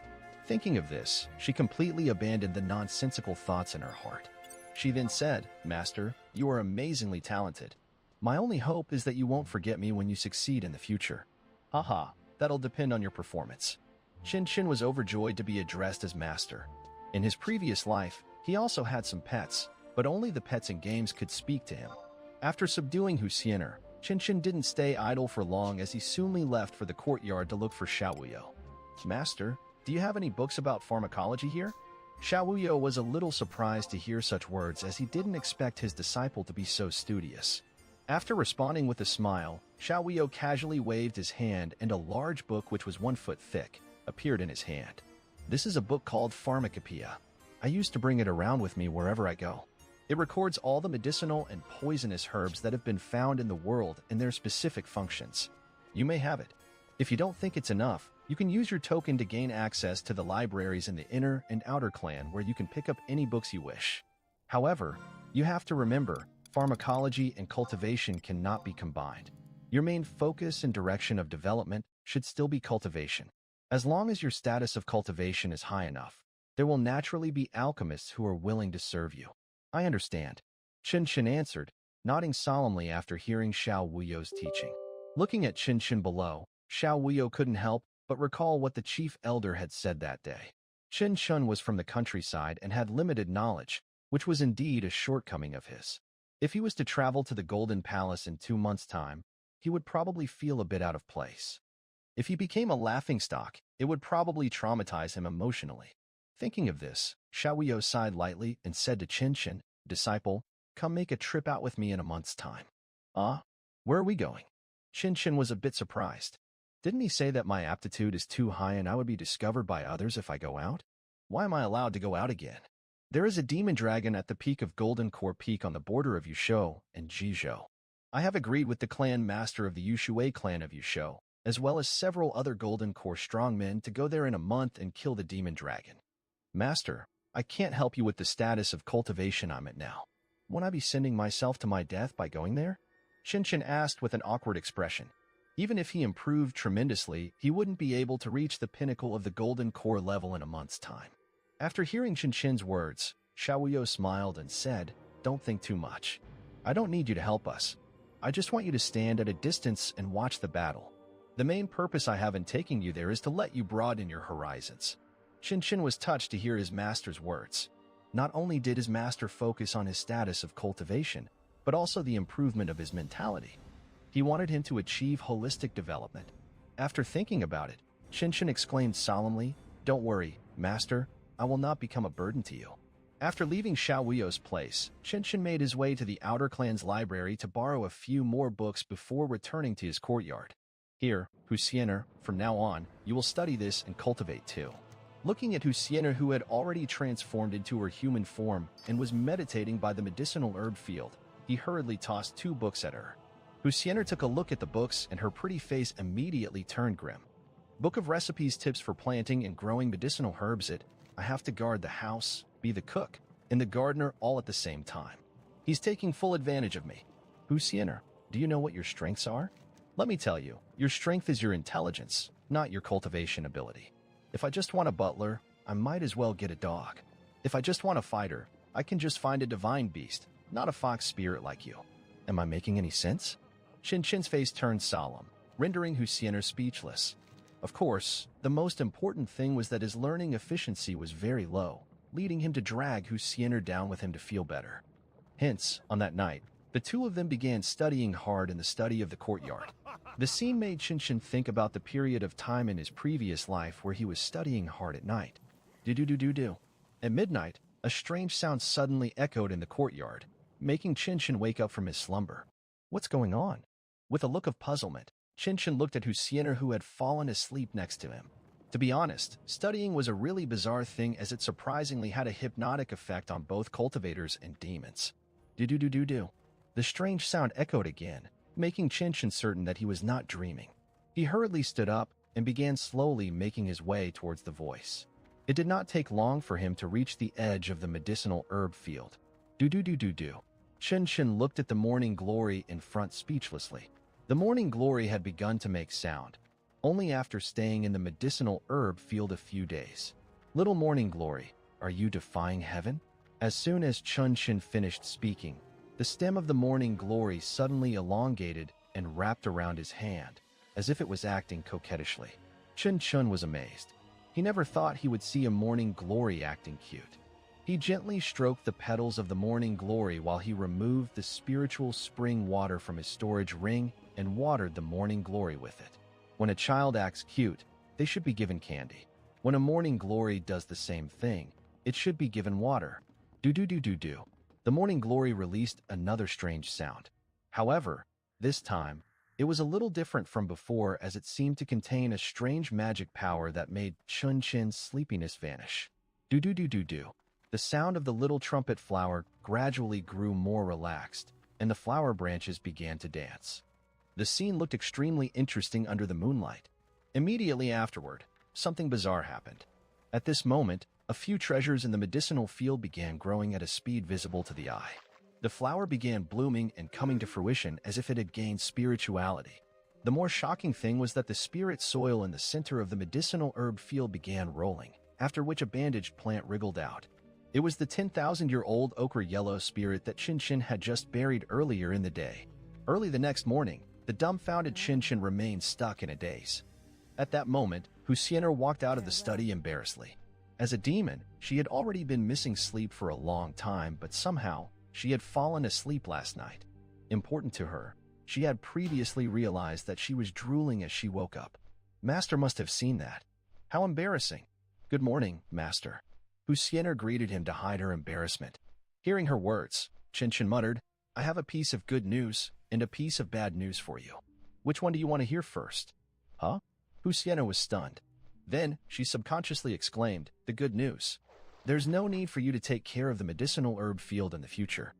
S1: Thinking of this, she completely abandoned the nonsensical thoughts in her heart. She then said, Master, you are amazingly talented. My only hope is that you won't forget me when you succeed in the future. Haha, that'll depend on your performance. Qinshan was overjoyed to be addressed as Master. In his previous life, he also had some pets, but only the pets in games could speak to him. After subduing Huxiener, Qinshan didn't stay idle for long as he soonly left for the courtyard to look for Xiaowuyo. Master, do you have any books about pharmacology here? Xiaowuyo was a little surprised to hear such words as he didn't expect his disciple to be so studious. After responding with a smile, Xiaowuyo casually waved his hand and a large book which was 1 foot thick appeared in his hand. This is a book called Pharmacopoeia. I used to bring it around with me wherever I go. It records all the medicinal and poisonous herbs that have been found in the world and their specific functions. You may have it. If you don't think it's enough, you can use your token to gain access to the libraries in the inner and outer clan where you can pick up any books you wish. However, you have to remember, pharmacology and cultivation cannot be combined. Your main focus and direction of development should still be cultivation. As long as your status of cultivation is high enough, there will naturally be alchemists who are willing to serve you. I understand, Chen answered, nodding solemnly after hearing Xiao Wuyo's teaching. Looking at Chen below, Xiao Wuyo couldn't help but recall what the chief elder had said that day. Chen was from the countryside and had limited knowledge, which was indeed a shortcoming of his. If he was to travel to the Golden Palace in 2 months' time, he would probably feel a bit out of place. If he became a laughingstock, it would probably traumatize him emotionally. Thinking of this, Xiao Wuyo sighed lightly and said to Chen, "Disciple, come make a trip out with me in a month's time." Where are we going? Chen was a bit surprised. Didn't he say that my aptitude is too high and I would be discovered by others if I go out? Why am I allowed to go out again? There is a demon dragon at the peak of Golden Core Peak on the border of Yushuo and Jizhou. I have agreed with the clan master of the Yushui clan of Yushuo, as well as several other Golden Core strongmen to go there in a month and kill the demon dragon. Master, I can't help you with the status of cultivation I'm at now. Won't I be sending myself to my death by going there? Chen asked with an awkward expression. Even if he improved tremendously, he wouldn't be able to reach the pinnacle of the Golden Core level in a month's time. After hearing Chen's words, Xiao Wuyo smiled and said, "Don't think too much. I don't need you to help us. I just want you to stand at a distance and watch the battle. The main purpose I have in taking you there is to let you broaden your horizons." Chen was touched to hear his master's words. Not only did his master focus on his status of cultivation, but also the improvement of his mentality. He wanted him to achieve holistic development. After thinking about it, Chen exclaimed solemnly, "Don't worry, Master, I will not become a burden to you." After leaving Xiao Wuyo's place, Chen made his way to the Outer Clan's library to borrow a few more books before returning to his courtyard. "Here, Husiener, from now on, you will study this and cultivate too." Looking at Husiener, who had already transformed into her human form and was meditating by the medicinal herb field, he hurriedly tossed 2 books at her. Husiener took a look at the books and her pretty face immediately turned grim. Book of Recipes, Tips for Planting and Growing Medicinal Herbs. I have to guard the house, be the cook, and the gardener all at the same time. He's taking full advantage of me. Husiener, do you know what your strengths are? Let me tell you, your strength is your intelligence, not your cultivation ability. If I just want a butler, I might as well get a dog. If I just want a fighter, I can just find a divine beast, not a fox spirit like you. Am I making any sense? Chen's face turned solemn, rendering Husiener speechless. Of course, the most important thing was that his learning efficiency was very low, leading him to drag Husiener down with him to feel better. Hence, on that night, the two of them began studying hard in the study of the courtyard. The scene made Chen think about the period of time in his previous life where he was studying hard at night. Do-do-do-do-do. At midnight, a strange sound suddenly echoed in the courtyard, making Chen wake up from his slumber. What's going on? With a look of puzzlement, Chen looked at Husiener, who had fallen asleep next to him. To be honest, studying was a really bizarre thing, as it surprisingly had a hypnotic effect on both cultivators and demons. Do-do-do-do-do. The strange sound echoed again, making Chen certain that he was not dreaming. He hurriedly stood up and began slowly making his way towards the voice. It did not take long for him to reach the edge of the medicinal herb field. Do-do-do-do-do. Chen looked at the morning glory in front speechlessly. The morning glory had begun to make sound, only after staying in the medicinal herb field a few days. Little morning glory, are you defying heaven? As soon as Chen finished speaking, the stem of the morning glory suddenly elongated and wrapped around his hand, as if it was acting coquettishly. Chen was amazed. He never thought he would see a morning glory acting cute. He gently stroked the petals of the morning glory while he removed the spiritual spring water from his storage ring and watered the morning glory with it. When a child acts cute, they should be given candy. When a morning glory does the same thing, it should be given water. Do-do-do-do-do. The morning glory released another strange sound. However, this time, it was a little different from before, as it seemed to contain a strange magic power that made Chen's sleepiness vanish. Do-do-do-do-do. The sound of the little trumpet flower gradually grew more relaxed, and the flower branches began to dance. The scene looked extremely interesting under the moonlight. Immediately afterward, something bizarre happened. At this moment, a few treasures in the medicinal field began growing at a speed visible to the eye. The flower began blooming and coming to fruition as if it had gained spirituality. The more shocking thing was that the spirit soil in the center of the medicinal herb field began rolling, after which a bandaged plant wriggled out. It was the 10,000-year-old ochre yellow spirit that Qinshin had just buried earlier in the day. Early the next morning, the dumbfounded Qinshin remained stuck in a daze. At that moment, Husianer walked out of the study embarrassedly. As a demon, she had already been missing sleep for a long time, but somehow, she had fallen asleep last night. Important to her, she had previously realized that she was drooling as she woke up. Master must have seen that. How embarrassing. Good morning, Master. Husianer greeted him to hide her embarrassment. Hearing her words, Qinshin muttered, I have a piece of good news and a piece of bad news for you. Which one do you want to hear first? Huh? Husianer was stunned. Then, she subconsciously exclaimed, the good news. There's no need for you to take care of the medicinal herb field in the future.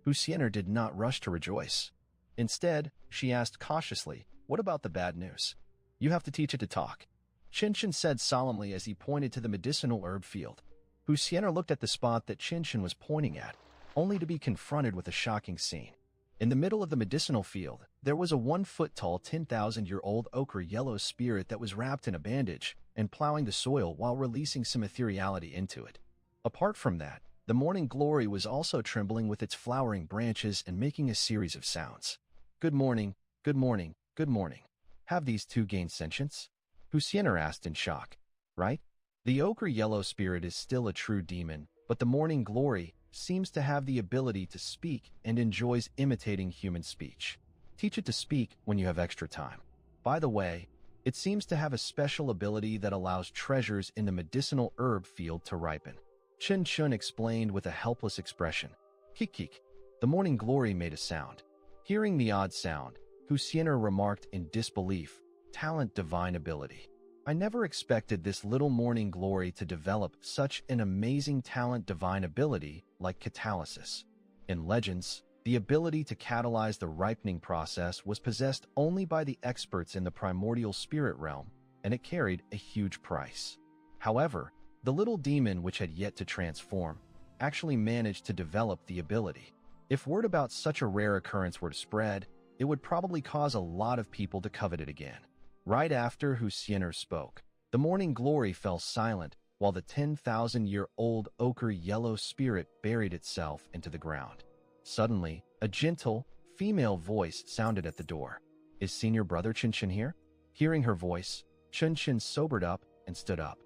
S1: Husianer did not rush to rejoice. Instead, she asked cautiously, what about the bad news? You have to teach it to talk. Qinshin said solemnly as he pointed to the medicinal herb field. Husianer looked at the spot that Qinshin was pointing at, only to be confronted with a shocking scene. In the middle of the medicinal field, there was a 1-foot-tall 10,000-year-old ochre yellow spirit that was wrapped in a bandage and plowing the soil while releasing some ethereality into it. Apart from that, the morning glory was also trembling with its flowering branches and making a series of sounds. Good morning, good morning, good morning. Have these two gained sentience? Husianer asked in shock. Right? The ochre yellow spirit is still a true demon, but the morning glory seems to have the ability to speak and enjoys imitating human speech. Teach it to speak when you have extra time. By the way, it seems to have a special ability that allows treasures in the medicinal herb field to ripen. Qinshin explained with a helpless expression. Kik. The morning glory made a sound. Hearing the odd sound, Husianer remarked in disbelief, talent divine ability. I never expected this little morning glory to develop such an amazing talent divine ability like catalysis. In Legends, the ability to catalyze the ripening process was possessed only by the experts in the primordial spirit realm, and it carried a huge price. However, the little demon which had yet to transform actually managed to develop the ability. If word about such a rare occurrence were to spread, it would probably cause a lot of people to covet it again. Right after Husianer spoke, the morning glory fell silent while the 10,000-year-old ochre yellow spirit buried itself into the ground. Suddenly, a gentle, female voice sounded at the door. Is Senior Brother Qinshin here? Hearing her voice, Qinshin sobered up and stood up.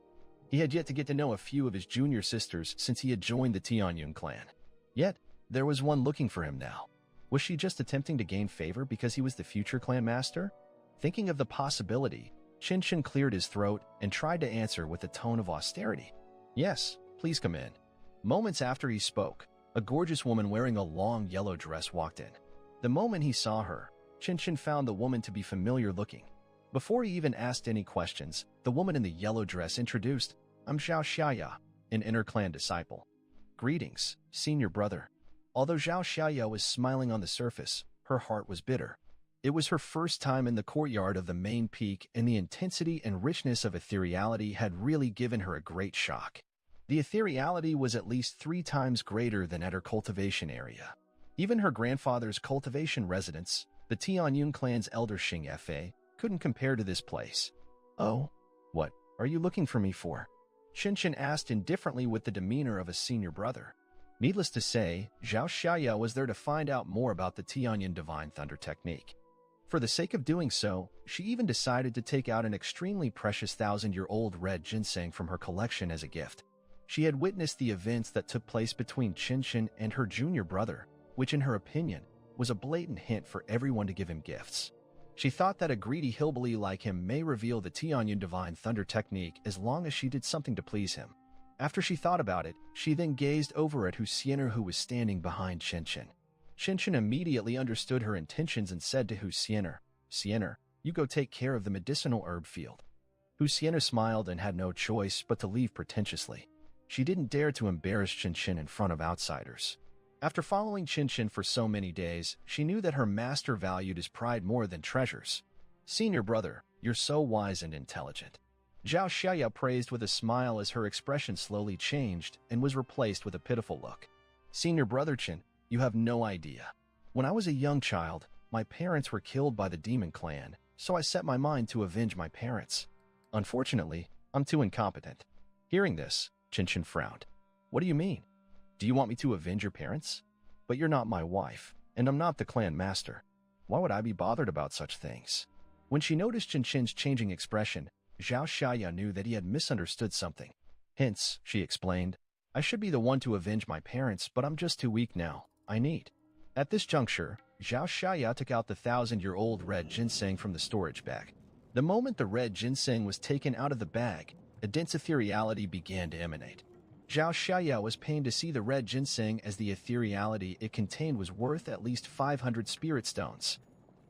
S1: He had yet to get to know a few of his junior sisters since he had joined the Tianyun clan. Yet, there was one looking for him now. Was she just attempting to gain favor because he was the future clan master? Thinking of the possibility, Qinshin cleared his throat and tried to answer with a tone of austerity. Yes, please come in. Moments after he spoke, a gorgeous woman wearing a long yellow dress walked in. The moment he saw her, Qinshin found the woman to be familiar looking. Before he even asked any questions, the woman in the yellow dress introduced, I'm Zhao Xiaya, an inter-clan disciple. Greetings, Senior Brother. Although Zhao Xiaya was smiling on the surface, her heart was bitter. It was her first time in the courtyard of the main peak, and the intensity and richness of ethereality had really given her a great shock. The ethereality was at least 3 times greater than at her cultivation area. Even her grandfather's cultivation residence, the Tianyun clan's elder Xing Fa, couldn't compare to this place. Oh, what are you looking for me for? Qinshin asked indifferently with the demeanor of a senior brother. Needless to say, Zhao Xiaya was there to find out more about the Tianyun Divine Thunder technique. For the sake of doing so, she even decided to take out an extremely precious 1,000-year-old red ginseng from her collection as a gift. She had witnessed the events that took place between Qinshin and her junior brother, which in her opinion was a blatant hint for everyone to give him gifts. She thought that a greedy hillbilly like him may reveal the Tianyun Divine Thunder technique as long as she did something to please him. After she thought about it, she then gazed over at Husianer, who was standing behind Qinshin. Qinshin immediately understood her intentions and said to Husianer, Husianer, you go take care of the medicinal herb field. Husianer smiled and had no choice but to leave pretentiously. She didn't dare to embarrass Qinshin in front of outsiders. After following Qinshin for so many days, she knew that her master valued his pride more than treasures. Senior brother, you're so wise and intelligent. Zhao Xiaya praised with a smile as her expression slowly changed and was replaced with a pitiful look. Senior brother Qin, You have no idea. When I was a young child, my parents were killed by the demon clan, so I set my mind to avenge my parents. Unfortunately, I'm too incompetent. Hearing this, Chinchin frowned. What do you mean? Do you want me to avenge your parents? But you're not my wife, and I'm not the clan master. Why would I be bothered about such things? When she noticed Chinchin's changing expression, Zhao Xiaya knew that he had misunderstood something. Hence, she explained, I should be the one to avenge my parents, but I'm just too weak now. I need. At this juncture, Zhao Xiaya took out the 1,000-year-old red ginseng from the storage bag. The moment the red ginseng was taken out of the bag, a dense ethereality began to emanate. Zhao Xiaya was pained to see the red ginseng as the ethereality it contained was worth at least 500 spirit stones.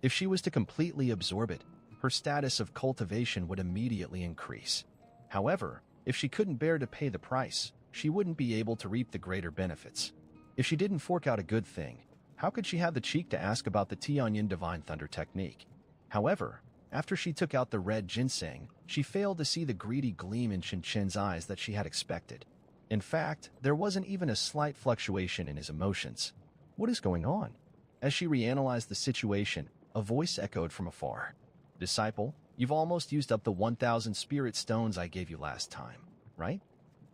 S1: If she was to completely absorb it, her status of cultivation would immediately increase. However, if she couldn't bear to pay the price, she wouldn't be able to reap the greater benefits. If she didn't fork out a good thing, how could she have the cheek to ask about the Tianyin Divine Thunder technique? However, after she took out the red ginseng, she failed to see the greedy gleam in Chinchin's eyes that she had expected. In fact, there wasn't even a slight fluctuation in his emotions. What is going on? As she reanalyzed the situation, a voice echoed from afar. Disciple, you've almost used up the 1,000 spirit stones I gave you last time, right?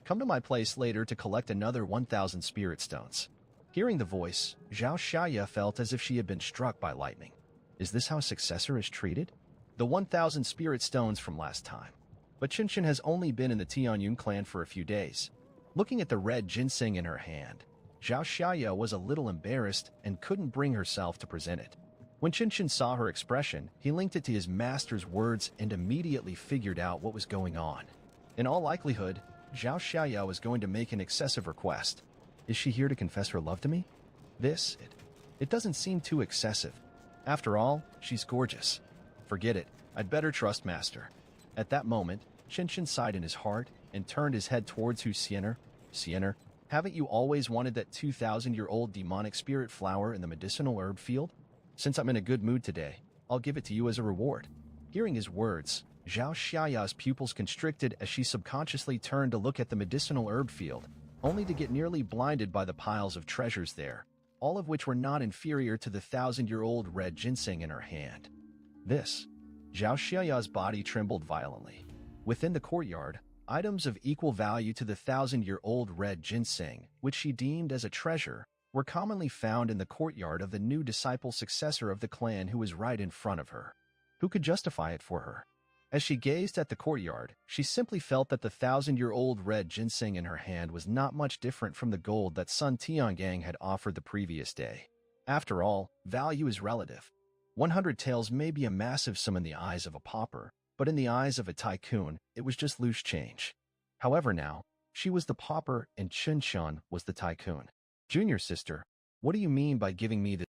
S1: Come to my place later to collect another 1,000 spirit stones. Hearing the voice, Zhao Xiaya felt as if she had been struck by lightning. Is this how a successor is treated? The 1,000 spirit stones from last time. But Chinchin has only been in the Tianyun clan for a few days. Looking at the red ginseng in her hand, Zhao Xiaya was a little embarrassed and couldn't bring herself to present it. When Chinchin saw her expression, he linked it to his master's words and immediately figured out what was going on. In all likelihood, Zhao Xiaya was going to make an excessive request. Is she here to confess her love to me? It doesn't seem too excessive. After all, she's gorgeous. Forget it, I'd better trust Master. At that moment, Chinchin sighed in his heart and turned his head towards Hu Xiener. Xiener, haven't you always wanted that 2,000-year-old demonic spirit flower in the medicinal herb field? Since I'm in a good mood today, I'll give it to you as a reward. Hearing his words, Zhao Xiaya's pupils constricted as she subconsciously turned to look at the medicinal herb field, only to get nearly blinded by the piles of treasures there, all of which were not inferior to the 1,000-year-old red ginseng in her hand. Zhao Xiaya's body trembled violently. Within the courtyard, items of equal value to the 1,000-year-old red ginseng, which she deemed as a treasure, were commonly found in the courtyard of the new disciple successor of the clan who was right in front of her. Who could justify it for her? As she gazed at the courtyard, she simply felt that the 1,000-year-old red ginseng in her hand was not much different from the gold that Sun Tiangang had offered the previous day. After all, value is relative. 100 taels may be a massive sum in the eyes of a pauper, but in the eyes of a tycoon, it was just loose change. However now, she was the pauper and Chinchin was the tycoon. Junior sister, what do you mean by giving me this?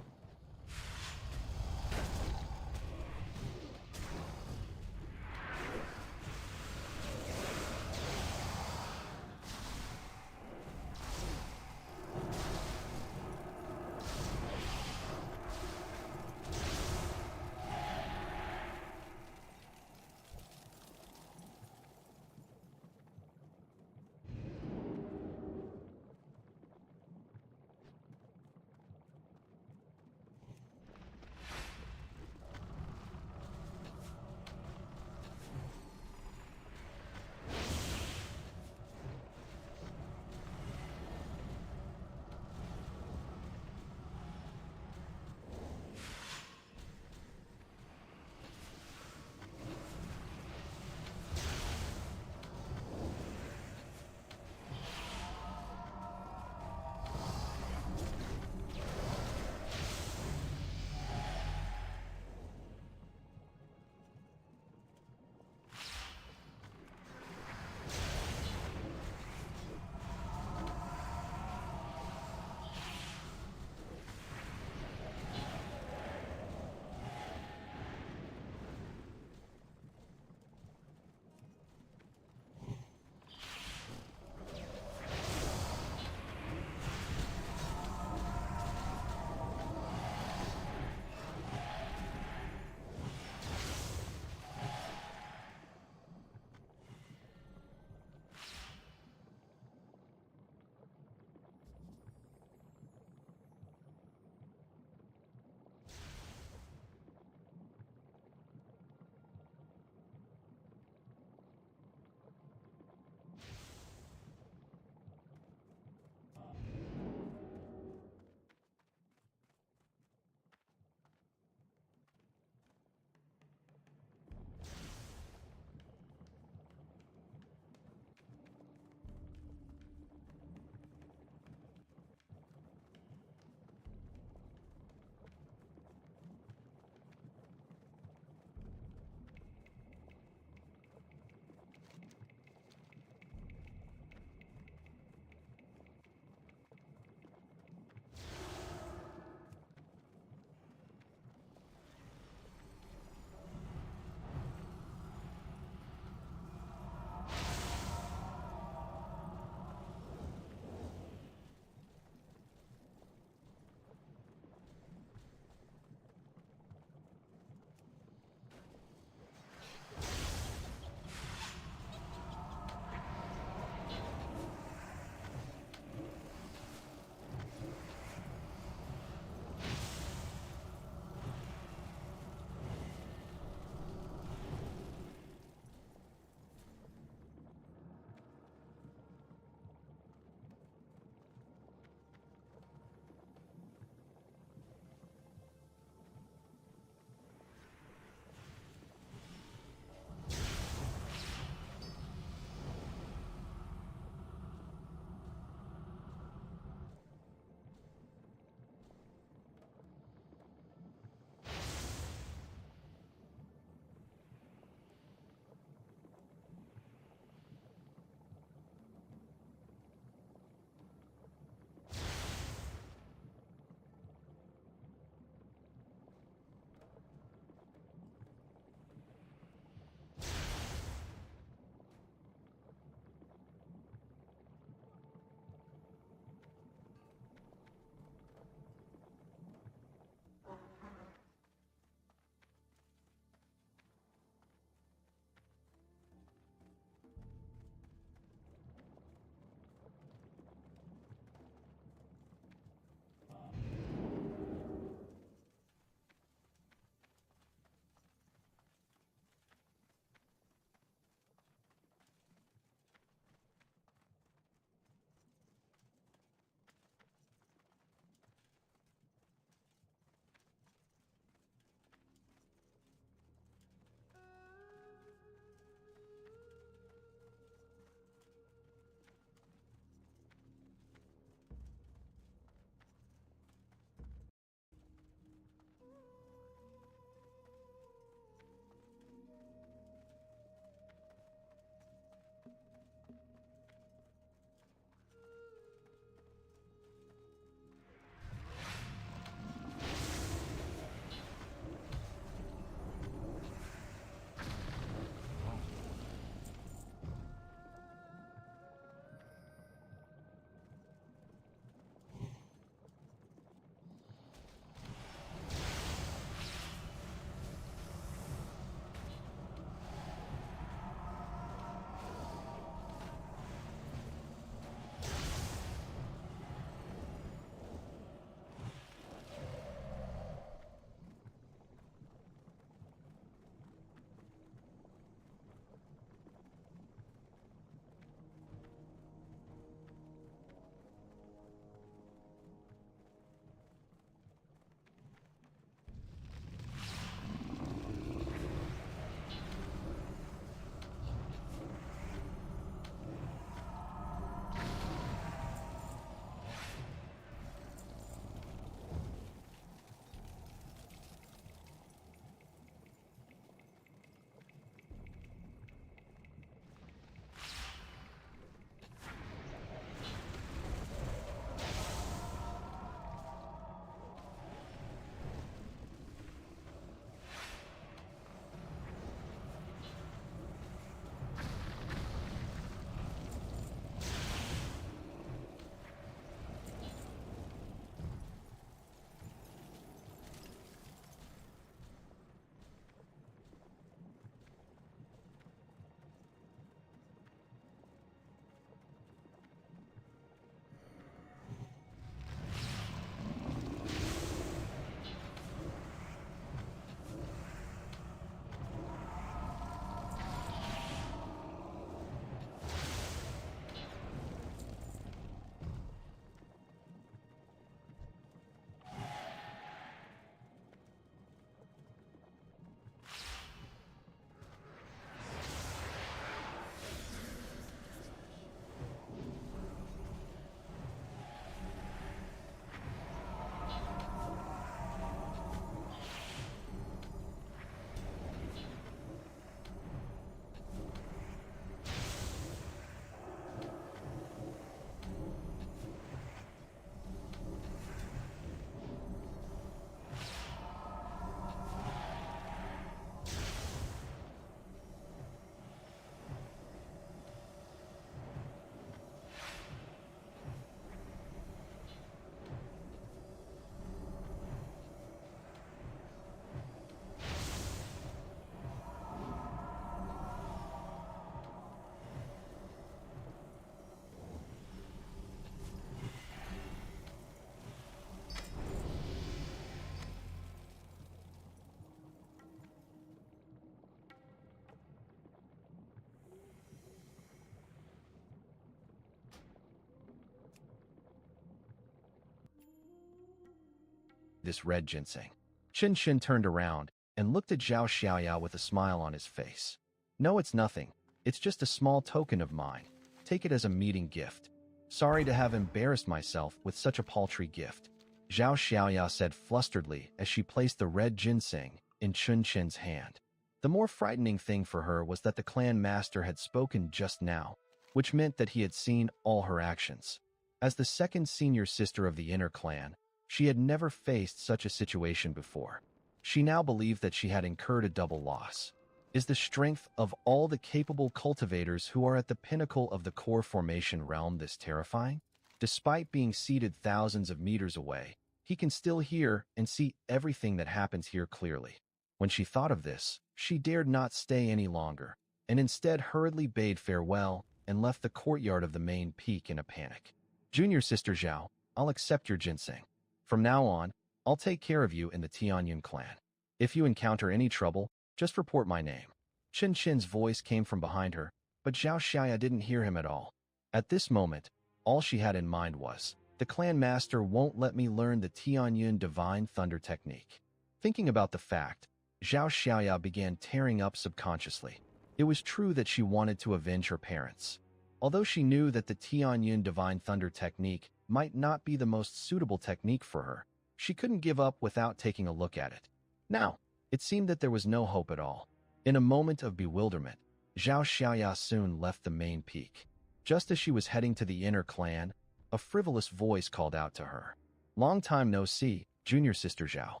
S1: this red ginseng? Chen Chen turned around and looked at Zhao Xiaoya with a smile on his face. No, it's nothing. It's just a small token of mine. Take it as a meeting gift. Sorry to have embarrassed myself with such a paltry gift, Zhao Xiaoya said flusteredly as she placed the red ginseng in Chen Chen's hand. The more frightening thing for her was that the clan master had spoken just now, which meant that he had seen all her actions. As the second senior sister of the inner clan, she had never faced such a situation before. She now believed that she had incurred a double loss. Is the strength of all the capable cultivators who are at the pinnacle of the core formation realm this terrifying? Despite being seated thousands of meters away, he can still hear and see everything that happens here clearly. When she thought of this, she dared not stay any longer, and instead hurriedly bade farewell and left the courtyard of the main peak in a panic. Junior Sister Zhao, I'll accept your ginseng. From now on, I'll take care of you in the Tianyun clan. If you encounter any trouble, just report my name. Chen Chen's voice came from behind her, but Zhao Xiaoya didn't hear him at all. At this moment, all she had in mind was, the clan master won't let me learn the Tianyun divine thunder technique. Thinking about the fact, Zhao Xiaoya began tearing up subconsciously. It was true that she wanted to avenge her parents. Although she knew that the Tianyun divine thunder technique might not be the most suitable technique for her, she couldn't give up without taking a look at it. Now, it seemed that there was no hope at all. In a moment of bewilderment, Zhao Xiaoya soon left the main peak. Just as she was heading to the inner clan, a frivolous voice called out to her. Long time no see, Junior Sister Zhao.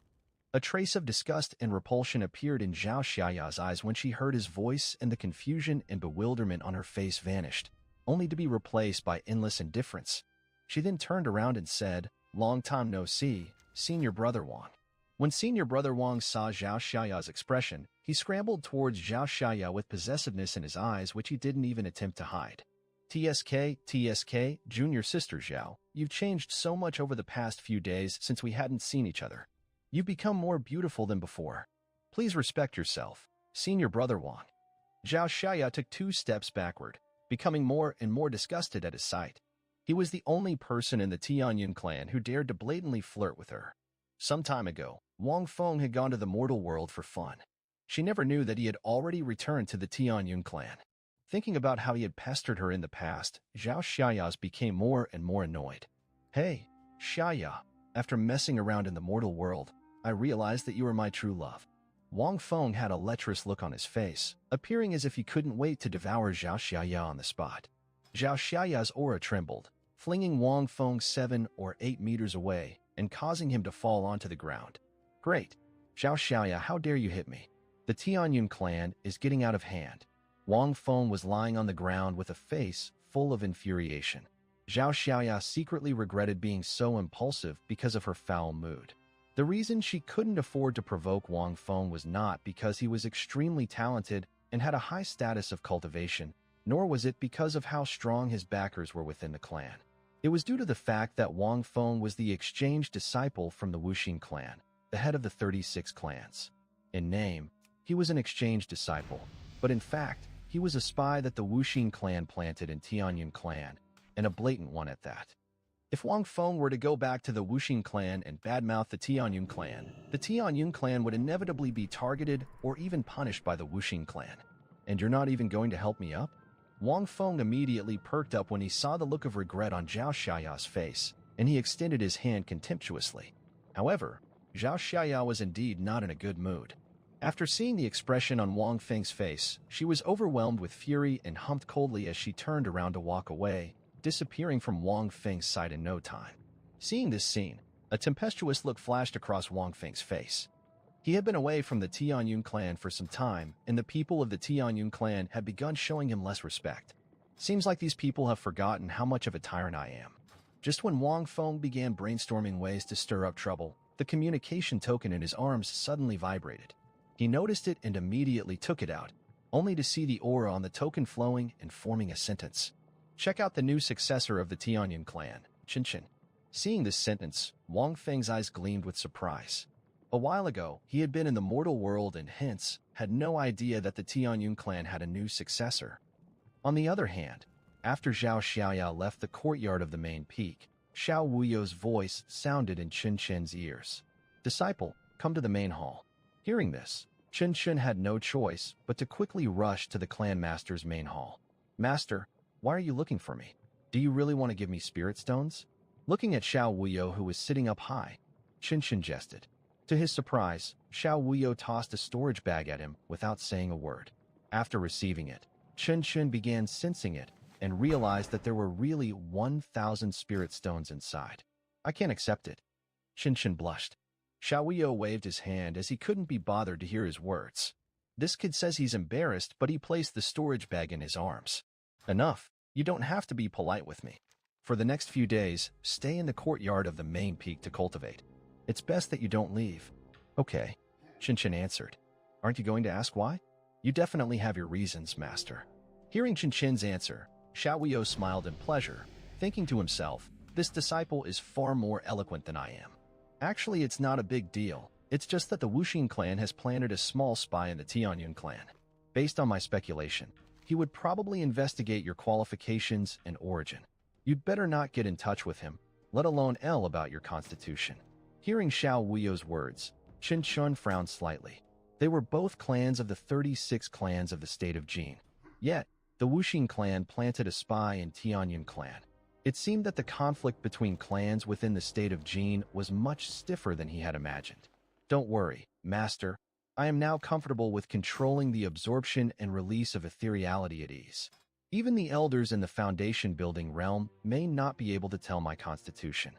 S1: A trace of disgust and repulsion appeared in Zhao Xiaoya's eyes when she heard his voice, and the confusion and bewilderment on her face vanished, only to be replaced by endless indifference. She then turned around and said, Long time no see, Senior Brother Wang. When Senior Brother Wang saw Zhao Xiaoya's expression, he scrambled towards Zhao Xiaoya with possessiveness in his eyes which he didn't even attempt to hide. TSK, Junior Sister Zhao, you've changed so much over the past few days since we hadn't seen each other. You've become more beautiful than before. Please respect yourself, Senior Brother Wang. Zhao Xiaoya took 2 steps backward, becoming more and more disgusted at his sight. He was the only person in the Tianyun clan who dared to blatantly flirt with her. Some time ago, Wang Feng had gone to the mortal world for fun. She never knew that he had already returned to the Tianyun clan. Thinking about how he had pestered her in the past, Zhao Xiaoya became more and more annoyed. Hey, Xiaoya, after messing around in the mortal world, I realized that you were my true love. Wang Feng had a lecherous look on his face, appearing as if he couldn't wait to devour Zhao Xiaoya on the spot. Zhao Xiaoya's aura trembled, flinging Wang Feng 7 or 8 meters away and causing him to fall onto the ground. Great! Zhao Xiaoya, how dare you hit me? The Tianyun clan is getting out of hand. Wang Feng was lying on the ground with a face full of infuriation. Zhao Xiaoya secretly regretted being so impulsive because of her foul mood. The reason she couldn't afford to provoke Wang Feng was not because he was extremely talented and had a high status of cultivation, nor was it because of how strong his backers were within the clan. It was due to the fact that Wang Feng was the exchange disciple from the Wuxing clan, the head of the 36 clans. In name, he was an exchange disciple, but in fact, he was a spy that the Wuxing clan planted in Tianyun clan, and a blatant one at that. If Wang Feng were to go back to the Wuxing clan and badmouth the Tianyun clan would inevitably be targeted or even punished by the Wuxing clan. And you're not even going to help me up? Wang Feng immediately perked up when he saw the look of regret on Zhao Xiaoya's face, and he extended his hand contemptuously. However, Zhao Xiaoya was indeed not in a good mood. After seeing the expression on Wang Feng's face, she was overwhelmed with fury and humped coldly as she turned around to walk away, disappearing from Wang Feng's sight in no time. Seeing this scene, a tempestuous look flashed across Wang Feng's face. He had been away from the Tianyun clan for some time, and the people of the Tianyun clan had begun showing him less respect. Seems like these people have forgotten how much of a tyrant I am. Just when Wang Feng began brainstorming ways to stir up trouble, the communication token in his arms suddenly vibrated. He noticed it and immediately took it out, only to see the aura on the token flowing and forming a sentence. Check out the new successor of the Tianyun clan, Chen Chen. Seeing this sentence, Wang Feng's eyes gleamed with surprise. A while ago, he had been in the mortal world and hence had no idea that the Tianyun clan had a new successor. On the other hand, after Zhao Xiaoya left the courtyard of the main peak, Xiao Wuyo's voice sounded in Chen Chen's ears. "Disciple, come to the main hall." Hearing this, Chen had no choice but to quickly rush to the clan master's main hall. "Master, why are you looking for me? Do you really want to give me spirit stones?" Looking at Xiao Wuyo, who was sitting up high, Chen jested. To his surprise, Xiao Wuyo tossed a storage bag at him without saying a word. After receiving it, Chen began sensing it and realized that there were really 1,000 spirit stones inside. "I can't accept it." Chen blushed. Xiao Wuyo waved his hand as he couldn't be bothered to hear his words. "This kid says he's embarrassed, but he placed the storage bag in his arms." "Enough. You don't have to be polite with me. For the next few days, stay in the courtyard of the main peak to cultivate. It's best that you don't leave." "Okay," Chen answered. "Aren't you going to ask why?" "You definitely have your reasons, master." Hearing Chen's answer, Xiao Wuyo smiled in pleasure, thinking to himself, "This disciple is far more eloquent than I am. Actually, it's not a big deal. It's just that the Wuxing clan has planted a small spy in the Tianyun clan. Based on my speculation, he would probably investigate your qualifications and origin. You'd better not get in touch with him, let alone L about your constitution." Hearing Xiao Wuyo's words, Chen frowned slightly. They were both clans of the 36 clans of the state of Jin. Yet, the Wuxing clan planted a spy in Tianyun clan. It seemed that the conflict between clans within the state of Jin was much stiffer than he had imagined. "Don't worry, master. I am now comfortable with controlling the absorption and release of ethereality at ease. Even the elders in the foundation building realm may not be able to tell my constitution.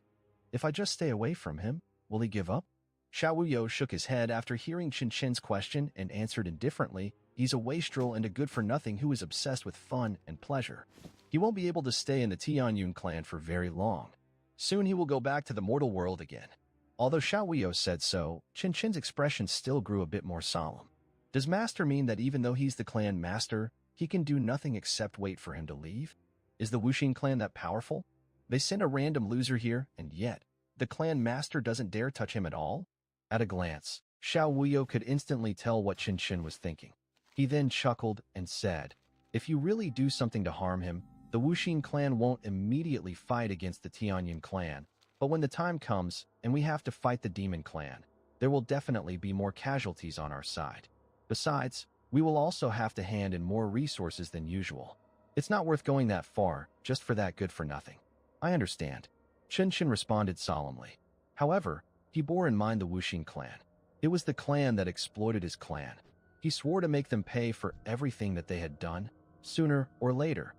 S1: If I just stay away from him, will he give up?" Xiao Wuyo shook his head after hearing Chen's question and answered indifferently, "He's a wastrel and a good-for-nothing who is obsessed with fun and pleasure. He won't be able to stay in the Tianyun clan for very long. Soon he will go back to the mortal world again." Although Xiao Wuyo said so, Chen's expression still grew a bit more solemn. Does master mean that even though he's the clan master, he can do nothing except wait for him to leave? Is the Wuxing clan that powerful? They sent a random loser here, and yet, the clan master doesn't dare touch him at all? At a glance, Xiao Wuyo could instantly tell what Chen was thinking. He then chuckled and said, "If you really do something to harm him, the Wuxing clan won't immediately fight against the Tianyun clan, but when the time comes and we have to fight the demon clan, there will definitely be more casualties on our side. Besides, we will also have to hand in more resources than usual. It's not worth going that far just for that good-for-nothing." "I understand," Chen responded solemnly. However, he bore in mind the Wuxing clan. It was the clan that exploited his clan. He swore to make them pay for everything that they had done, sooner or later.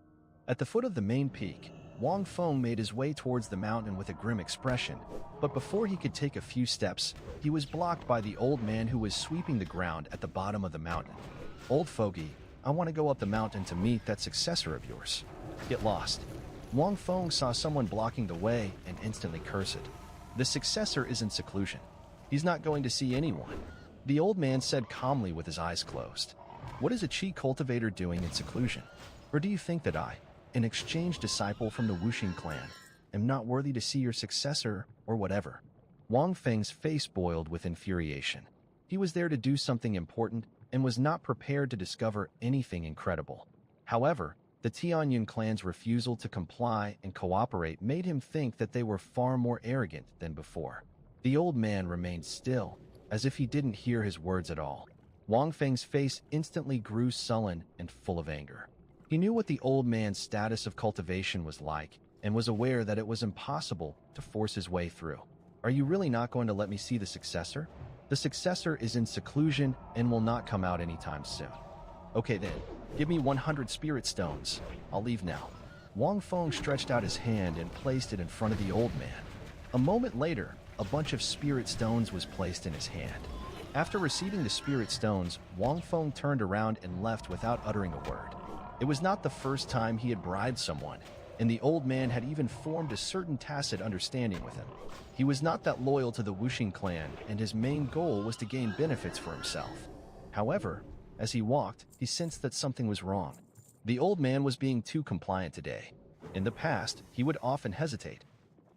S1: At the foot of the main peak, Wang Feng made his way towards the mountain with a grim expression, but before he could take a few steps, he was blocked by the old man who was sweeping the ground at the bottom of the mountain. "Old fogey, I want to go up the mountain to meet that successor of yours." "Get lost." Wang Feng saw someone blocking the way and instantly cursed. "The successor is in seclusion. He's not going to see anyone," the old man said calmly with his eyes closed. "What is a Qi cultivator doing in seclusion? Or do you think that I, an exchange disciple from the Wuxing clan, am not worthy to see your successor or whatever?" Wang Feng's face boiled with infuriation. He was there to do something important and was not prepared to discover anything incredible. However, the Tianyun clan's refusal to comply and cooperate made him think that they were far more arrogant than before. The old man remained still, as if he didn't hear his words at all. Wang Feng's face instantly grew sullen and full of anger. He knew what the old man's status of cultivation was like, and was aware that it was impossible to force his way through. "Are you really not going to let me see the successor?" "The successor is in seclusion and will not come out anytime soon." "Okay then, give me 100 spirit stones. I'll leave now." Wang Feng stretched out his hand and placed it in front of the old man. A moment later, a bunch of spirit stones was placed in his hand. After receiving the spirit stones, Wang Feng turned around and left without uttering a word. It was not the first time he had bribed someone, and the old man had even formed a certain tacit understanding with him. He was not that loyal to the Wuxing clan, and his main goal was to gain benefits for himself. However, as he walked, he sensed that something was wrong. The old man was being too compliant today. In the past, he would often hesitate.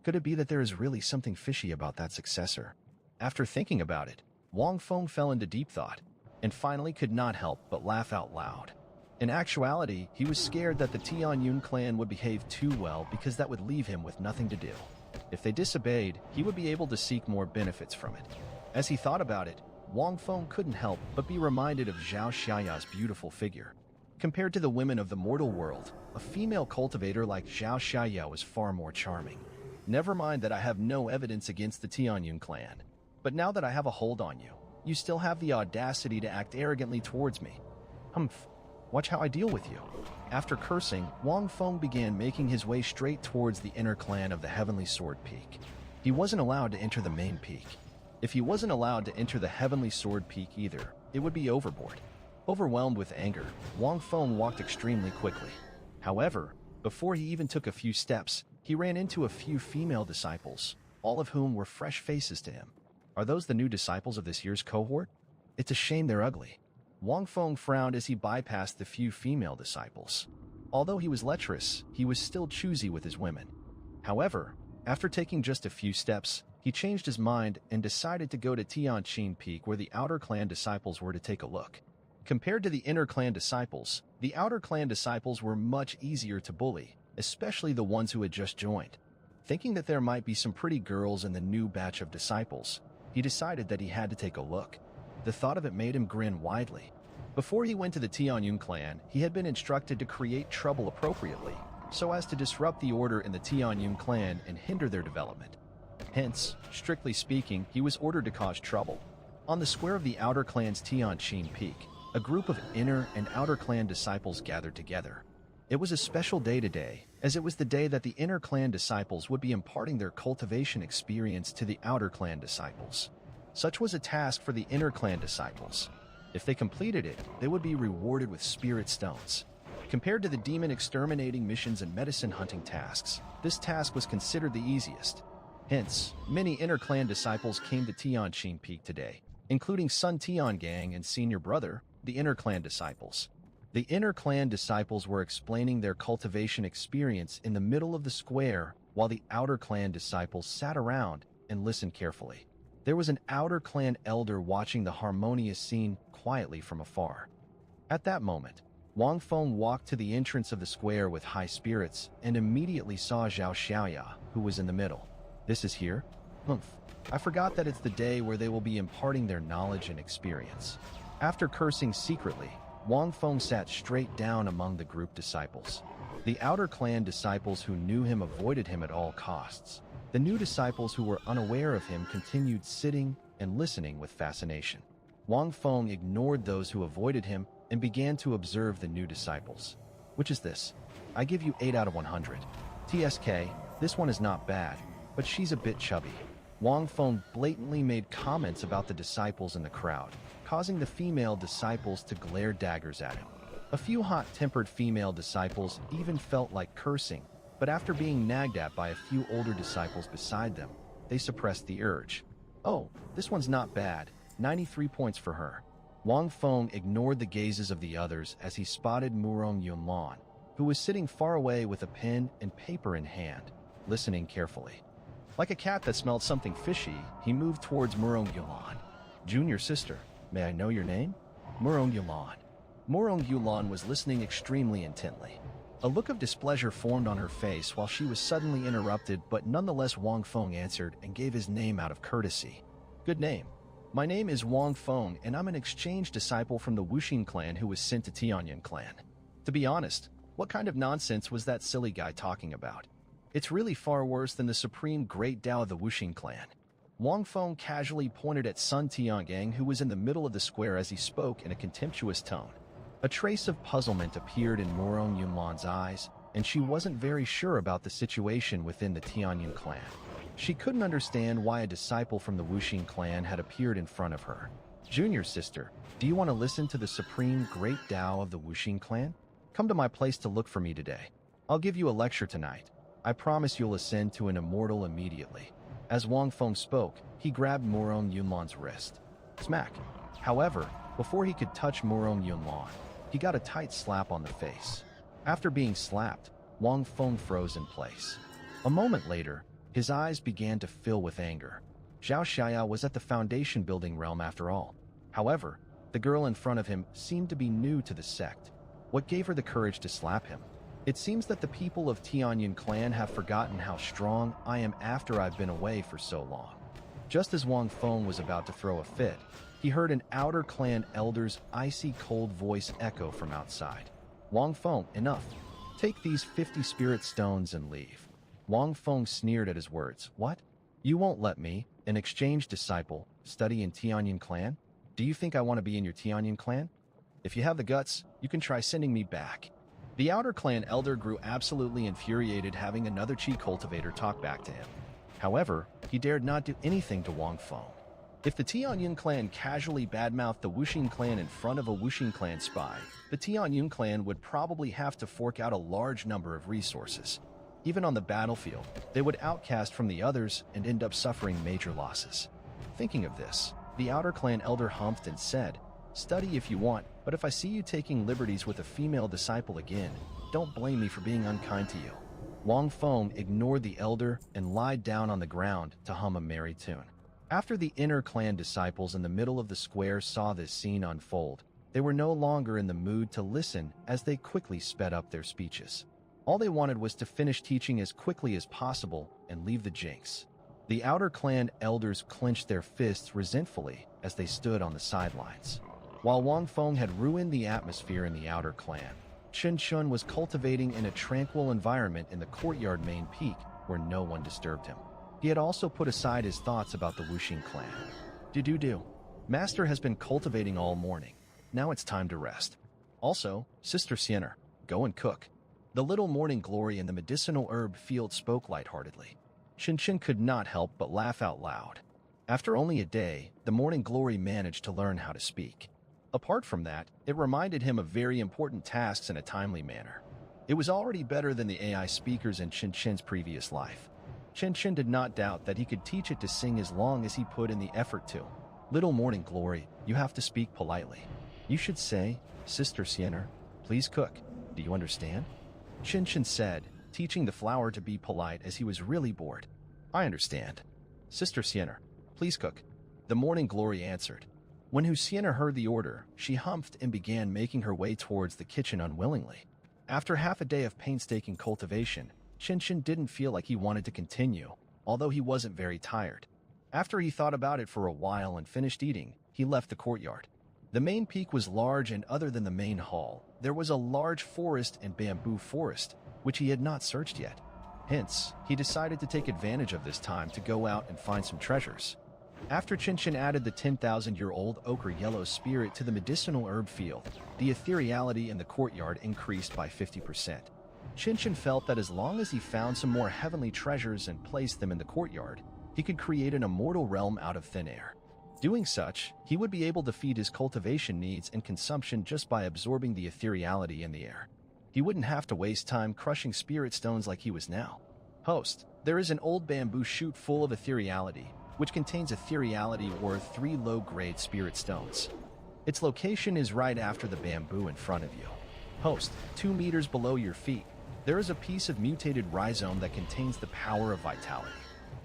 S1: Could it be that there is really something fishy about that successor? After thinking about it, Wang Feng fell into deep thought, and finally could not help but laugh out loud. In actuality, he was scared that the Tianyun clan would behave too well because that would leave him with nothing to do. If they disobeyed, he would be able to seek more benefits from it. As he thought about it, Wang Feng couldn't help but be reminded of Zhao Xiaoya's beautiful figure. Compared to the women of the mortal world, a female cultivator like Zhao Xiaoya was far more charming. Never mind that I have no evidence against the Tianyun clan. But now that I have a hold on you, you still have the audacity to act arrogantly towards me. Humph. Watch how I deal with you. After cursing, Wang Feng began making his way straight towards the inner clan of the Heavenly Sword Peak. He wasn't allowed to enter the main peak. If he wasn't allowed to enter the Heavenly Sword Peak either, it would be overboard. Overwhelmed with anger, Wang Feng walked extremely quickly. However, before he even took a few steps, he ran into a few female disciples, all of whom were fresh faces to him. Are those the new disciples of this year's cohort? It's a shame they're ugly. Wang Feng frowned as he bypassed the few female disciples. Although he was lecherous, he was still choosy with his women. However, after taking just a few steps, he changed his mind and decided to go to Tianqin Peak where the outer clan disciples were to take a look. Compared to the inner clan disciples, the outer clan disciples were much easier to bully, especially the ones who had just joined. Thinking that there might be some pretty girls in the new batch of disciples, he decided that he had to take a look. The thought of it made him grin widely. Before he went to the Tianyun clan, he had been instructed to create trouble appropriately, so as to disrupt the order in the Tianyun clan and hinder their development. Hence, strictly speaking, he was ordered to cause trouble. On the square of the outer clan's Tianqin Peak, a group of inner and outer clan disciples gathered together. It was a special day today, as it was the day that the inner clan disciples would be imparting their cultivation experience to the outer clan disciples. Such was a task for the inner clan disciples. If they completed it, they would be rewarded with spirit stones. Compared to the demon exterminating missions and medicine hunting tasks, this task was considered the easiest. Hence, many inner clan disciples came to Tianqin Peak today, including Sun Tiangang and senior brother, the inner clan disciples. The inner clan disciples were explaining their cultivation experience in the middle of the square, while the outer clan disciples sat around and listened carefully. There was an outer clan elder watching the harmonious scene quietly from afar. At that moment, Wang Feng walked to the entrance of the square with high spirits and immediately saw Zhao Xiaoya, who was in the middle. This is here? Humph. I forgot that it's the day where they will be imparting their knowledge and experience. After cursing secretly, Wang Feng sat straight down among the group disciples. The outer clan disciples who knew him avoided him at all costs. The new disciples who were unaware of him continued sitting and listening with fascination. Wang Feng ignored those who avoided him and began to observe the new disciples. Which is this? I give you 8 out of 100. TSK, this one is not bad, but she's a bit chubby. Wang Feng blatantly made comments about the disciples in the crowd, causing the female disciples to glare daggers at him. A few hot-tempered female disciples even felt like cursing, but after being nagged at by a few older disciples beside them, they suppressed the urge. Oh, this one's not bad. 93 points for her. Wang Feng ignored the gazes of the others as he spotted Murong Yunlan, who was sitting far away with a pen and paper in hand, listening carefully. Like a cat that smelled something fishy, he moved towards Murong Yunlan. Junior sister, may I know your name? Murong Yunlan. Murong Yunlan was listening extremely intently. A look of displeasure formed on her face while she was suddenly interrupted, but nonetheless Wang Feng answered and gave his name out of courtesy. Good name. My name is Wang Feng, and I'm an exchange disciple from the Wuxing clan who was sent to Tianyun clan. To be honest, what kind of nonsense was that silly guy talking about? It's really far worse than the supreme great Tao of the Wuxing clan. Wang Feng casually pointed at Sun Tiangang, who was in the middle of the square, as he spoke in a contemptuous tone. A trace of puzzlement appeared in Murong Yunlan's eyes, and she wasn't very sure about the situation within the Tianyun clan. She couldn't understand why a disciple from the Wuxing clan had appeared in front of her. Junior sister, do you want to listen to the supreme great Tao of the Wuxing clan? Come to my place to look for me today. I'll give you a lecture tonight. I promise you'll ascend to an immortal immediately. As Wang Feng spoke, he grabbed Murong Yunlan's wrist. Smack. However, before he could touch Murong Yunlan, he got a tight slap on the face. After being slapped, Wang Feng froze in place. A moment later, his eyes began to fill with anger. Zhao Xiaoya was at the foundation building realm after all. However, the girl in front of him seemed to be new to the sect. What gave her the courage to slap him? It seems that the people of Tianyun clan have forgotten how strong I am after I've been away for so long. Just as Wang Feng was about to throw a fit, he heard an outer clan elder's icy cold voice echo from outside. Wang Feng, enough. Take these 50 spirit stones and leave. Wang Feng sneered at his words. What? You won't let me, an exchange disciple, study in Tianyin clan? Do you think I want to be in your Tianyin clan? If you have the guts, you can try sending me back. The outer clan elder grew absolutely infuriated having another chi cultivator talk back to him. However, he dared not do anything to Wang Feng. If the Tianyin clan casually badmouthed the Wuxing clan in front of a Wuxing clan spy, the Tianyin clan would probably have to fork out a large number of resources. Even on the battlefield, they would outcast from the others and end up suffering major losses. Thinking of this, the outer clan elder humphed and said, Study if you want, but if I see you taking liberties with a female disciple again, don't blame me for being unkind to you. Wang Feng ignored the elder and lied down on the ground to hum a merry tune. After the inner clan disciples in the middle of the square saw this scene unfold, they were no longer in the mood to listen as they quickly sped up their speeches. All they wanted was to finish teaching as quickly as possible and leave the jinx. The outer clan elders clenched their fists resentfully as they stood on the sidelines. While Wang Feng had ruined the atmosphere in the outer clan, Chen Shun was cultivating in a tranquil environment in the courtyard main peak where no one disturbed him. He had also put aside his thoughts about the Wuxing clan. Do. Master has been cultivating all morning. Now it's time to rest. Also, Sister Sienna, go and cook. The little morning glory in the medicinal herb field spoke lightheartedly. Chen could not help but laugh out loud. After only a day, the morning glory managed to learn how to speak. Apart from that, it reminded him of very important tasks in a timely manner. It was already better than the AI speakers in Chen previous life. Chen did not doubt that he could teach it to sing as long as he put in the effort to. Little morning glory, you have to speak politely. You should say, Sister Sienna, please cook. Do you understand? Chen said, teaching the flower to be polite as he was really bored. I understand. Sister Sienna, please cook. The morning glory answered. When Sienna heard the order, she humphed and began making her way towards the kitchen unwillingly. After half a day of painstaking cultivation, Chen didn't feel like he wanted to continue, although he wasn't very tired. After he thought about it for a while and finished eating, he left the courtyard. The main peak was large, and other than the main hall, there was a large forest and bamboo forest, which he had not searched yet. Hence, he decided to take advantage of this time to go out and find some treasures. After Chen added the 10,000-year-old ochre yellow spirit to the medicinal herb field, the ethereality in the courtyard increased by 50%. Chen felt that as long as he found some more heavenly treasures and placed them in the courtyard, he could create an immortal realm out of thin air. Doing such, he would be able to feed his cultivation needs and consumption just by absorbing the ethereality in the air. He wouldn't have to waste time crushing spirit stones like he was now. Host, there is an old bamboo shoot full of ethereality, which contains ethereality worth 3 low-grade spirit stones. Its location is right after the bamboo in front of you. Host, 2 meters below your feet, there is a piece of mutated rhizome that contains the power of vitality.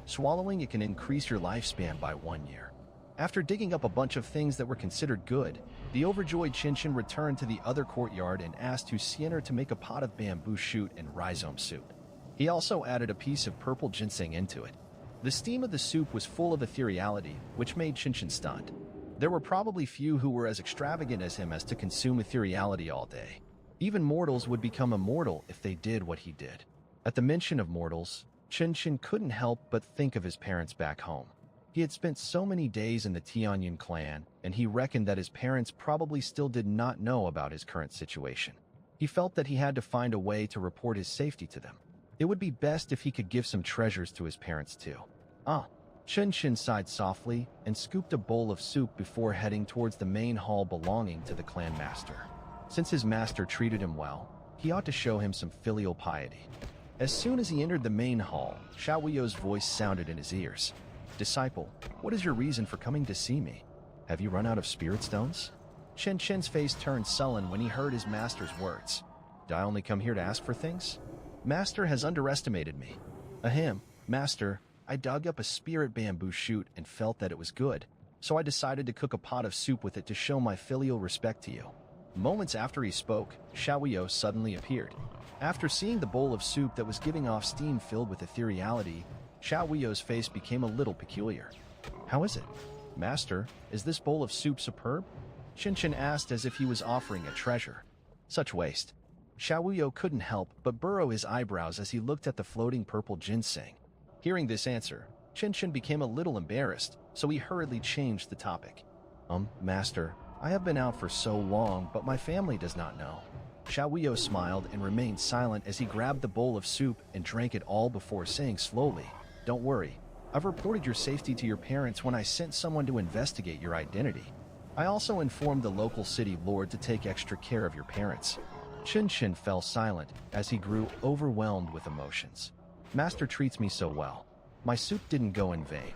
S1: Swallowing it can increase your lifespan by 1 year. After digging up a bunch of things that were considered good, the overjoyed Chen returned to the other courtyard and asked Sienna to make a pot of bamboo shoot and rhizome soup. He also added a piece of purple ginseng into it. The steam of the soup was full of ethereality, which made Chen stunned. There were probably few who were as extravagant as him as to consume ethereality all day. Even mortals would become immortal if they did what he did. At the mention of mortals, Chen couldn't help but think of his parents back home. He had spent so many days in the Tianyin clan, and he reckoned that his parents probably still did not know about his current situation. He felt that he had to find a way to report his safety to them. It would be best if he could give some treasures to his parents too. Chen sighed softly and scooped a bowl of soup before heading towards the main hall belonging to the clan master. Since his master treated him well, he ought to show him some filial piety. As soon as he entered the main hall, Xiaoyou's voice sounded in his ears. Disciple, what is your reason for coming to see me? Have you run out of spirit stones? Chen's face turned sullen when he heard his master's words. Did I only come here to ask for things? Master has underestimated me. Ahem, Master, I dug up a spirit bamboo shoot and felt that it was good, so I decided to cook a pot of soup with it to show my filial respect to you. Moments after he spoke, Xiaoyu suddenly appeared. After seeing the bowl of soup that was giving off steam filled with ethereality, Xiaoyu's face became a little peculiar. "How is it? Master, is this bowl of soup superb?" Qinshan asked as if he was offering a treasure. Such waste. Xiaoyo couldn't help but burrow his eyebrows as he looked at the floating purple ginseng. Hearing this answer, Qinshan became a little embarrassed, so he hurriedly changed the topic. Master, I have been out for so long, but my family does not know." Xiaoyo smiled and remained silent as he grabbed the bowl of soup and drank it all before saying slowly, "Don't worry. I've reported your safety to your parents when I sent someone to investigate your identity. I also informed the local city lord to take extra care of your parents." Qinshan fell silent as he grew overwhelmed with emotions. "Master treats me so well. My soup didn't go in vain."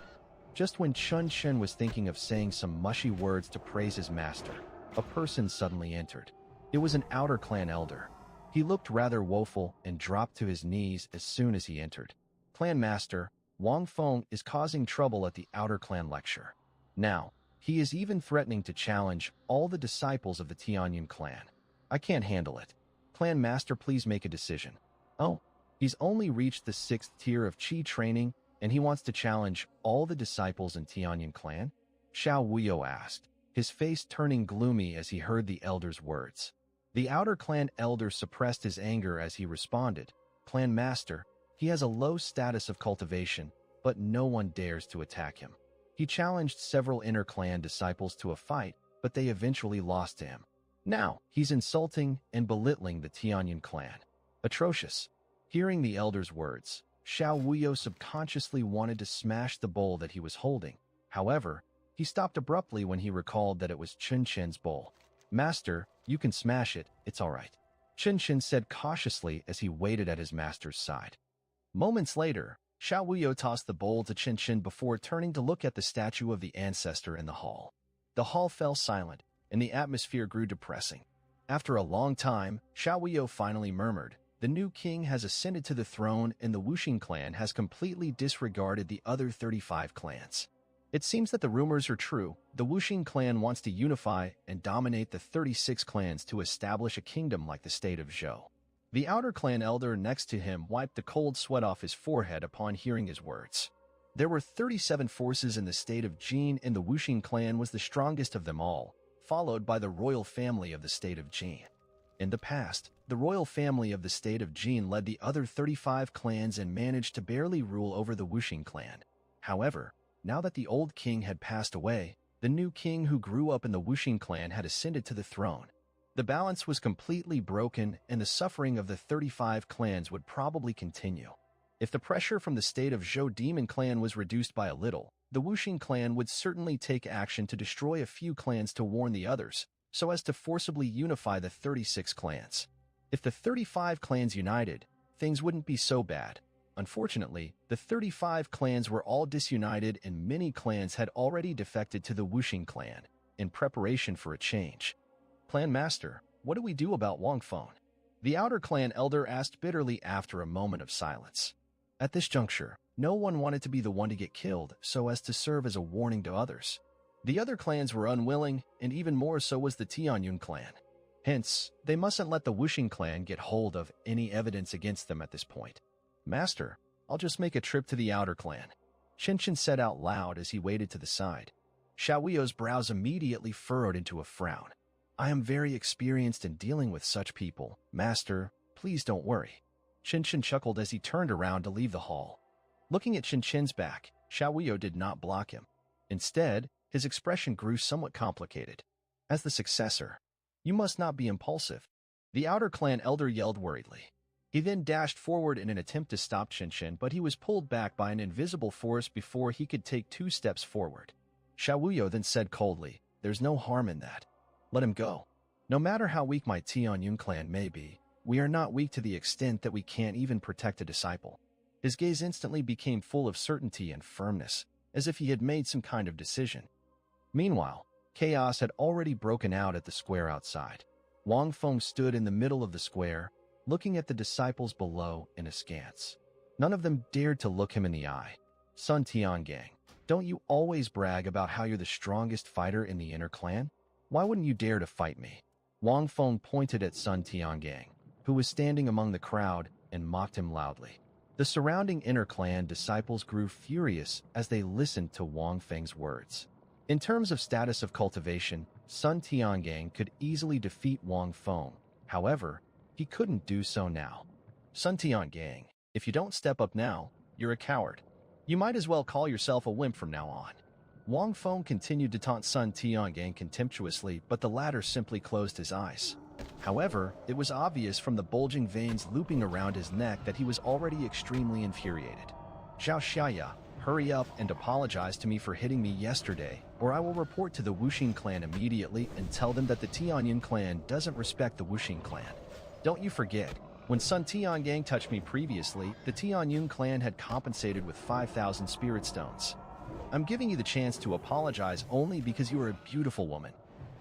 S1: Just when Qinshan was thinking of saying some mushy words to praise his master, a person suddenly entered. It was an outer clan elder. He looked rather woeful and dropped to his knees as soon as he entered. "Clan master, Wang Feng is causing trouble at the outer clan lecture. Now, he is even threatening to challenge all the disciples of the Tianyun clan. I can't handle it. Clan master, please make a decision." "Oh, he's only reached the 6th tier of Qi training, and he wants to challenge all the disciples in Tianyun clan?" Xiao Wuyo asked, his face turning gloomy as he heard the elder's words. The outer clan elder suppressed his anger as he responded, "Clan master, he has a low status of cultivation, but no one dares to attack him. He challenged several inner clan disciples to a fight, but they eventually lost to him. Now, he's insulting and belittling the Tianyun clan. Atrocious." Hearing the elder's words, Xiao Wuyo subconsciously wanted to smash the bowl that he was holding. However, he stopped abruptly when he recalled that it was Qinshan's bowl. "Master, you can smash it, it's all right," Qinshan said cautiously as he waited at his master's side. Moments later, Xiao Wuyo tossed the bowl to Qinshan before turning to look at the statue of the ancestor in the hall. The hall fell silent, and the atmosphere grew depressing. After a long time, Xiao Wuyo finally murmured, "The new king has ascended to the throne and the Wuxing clan has completely disregarded the other 35 clans. It seems that the rumors are true. The Wuxing clan wants to unify and dominate the 36 clans to establish a kingdom like the state of Zhou." The outer clan elder next to him wiped the cold sweat off his forehead upon hearing his words. There were 37 forces in the state of Jin, and the Wuxing clan was the strongest of them all, followed by the royal family of the state of Jin. In the past, the royal family of the state of Jin led the other 35 clans and managed to barely rule over the Wuxing clan. However, now that the old king had passed away, the new king who grew up in the Wuxing clan had ascended to the throne. The balance was completely broken, and the suffering of the 35 clans would probably continue. If the pressure from the state of Zhou Demon clan was reduced by a little, the Wuxing clan would certainly take action to destroy a few clans to warn the others, so as to forcibly unify the 36 clans. If the 35 clans united, things wouldn't be so bad. Unfortunately, the 35 clans were all disunited and many clans had already defected to the Wuxing clan, in preparation for a change. "Clan master, what do we do about Wang Feng?" the outer clan elder asked bitterly after a moment of silence. At this juncture, no one wanted to be the one to get killed so as to serve as a warning to others. The other clans were unwilling, and even more so was the Tianyun clan. Hence, they mustn't let the Wuxing clan get hold of any evidence against them at this point. "Master, I'll just make a trip to the outer clan," Qinshan said out loud as he waited to the side. Xiao Wuyo's brows immediately furrowed into a frown. "I am very experienced in dealing with such people. Master, please don't worry." Qinshan chuckled as he turned around to leave the hall. Looking at Qinshan's back, Xiao Wuyo did not block him. Instead, his expression grew somewhat complicated. "As the successor, you must not be impulsive," the outer clan elder yelled worriedly. He then dashed forward in an attempt to stop Qinshan, but he was pulled back by an invisible force before he could take 2 steps forward. Xiao Wuyo then said coldly, "There's no harm in that. Let him go. No matter how weak my Tianyun clan may be, we are not weak to the extent that we can't even protect a disciple." His gaze instantly became full of certainty and firmness, as if he had made some kind of decision. Meanwhile, chaos had already broken out at the square outside. Wang Feng stood in the middle of the square, looking at the disciples below in askance. None of them dared to look him in the eye. "Sun Tiangang, don't you always brag about how you're the strongest fighter in the inner clan? Why wouldn't you dare to fight me?" Wang Feng pointed at Sun Tiangang, who was standing among the crowd, and mocked him loudly. The surrounding inner clan disciples grew furious as they listened to Wang Feng's words. In terms of status of cultivation, Sun Tiangang could easily defeat Wang Feng. However, he couldn't do so now. Sun Tiangang, if you don't step up now, you're a coward. You might as well call yourself a wimp from now on. Wang Feng continued to taunt Sun Tiangang contemptuously, but the latter simply closed his eyes. However, it was obvious from the bulging veins looping around his neck that he was already extremely infuriated. Zhao Xiaya, hurry up and apologize to me for hitting me yesterday, or I will report to the Wuxing clan immediately and tell them that the Tianyun clan doesn't respect the Wuxing clan. Don't you forget, when Sun Tiangang touched me previously, the Tianyun clan had compensated with 5,000 spirit stones. I'm giving you the chance to apologize only because you are a beautiful woman.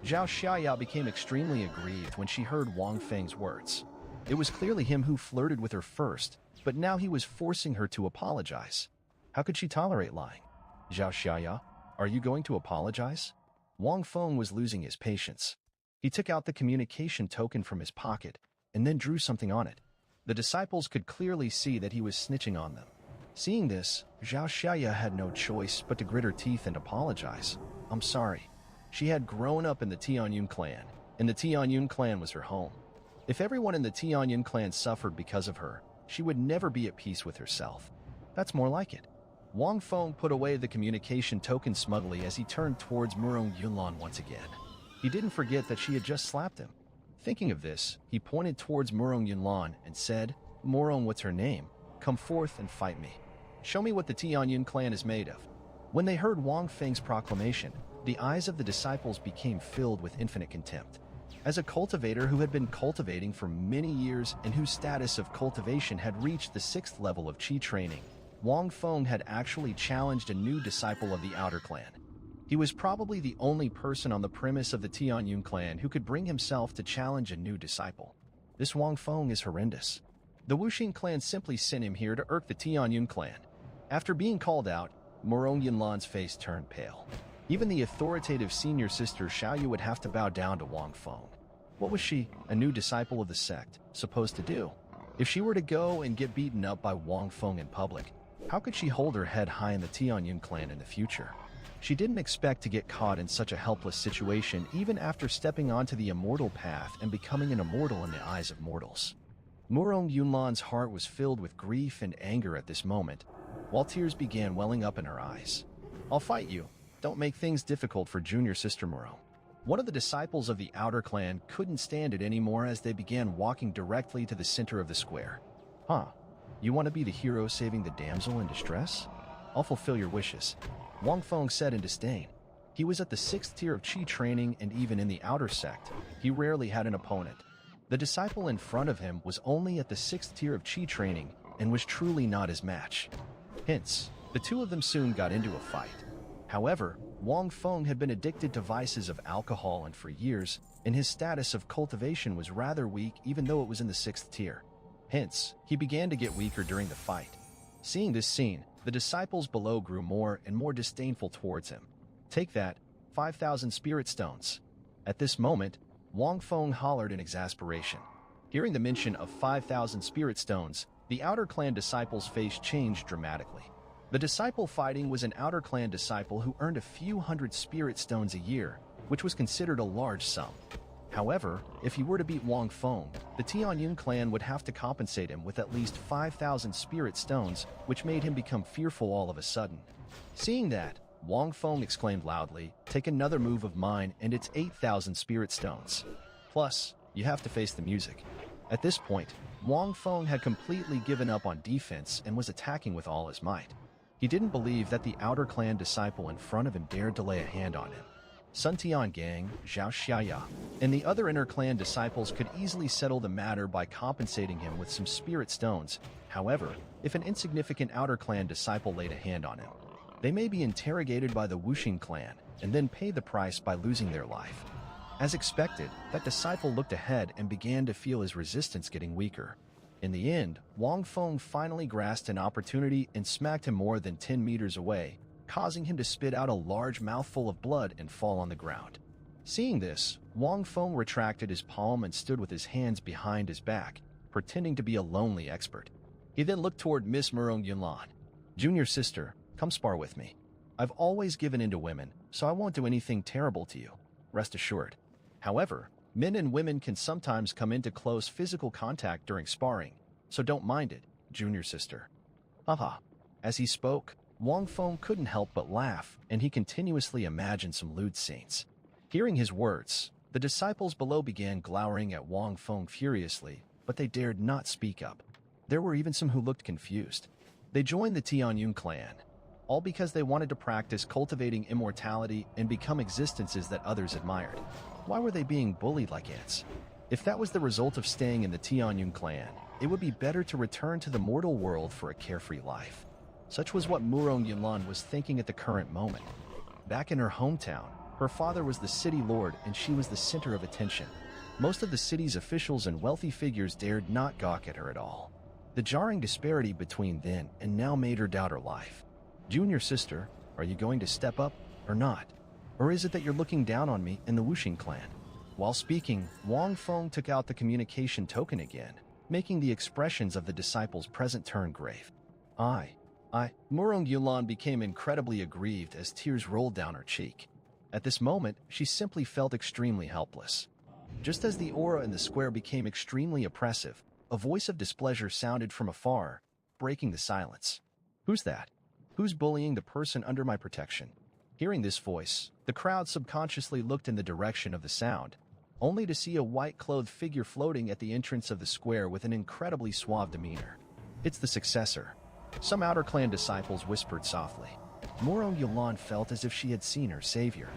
S1: Zhao Xiaya became extremely aggrieved when she heard Wang Feng's words. It was clearly him who flirted with her first, but now he was forcing her to apologize. How could she tolerate lying? Zhao Xiaya, are you going to apologize? Wang Feng was losing his patience. He took out the communication token from his pocket and then drew something on it. The disciples could clearly see that he was snitching on them. Seeing this, Zhao Xiaya had no choice but to grit her teeth and apologize. I'm sorry. She had grown up in the Tianyun clan, and the Tianyun clan was her home. If everyone in the Tianyun clan suffered because of her, she would never be at peace with herself. That's more like it. Wang Feng put away the communication token smugly as he turned towards Murong Yunlan once again. He didn't forget that she had just slapped him. Thinking of this, he pointed towards Murong Yunlan and said, Murong, what's her name? Come forth and fight me. Show me what the Tianyun clan is made of. When they heard Wang Feng's proclamation, the eyes of the disciples became filled with infinite contempt. As a cultivator who had been cultivating for many years and whose status of cultivation had reached the 6th level of Qi training, Wang Feng had actually challenged a new disciple of the Outer Clan. He was probably the only person on the premise of the Tianyun clan who could bring himself to challenge a new disciple. This Wang Feng is horrendous. The Wuxing clan simply sent him here to irk the Tianyun clan. After being called out, Murong Yunlan's face turned pale. Even the authoritative senior sister Xiaoyu would have to bow down to Wang Feng. What was she, a new disciple of the sect, supposed to do? If she were to go and get beaten up by Wang Feng in public, how could she hold her head high in the Tianyun clan in the future? She didn't expect to get caught in such a helpless situation even after stepping onto the immortal path and becoming an immortal in the eyes of mortals. Murong Yunlan's heart was filled with grief and anger at this moment, while tears began welling up in her eyes. I'll fight you. Don't make things difficult for junior sister Murong. One of the disciples of the Outer Clan couldn't stand it anymore as they began walking directly to the center of the square. Huh? You want to be the hero saving the damsel in distress? I'll fulfill your wishes, Wang Feng said in disdain. He was at the 6th tier of Qi training, and even in the outer sect, he rarely had an opponent. The disciple in front of him was only at the 6th tier of Qi training and was truly not his match. Hence, the two of them soon got into a fight. However, Wang Feng had been addicted to vices of alcohol and for years, and his status of cultivation was rather weak even though it was in the 6th tier. Hence, he began to get weaker during the fight. Seeing this scene, the disciples below grew more and more disdainful towards him. Take that, 5,000 spirit stones. At this moment, Wang Feng hollered in exasperation. Hearing the mention of 5,000 spirit stones, the Outer Clan disciple's face changed dramatically. The disciple fighting was an Outer Clan disciple who earned a few hundred spirit stones a year, which was considered a large sum. However, if he were to beat Wang Feng, the Tianyun clan would have to compensate him with at least 5,000 spirit stones, which made him become fearful all of a sudden. Seeing that, Wang Feng exclaimed loudly, "Take another move of mine and it's 8,000 spirit stones. Plus, you have to face the music." At this point, Wang Feng had completely given up on defense and was attacking with all his might. He didn't believe that the Outer Clan disciple in front of him dared to lay a hand on him. Sun Tiangang, Zhao Xiaya, and the other Inner Clan disciples could easily settle the matter by compensating him with some spirit stones. However, if an insignificant Outer Clan disciple laid a hand on him, they may be interrogated by the Wuxing clan and then pay the price by losing their life. As expected, that disciple looked ahead and began to feel his resistance getting weaker. In the end, Wang Feng finally grasped an opportunity and smacked him more than 10 meters away, causing him to spit out a large mouthful of blood and fall on the ground. Seeing this, Wang Feng retracted his palm and stood with his hands behind his back, pretending to be a lonely expert. He then looked toward Miss Murong Yunlan. Junior sister, come spar with me. I've always given in to women, so I won't do anything terrible to you. Rest assured. However, men and women can sometimes come into close physical contact during sparring, so don't mind it, junior sister. Haha. As he spoke, Wang Feng couldn't help but laugh, and he continuously imagined some lewd scenes. Hearing his words, the disciples below began glowering at Wang Feng furiously, but they dared not speak up. There were even some who looked confused. They joined the Tianyun clan, all because they wanted to practice cultivating immortality and become existences that others admired. Why were they being bullied like ants? If that was the result of staying in the Tianyun clan, it would be better to return to the mortal world for a carefree life. Such was what Murong Yunlan was thinking at the current moment. Back in her hometown, her father was the city lord and she was the center of attention. Most of the city's officials and wealthy figures dared not gawk at her at all. The jarring disparity between then and now made her doubt her life. Junior sister, are you going to step up or not? Or is it that you're looking down on me and the Wuxing clan? While speaking, Wang Feng took out the communication token again, making the expressions of the disciples present turn grave. Murong Yunlan became incredibly aggrieved as tears rolled down her cheek. At this moment, she simply felt extremely helpless. Just as the aura in the square became extremely oppressive, a voice of displeasure sounded from afar, breaking the silence. Who's that? Who's bullying the person under my protection? Hearing this voice, the crowd subconsciously looked in the direction of the sound, only to see a white-clothed figure floating at the entrance of the square with an incredibly suave demeanor. It's the successor. Some outer clan disciples whispered softly. Murong Yunlan felt as if she had seen her savior.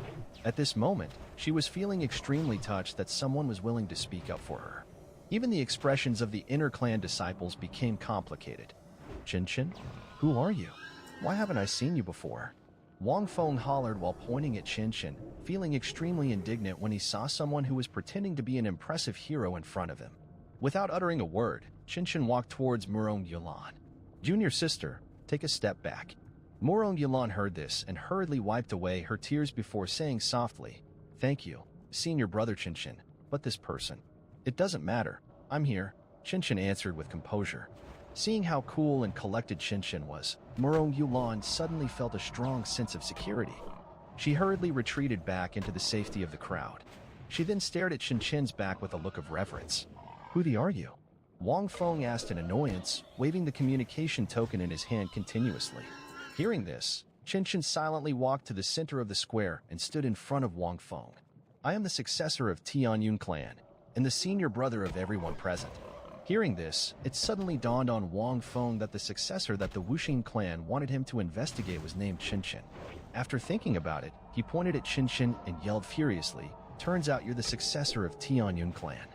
S1: At this moment, she was feeling extremely touched that someone was willing to speak up for her. Even the expressions of the inner clan disciples became complicated. Qinshan? Who are you? Why haven't I seen you before? Wang Feng hollered while pointing at Qinshan, feeling extremely indignant when he saw someone who was pretending to be an impressive hero in front of him. Without uttering a word, Qinshan walked towards Murong Yunlan. Junior sister, take a step back. Murong Yunlan heard this and hurriedly wiped away her tears before saying softly, Thank you, senior brother Qinshan, but this person. It doesn't matter. I'm here, Qinshan answered with composure. Seeing how cool and collected Qinshan was, Murong Yunlan suddenly felt a strong sense of security. She hurriedly retreated back into the safety of the crowd. She then stared at Qinshan's back with a look of reverence. Who are you? Wang Feng asked in annoyance, waving the communication token in his hand continuously. Hearing this, Qinshan silently walked to the center of the square and stood in front of Wang Feng. I am the successor of Tianyun clan, and the senior brother of everyone present. Hearing this, it suddenly dawned on Wang Feng that the successor that the Wuxing clan wanted him to investigate was named Qinshan. After thinking about it, he pointed at Qinshan and yelled furiously, Turns out you're the successor of Tianyun clan.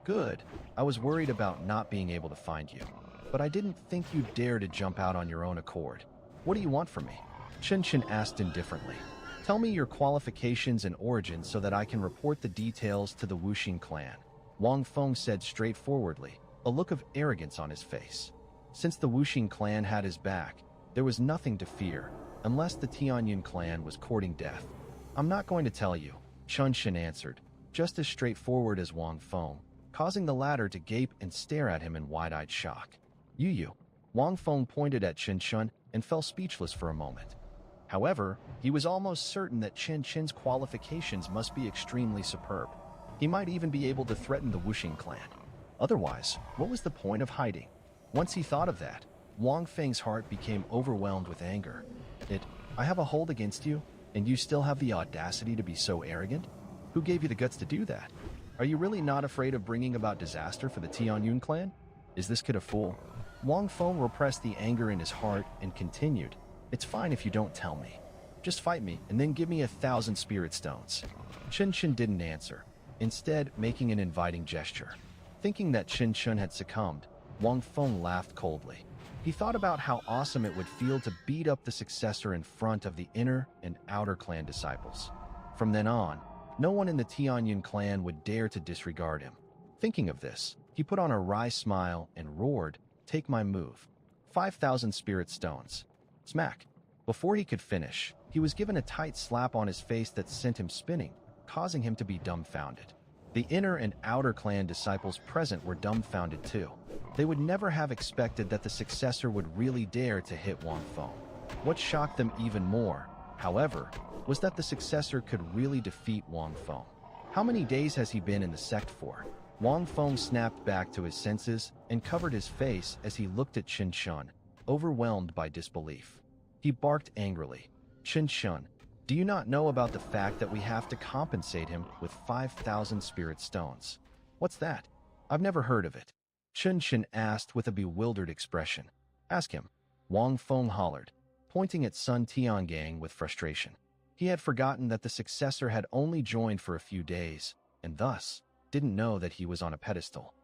S1: Good. I was worried about not being able to find you, but I didn't think you'd dare to jump out on your own accord. What do you want from me? Qinshan asked indifferently. Tell me your qualifications and origins so that I can report the details to the Wuxing clan. Wang Feng said straightforwardly, a look of arrogance on his face. Since the Wuxing clan had his back, there was nothing to fear, unless the Tianyun clan was courting death. I'm not going to tell you, Qinshan answered, just as straightforward as Wang Feng, causing the latter to gape and stare at him in wide-eyed shock. You. Wang Feng pointed at Qinshan and fell speechless for a moment. However, he was almost certain that Qinshan's qualifications must be extremely superb. He might even be able to threaten the Wuxing clan. Otherwise, what was the point of hiding? Once he thought of that, Wang Feng's heart became overwhelmed with anger. I have a hold against you, and you still have the audacity to be so arrogant? Who gave you the guts to do that? Are you really not afraid of bringing about disaster for the Tianyun clan? Is this kid a fool? Wang Feng repressed the anger in his heart and continued, It's fine if you don't tell me. Just fight me and then give me 1,000 spirit stones. Qinshan didn't answer, instead making an inviting gesture. Thinking that Qinshan had succumbed, Wang Feng laughed coldly. He thought about how awesome it would feel to beat up the successor in front of the inner and outer clan disciples. From then on, no one in the Tianyun clan would dare to disregard him. Thinking of this, he put on a wry smile and roared, Take my move. 5,000 spirit stones. Smack. Before he could finish, he was given a tight slap on his face that sent him spinning, causing him to be dumbfounded. The inner and outer clan disciples present were dumbfounded too. They would never have expected that the successor would really dare to hit Wang Feng. What shocked them even more, however, was that the successor could really defeat Wang Feng. How many days has he been in the sect for? Wang Feng snapped back to his senses and covered his face as he looked at Qin Shun, overwhelmed by disbelief. He barked angrily. Qin Shun, do you not know about the fact that we have to compensate him with 5,000 spirit stones? What's that? I've never heard of it. Qin Shun asked with a bewildered expression. Ask him. Wang Feng hollered, pointing at Sun Tiangang with frustration. He had forgotten that the successor had only joined for a few days, and thus didn't know that he was on a pedestal.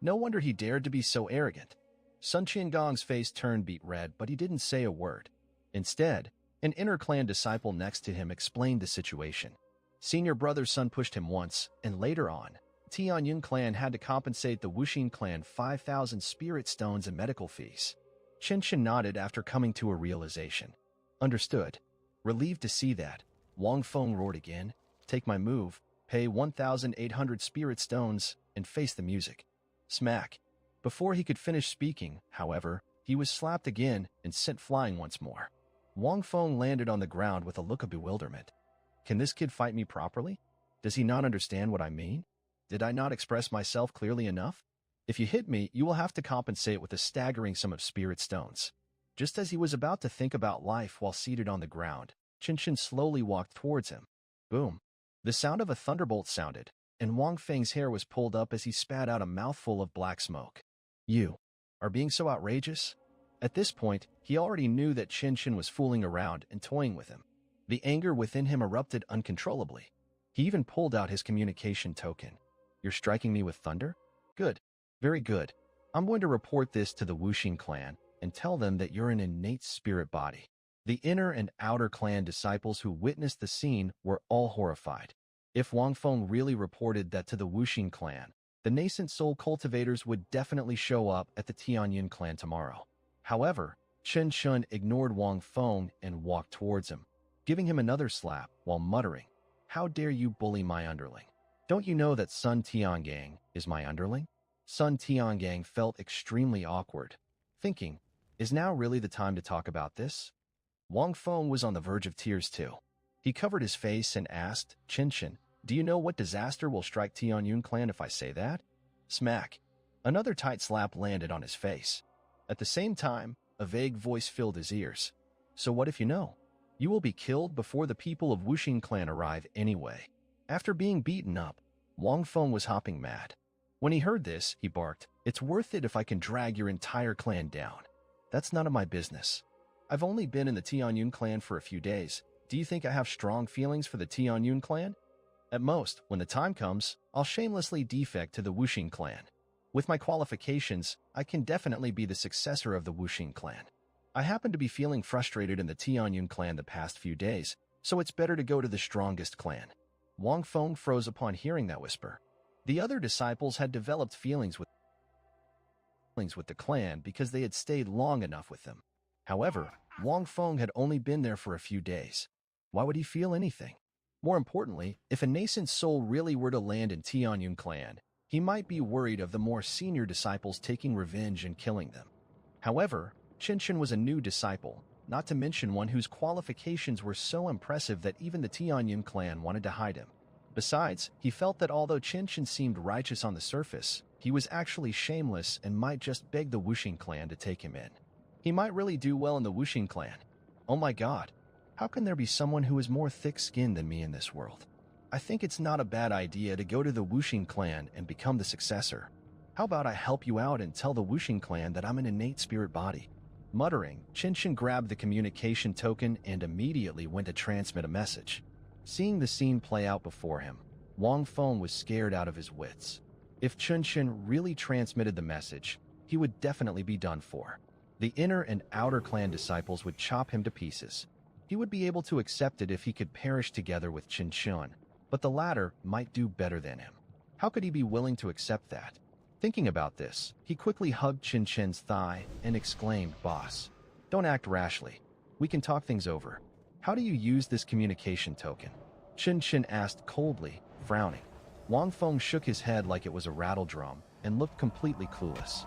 S1: No wonder he dared to be so arrogant. Sun Tiangong's face turned beet red, but he didn't say a word. Instead, an inner clan disciple next to him explained the situation. Senior brother's son pushed him once, and later on, Tianyun clan had to compensate the Wuxin clan 5,000 spirit stones and medical fees. Qin Shin nodded after coming to a realization. Understood. Relieved to see that, Wang Feng roared again. Take my move, pay 1,800 spirit stones, and face the music. Smack. Before he could finish speaking, however, he was slapped again and sent flying once more. Wang Feng landed on the ground with a look of bewilderment. Can this kid fight me properly? Does he not understand what I mean? Did I not express myself clearly enough? If you hit me, you will have to compensate with a staggering sum of spirit stones. Just as he was about to think about life while seated on the ground, Qin Shin slowly walked towards him. Boom. The sound of a thunderbolt sounded, and Wang Feng's hair was pulled up as he spat out a mouthful of black smoke. You are being so outrageous? At this point, he already knew that Qin Shin was fooling around and toying with him. The anger within him erupted uncontrollably. He even pulled out his communication token. You're striking me with thunder? Good. Very good. I'm going to report this to the Wuxin clan and tell them that you're an innate spirit body. The inner and outer clan disciples who witnessed the scene were all horrified. If Wang Feng really reported that to the Wuxin clan, the nascent soul cultivators would definitely show up at the Tianyun clan tomorrow. However, Qin Shun ignored Wang Feng and walked towards him, giving him another slap while muttering, How dare you bully my underling? Don't you know that Sun Tiangang is my underling? Sun Tiangang felt extremely awkward, thinking, is now really the time to talk about this? Wang Feng was on the verge of tears too. He covered his face and asked, Qin Shin, do you know what disaster will strike Tianyun clan if I say that? Smack. Another tight slap landed on his face. At the same time, a vague voice filled his ears. So what if you know? You will be killed before the people of Wuxin clan arrive anyway. After being beaten up, Wang Feng was hopping mad. When he heard this, he barked, It's worth it if I can drag your entire clan down. That's none of my business. I've only been in the Tianyun clan for a few days. Do you think I have strong feelings for the Tianyun clan? At most, when the time comes, I'll shamelessly defect to the Wuxin clan. With my qualifications, I can definitely be the successor of the Wuxin clan. I happen to be feeling frustrated in the Tianyun clan the past few days, so it's better to go to the strongest clan. Wang Feng froze upon hearing that whisper. The other disciples had developed feelings with the clan because they had stayed long enough with them. However, Wang Feng had only been there for a few days. Why would he feel anything? More importantly, if a nascent soul really were to land in Tianyun clan, he might be worried of the more senior disciples taking revenge and killing them. However, Qin Shin was a new disciple, not to mention one whose qualifications were so impressive that even the Tianyun clan wanted to hide him. Besides, he felt that although Qin Shin seemed righteous on the surface, he was actually shameless and might just beg the Wuxin clan to take him in. He might really do well in the Wuxin clan. Oh my god, how can there be someone who is more thick-skinned than me in this world? I think it's not a bad idea to go to the Wuxin clan and become the successor. How about I help you out and tell the Wuxin clan that I'm an innate spirit body? Muttering, Qin Shin grabbed the communication token and immediately went to transmit a message. Seeing the scene play out before him, Wang Feng was scared out of his wits. If Qin Shin really transmitted the message, he would definitely be done for. The inner and outer clan disciples would chop him to pieces. He would be able to accept it if he could perish together with Qin Shin, but the latter might do better than him. How could he be willing to accept that? Thinking about this, he quickly hugged Qin Shin's thigh and exclaimed, Boss, don't act rashly. We can talk things over. How do you use this communication token? Qin Shin asked coldly, frowning. Wang Feng shook his head like it was a rattle drum and looked completely clueless.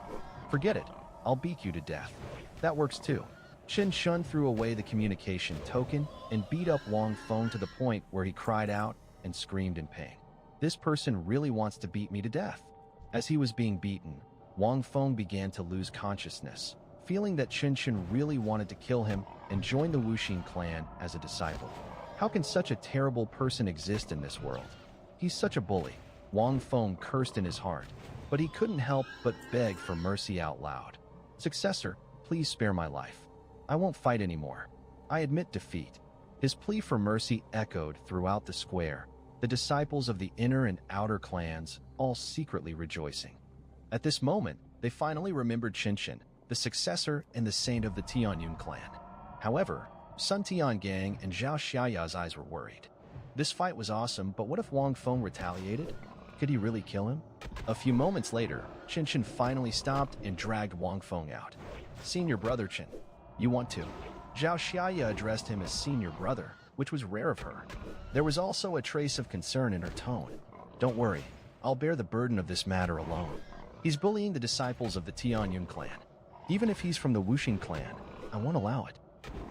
S1: Forget it, I'll beat you to death. That works too. Chen Shun threw away the communication token and beat up Wang Feng to the point where he cried out and screamed in pain. This person really wants to beat me to death. As he was being beaten, Wang Feng began to lose consciousness, feeling that Chen Shun really wanted to kill him and join the Wuxing clan as a disciple. How can such a terrible person exist in this world? He's such a bully. Wang Feng cursed in his heart, but he couldn't help but beg for mercy out loud. Successor, please spare my life. I won't fight anymore. I admit defeat. His plea for mercy echoed throughout the square, the disciples of the inner and outer clans all secretly rejoicing. At this moment, they finally remembered Chen Shun, the successor and the saint of the Tianyun clan. However, Sun Tiangang and Zhao Xiaoya's eyes were worried. This fight was awesome, but what if Wang Feng retaliated? Could he really kill him? A few moments later, Chen Shun finally stopped and dragged Wang Feng out. Senior brother Chen, you want to? Zhao Xiaoya addressed him as senior brother, which was rare of her. There was also a trace of concern in her tone. Don't worry, I'll bear the burden of this matter alone. He's bullying the disciples of the Tianyun clan. Even if he's from the Wuxing clan, I won't allow it.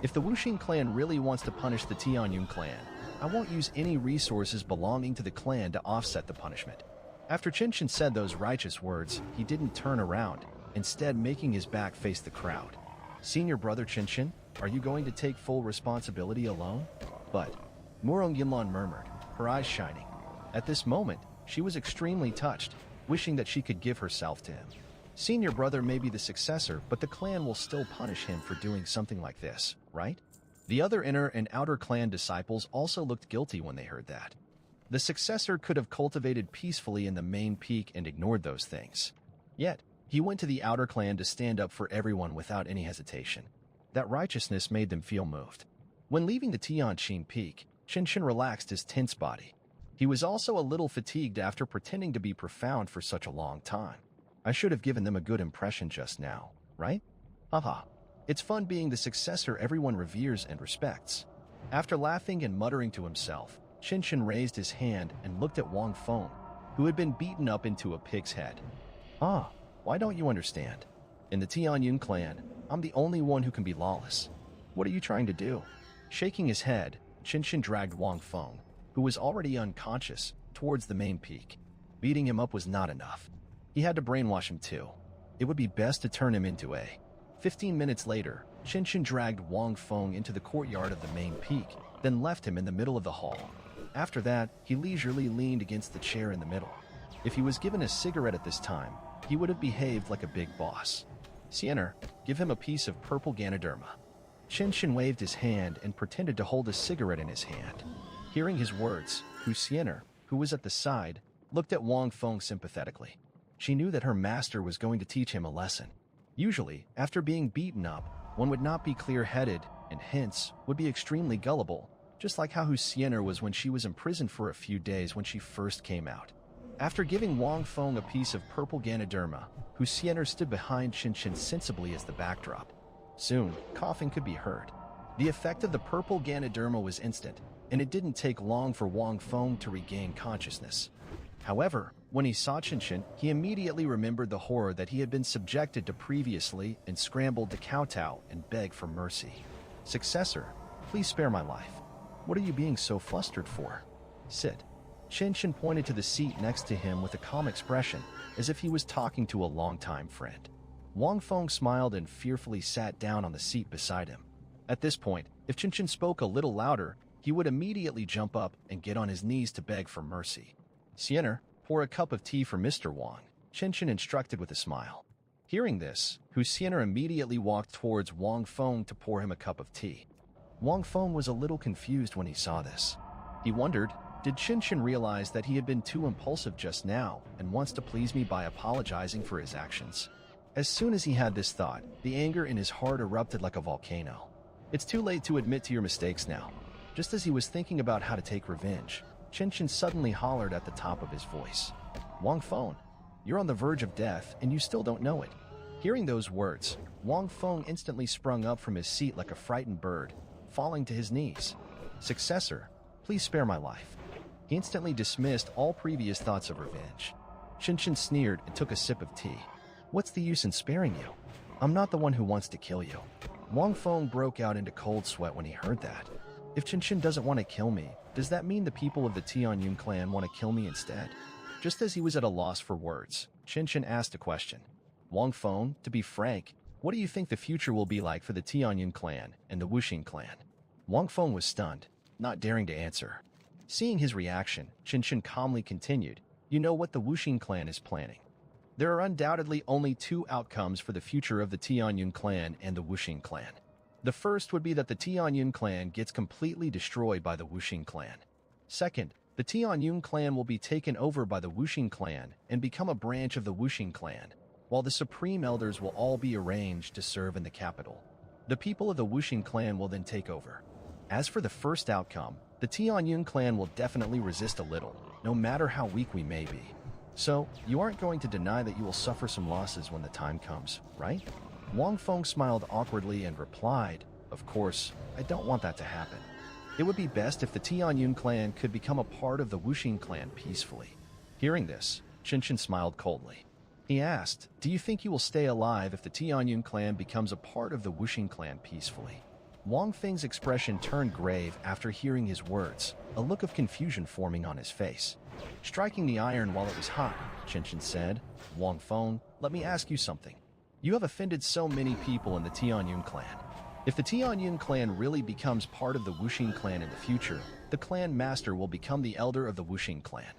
S1: If the Wuxing clan really wants to punish the Tianyun clan, I won't use any resources belonging to the clan to offset the punishment. After Chen Shun said those righteous words, he didn't turn around, instead making his back face the crowd. Senior brother Chen Shun, are you going to take full responsibility alone? But Murong Yinlan murmured, her eyes shining. At this moment, she was extremely touched, wishing that she could give herself to him. Senior brother may be the successor, but the clan will still punish him for doing something like this, right? The other inner and outer clan disciples also looked guilty when they heard that. The successor could have cultivated peacefully in the main peak and ignored those things. Yet, he went to the outer clan to stand up for everyone without any hesitation. That righteousness made them feel moved. When leaving the Tianqin Peak, Chen Shun relaxed his tense body. He was also a little fatigued after pretending to be profound for such a long time. I should have given them a good impression just now, right? Haha. It's fun being the successor everyone reveres and respects. After laughing and muttering to himself, Chen Shun raised his hand and looked at Wang Feng, who had been beaten up into a pig's head. Ah, why don't you understand? In the Tianyun clan, I'm the only one who can be lawless. What are you trying to do? Shaking his head, Chen Shun dragged Wang Feng, who was already unconscious, towards the main peak. Beating him up was not enough. He had to brainwash him too. It would be best to turn him into a... 15 minutes later, Chen Shun dragged Wang Feng into the courtyard of the main peak, then left him in the middle of the hall. After that, he leisurely leaned against the chair in the middle. If he was given a cigarette at this time, he would have behaved like a big boss. Siener, give him a piece of purple Ganoderma. Chen Shun waved his hand and pretended to hold a cigarette in his hand. Hearing his words, Siener, who was at the side, looked at Wang Feng sympathetically. She knew that her master was going to teach him a lesson. Usually, after being beaten up, one would not be clear-headed and hence would be extremely gullible, just like how Siener was when she was imprisoned for a few days when she first came out. After giving Wang Feng a piece of purple Ganoderma, Siener stood behind Chen Shun sensibly as the backdrop. Soon, coughing could be heard. The effect of the purple Ganoderma was instant, and it didn't take long for Wang Feng to regain consciousness. However, when he saw Chen Shun, he immediately remembered the horror that he had been subjected to previously and scrambled to kowtow and beg for mercy. Successor, please spare my life. What are you being so flustered for? Sit. Chen Shun pointed to the seat next to him with a calm expression, as if he was talking to a longtime friend. Wang Feng smiled and fearfully sat down on the seat beside him. At this point, if Chen Shun spoke a little louder, he would immediately jump up and get on his knees to beg for mercy. Siener, pour a cup of tea for Mr. Wang, Chen Shun instructed with a smile. Hearing this, Siener immediately walked towards Wang Feng to pour him a cup of tea. Wang Feng was a little confused when he saw this. He wondered, did Chen Shun realize that he had been too impulsive just now and wants to please me by apologizing for his actions? As soon as he had this thought, the anger in his heart erupted like a volcano. It's too late to admit to your mistakes now. Just as he was thinking about how to take revenge, Chen Shun suddenly hollered at the top of his voice. Wang Feng, you're on the verge of death and you still don't know it. Hearing those words, Wang Feng instantly sprung up from his seat like a frightened bird, falling to his knees. Successor, please spare my life. He instantly dismissed all previous thoughts of revenge. Qinshan sneered and took a sip of tea. What's the use in sparing you? I'm not the one who wants to kill you. Wang Feng broke out into cold sweat when he heard that. If Qinshan doesn't want to kill me, does that mean the people of the Tianyun clan want to kill me instead? Just as he was at a loss for words, Qinshan asked a question. Wang Feng, to be frank, what do you think the future will be like for the Tianyun clan and the Wuxing clan? Wang Feng was stunned, not daring to answer. Seeing his reaction, Qinshan calmly continued, You know what the Wuxing clan is planning. There are undoubtedly only two outcomes for the future of the Tianyun clan and the Wuxing clan. The first would be that the Tianyun clan gets completely destroyed by the Wuxing clan. Second, the Tianyun clan will be taken over by the Wuxing clan and become a branch of the Wuxing clan, while the supreme elders will all be arranged to serve in the capital. The people of the Wuxing clan will then take over. As for the first outcome, the Tianyun clan will definitely resist a little, no matter how weak we may be. So, you aren't going to deny that you will suffer some losses when the time comes, right? Wang Feng smiled awkwardly and replied, Of course, I don't want that to happen. It would be best if the Tianyun clan could become a part of the Wuxing clan peacefully. Hearing this, Qinshan smiled coldly. He asked, Do you think you will stay alive if the Tianyun clan becomes a part of the Wuxing clan peacefully? Wang Feng's expression turned grave after hearing his words, a look of confusion forming on his face. Striking the iron while it was hot, Qinshan said, Wang Feng, let me ask you something. You have offended so many people in the Tianyun clan. If the Tianyun clan really becomes part of the Wuxing clan in the future, the clan master will become the elder of the Wuxing clan.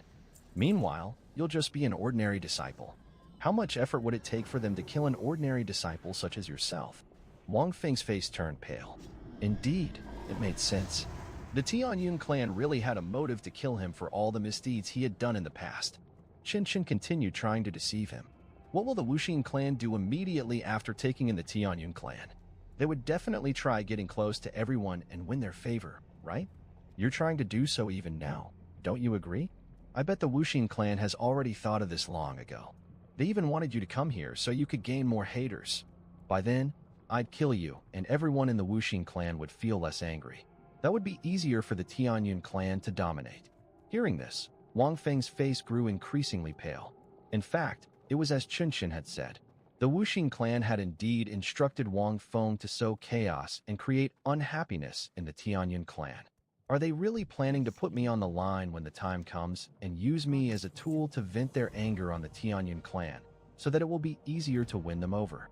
S1: Meanwhile, you'll just be an ordinary disciple. How much effort would it take for them to kill an ordinary disciple such as yourself? Wang Feng's face turned pale. Indeed, it made sense. The Tianyun clan really had a motive to kill him for all the misdeeds he had done in the past. Qinshan continued trying to deceive him. What will the Wuxing clan do immediately after taking in the Tianyun clan? They would definitely try getting close to everyone and win their favor, right? You're trying to do so even now. Don't you agree? I bet the Wuxing clan has already thought of this long ago. They even wanted you to come here so you could gain more haters. By then, I'd kill you, and everyone in the Wuxing clan would feel less angry. That would be easier for the Tianyun clan to dominate. Hearing this, Wang Feng's face grew increasingly pale. In fact, it was as Qinshan had said. The Wuxing clan had indeed instructed Wang Feng to sow chaos and create unhappiness in the Tianyun clan. Are they really planning to put me on the line when the time comes and use me as a tool to vent their anger on the Tianyun clan, so that it will be easier to win them over?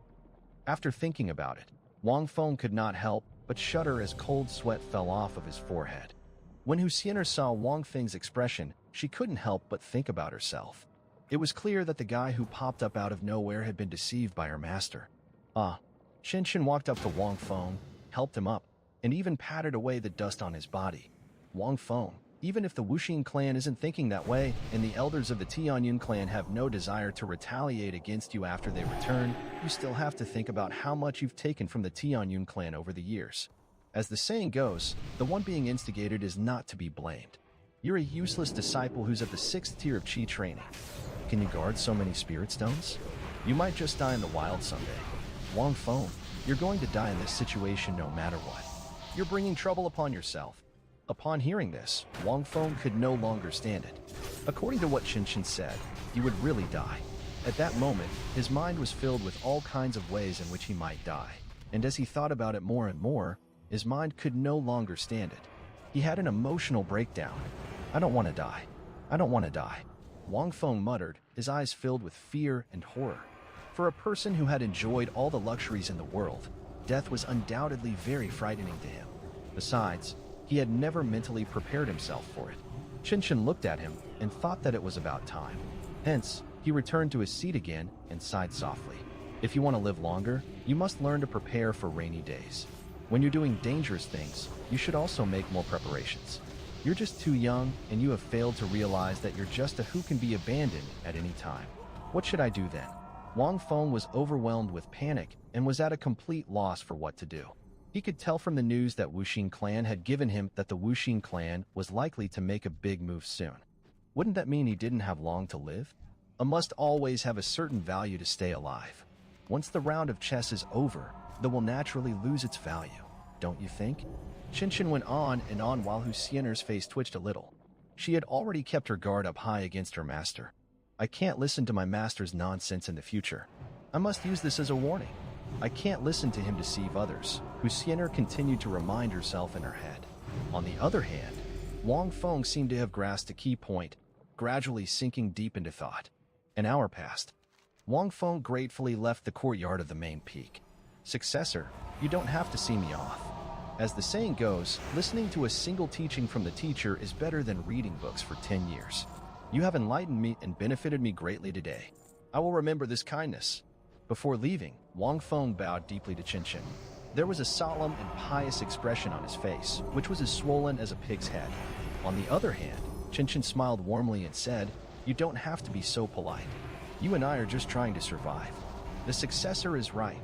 S1: After thinking about it, Wang Feng could not help but shudder as cold sweat fell off of his forehead. When Huxiener saw Wang Feng's expression, she couldn't help but think about herself. It was clear that the guy who popped up out of nowhere had been deceived by her master. Qinshan walked up to Wang Feng, helped him up, and even patted away the dust on his body. Wang Feng, even if the Wuxing clan isn't thinking that way, and the elders of the Tianyun clan have no desire to retaliate against you after they return, you still have to think about how much you've taken from the Tianyun clan over the years. As the saying goes, the one being instigated is not to be blamed. You're a useless disciple who's at the 6th tier of Qi training. Can you guard so many spirit stones? You might just die in the wild someday. Wang Feng, you're going to die in this situation no matter what. You're bringing trouble upon yourself. Upon hearing this, Wang Feng could no longer stand it. According to what Qinshan said, he would really die. At that moment, his mind was filled with all kinds of ways in which he might die. And as he thought about it more and more, his mind could no longer stand it. He had an emotional breakdown. I don't want to die. I don't want to die. Wang Feng muttered, his eyes filled with fear and horror. For a person who had enjoyed all the luxuries in the world, death was undoubtedly very frightening to him. Besides, he had never mentally prepared himself for it. Qinshan looked at him and thought that it was about time. Hence, he returned to his seat again and sighed softly. If you want to live longer, you must learn to prepare for rainy days. When you're doing dangerous things, you should also make more preparations. You're just too young, and you have failed to realize that you're just a who can be abandoned at any time. What should I do then? Wang Feng was overwhelmed with panic and was at a complete loss for what to do. He could tell from the news that Wuxing clan had given him that the Wuxing clan was likely to make a big move soon. Wouldn't that mean he didn't have long to live? A must always have a certain value to stay alive. Once the round of chess is over, that will naturally lose its value, don't you think? Qinshan went on and on while Huxiener's face twitched a little. She had already kept her guard up high against her master. I can't listen to my master's nonsense in the future. I must use this as a warning. I can't listen to him deceive others, Huxianer continued to remind herself in her head. On the other hand, Wang Feng seemed to have grasped a key point, gradually sinking deep into thought. An hour passed. Wang Feng gratefully left the courtyard of the main peak. Successor, you don't have to see me off. As the saying goes, listening to a single teaching from the teacher is better than reading books for 10 years. You have enlightened me and benefited me greatly today. I will remember this kindness. Before leaving, Wang Feng bowed deeply to Qinshan. There was a solemn and pious expression on his face, which was as swollen as a pig's head. On the other hand, Qinshan smiled warmly and said, "You don't have to be so polite. You and I are just trying to survive. The successor is right.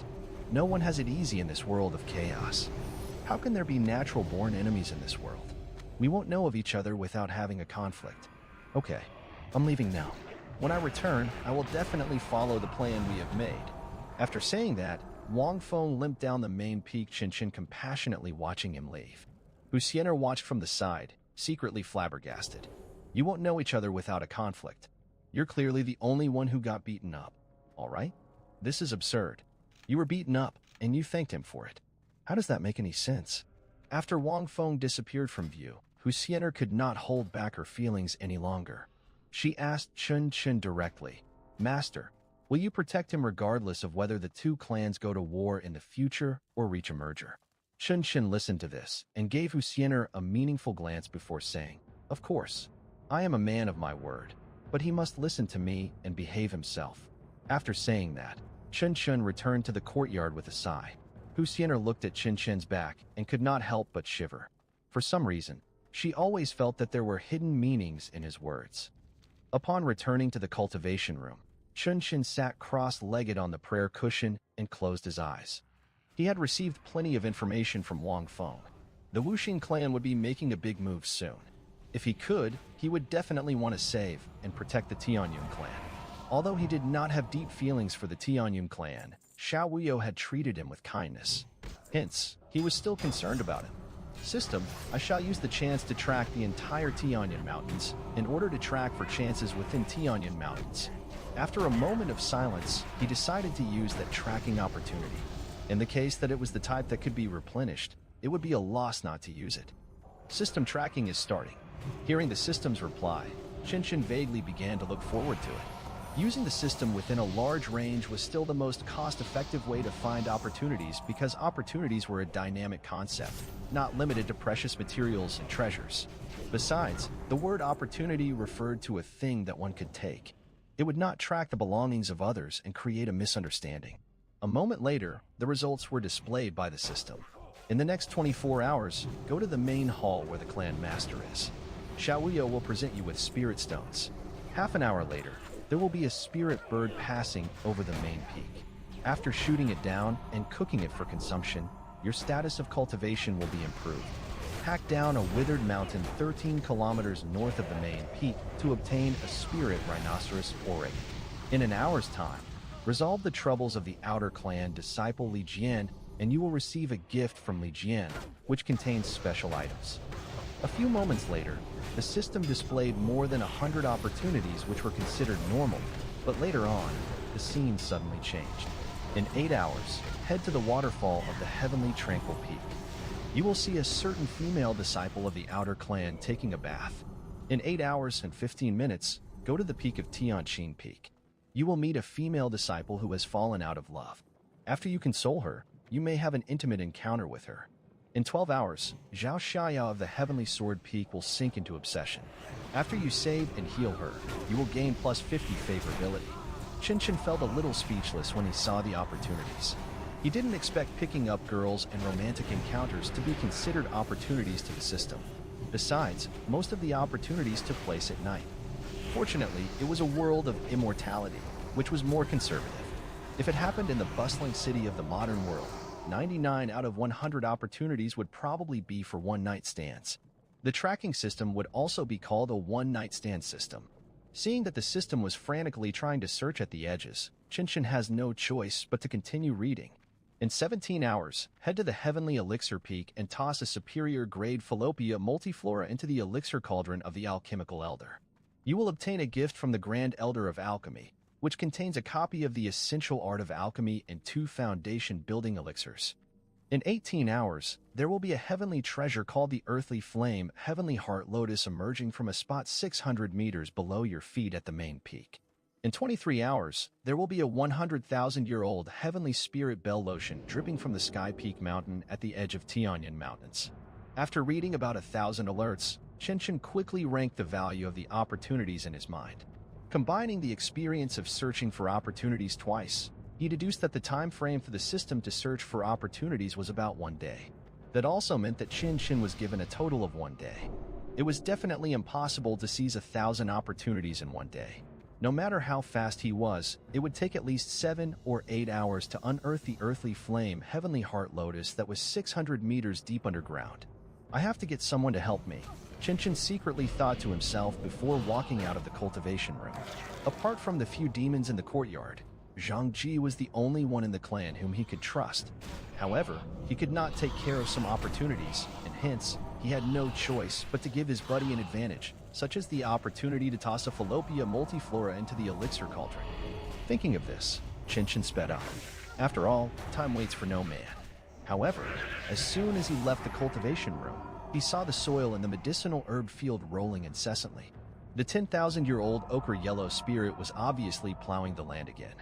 S1: No one has it easy in this world of chaos. How can there be natural-born enemies in this world? We won't know of each other without having a conflict. Okay, I'm leaving now. When I return, I will definitely follow the plan we have made." After saying that, Wang Feng limped down the main peak, Qinshan compassionately watching him leave. Huxianer watched from the side, secretly flabbergasted. You won't know each other without a conflict. You're clearly the only one who got beaten up. All right? This is absurd. You were beaten up, and you thanked him for it. How does that make any sense? After Wang Feng disappeared from view, Huxianer could not hold back her feelings any longer. She asked Qinshan directly, "Master, will you protect him regardless of whether the two clans go to war in the future or reach a merger?" Qinshan listened to this and gave Huxianer a meaningful glance before saying, "Of course. I am a man of my word, but he must listen to me and behave himself." After saying that, Qinshan returned to the courtyard with a sigh. Huxianer looked at Qinshan's back and could not help but shiver. For some reason, she always felt that there were hidden meanings in his words. Upon returning to the cultivation room, Qinshan sat cross-legged on the prayer cushion and closed his eyes. He had received plenty of information from Wang Feng. The Wuxing clan would be making a big move soon. If he could, he would definitely want to save and protect the Tianyun clan. Although he did not have deep feelings for the Tianyun clan, Xiao Wuyo had treated him with kindness. Hence, he was still concerned about him. System, I shall use the chance to track the entire Tianyun Mountains in order to track for chances within Tianyun Mountains. After a moment of silence, he decided to use that tracking opportunity. In the case that it was the type that could be replenished, it would be a loss not to use it. System tracking is starting. Hearing the system's reply, Qinshan vaguely began to look forward to it. Using the system within a large range was still the most cost-effective way to find opportunities because opportunities were a dynamic concept, not limited to precious materials and treasures. Besides, the word opportunity referred to a thing that one could take. It would not track the belongings of others and create a misunderstanding. A moment later, the results were displayed by the system. In the next 24 hours, go to the main hall where the clan master is. Xiao Wuyo will present you with spirit stones. Half an hour later, there will be a spirit bird passing over the main peak. After shooting it down and cooking it for consumption, your status of cultivation will be improved. Hack down a withered mountain 13 kilometers north of the main peak to obtain a spirit rhinoceros ore. In an hour's time, resolve the troubles of the outer clan disciple Li Jian, and you will receive a gift from Li Jian, which contains special items. A few moments later, the system displayed more than 100 opportunities which were considered normal, but later on, the scene suddenly changed. In 8 hours, head to the waterfall of the Heavenly Tranquil Peak. You will see a certain female disciple of the outer clan taking a bath. In 8 hours and 15 minutes, go to the peak of Tianqin Peak. You will meet a female disciple who has fallen out of love. After you console her, you may have an intimate encounter with her. In 12 hours, Zhao Shaya of the Heavenly Sword Peak will sink into obsession. After you save and heal her, you will gain plus 50 favorability. Qinshan felt a little speechless when he saw the opportunities. He didn't expect picking up girls and romantic encounters to be considered opportunities to the system. Besides, most of the opportunities took place at night. Fortunately, it was a world of immortality, which was more conservative. If it happened in the bustling city of the modern world, 99 out of 100 opportunities would probably be for one-night stands. The tracking system would also be called a one-night stand system. Seeing that the system was frantically trying to search at the edges, Qinshan has no choice but to continue reading. In 17 hours, head to the Heavenly Elixir Peak and toss a superior-grade Fallopeia multiflora into the elixir cauldron of the Alchemical Elder. You will obtain a gift from the Grand Elder of Alchemy, which contains a copy of the Essential Art of Alchemy and 2 foundation-building elixirs. In 18 hours, there will be a heavenly treasure called the Earthly Flame Heavenly Heart Lotus emerging from a spot 600 meters below your feet at the main peak. In 23 hours, there will be a 100,000-year-old Heavenly Spirit Bell Lotion dripping from the Sky Peak Mountain at the edge of Tianyan Mountains. After reading about 1,000 alerts, Chen quickly ranked the value of the opportunities in his mind. Combining the experience of searching for opportunities twice, he deduced that the time frame for the system to search for opportunities was about 1 day. That also meant that Chen was given a total of 1 day. It was definitely impossible to seize 1,000 opportunities in 1 day. No matter how fast he was, it would take at least 7 or 8 hours to unearth the Earthly Flame Heavenly Heart Lotus that was 600 meters deep underground. I have to get someone to help me, Chen secretly thought to himself before walking out of the cultivation room. Apart from the few demons in the courtyard, Zhang Ji was the only one in the clan whom he could trust. However, he could not take care of some opportunities, and hence, he had no choice but to give his buddy an advantage, such as the opportunity to toss a Fallopeia multiflora into the elixir cauldron. Thinking of this, Chen sped up. After all, time waits for no man. However, as soon as he left the cultivation room, he saw the soil in the medicinal herb field rolling incessantly. The 10,000-year-old ochre yellow spirit was obviously plowing the land again.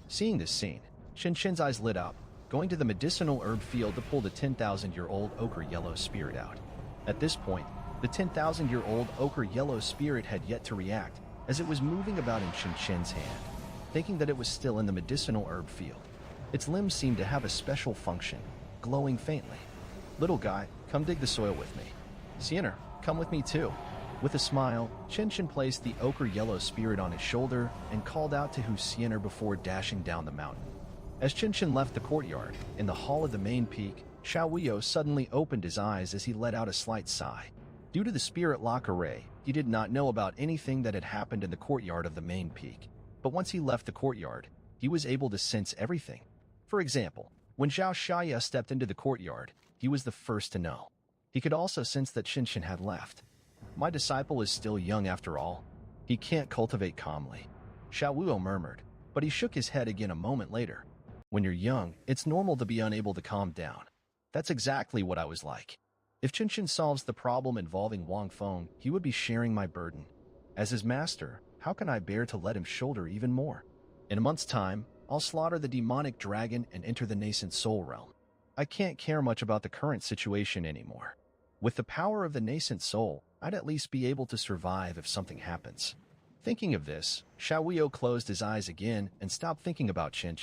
S1: Seeing this scene, Chen's eyes lit up, going to the medicinal herb field to pull the 10,000-year-old ochre yellow spirit out. At this point, the 10,000-year-old ochre yellow spirit had yet to react, as it was moving about in Chen's hand, thinking that it was still in the medicinal herb field. Its limbs seemed to have a special function, glowing faintly. "Little guy, come dig the soil with me." "Siener, come with me too." With a smile, Chen placed the ochre yellow spirit on his shoulder and called out to Siener before dashing down the mountain. As Chen left the courtyard, in the hall of the main peak, Xiaoyo suddenly opened his eyes as he let out a slight sigh. Due to the spirit lock array, he did not know about anything that had happened in the courtyard of the main peak. But once he left the courtyard, he was able to sense everything. For example, when Zhao Shaya stepped into the courtyard, he was the first to know. He could also sense that Chen had left. "My disciple is still young after all. He can't cultivate calmly," Xiaoyo murmured, but he shook his head again a moment later. "When you're young, it's normal to be unable to calm down. That's exactly what I was like. If Chen solves the problem involving Wang Feng, he would be sharing my burden. As his master, how can I bear to let him shoulder even more? In a month's time, I'll slaughter the demonic dragon and enter the nascent soul realm. I can't care much about the current situation anymore. With the power of the nascent soul, I'd at least be able to survive if something happens." Thinking of this, Xiaoyo closed his eyes again and stopped thinking about Chen.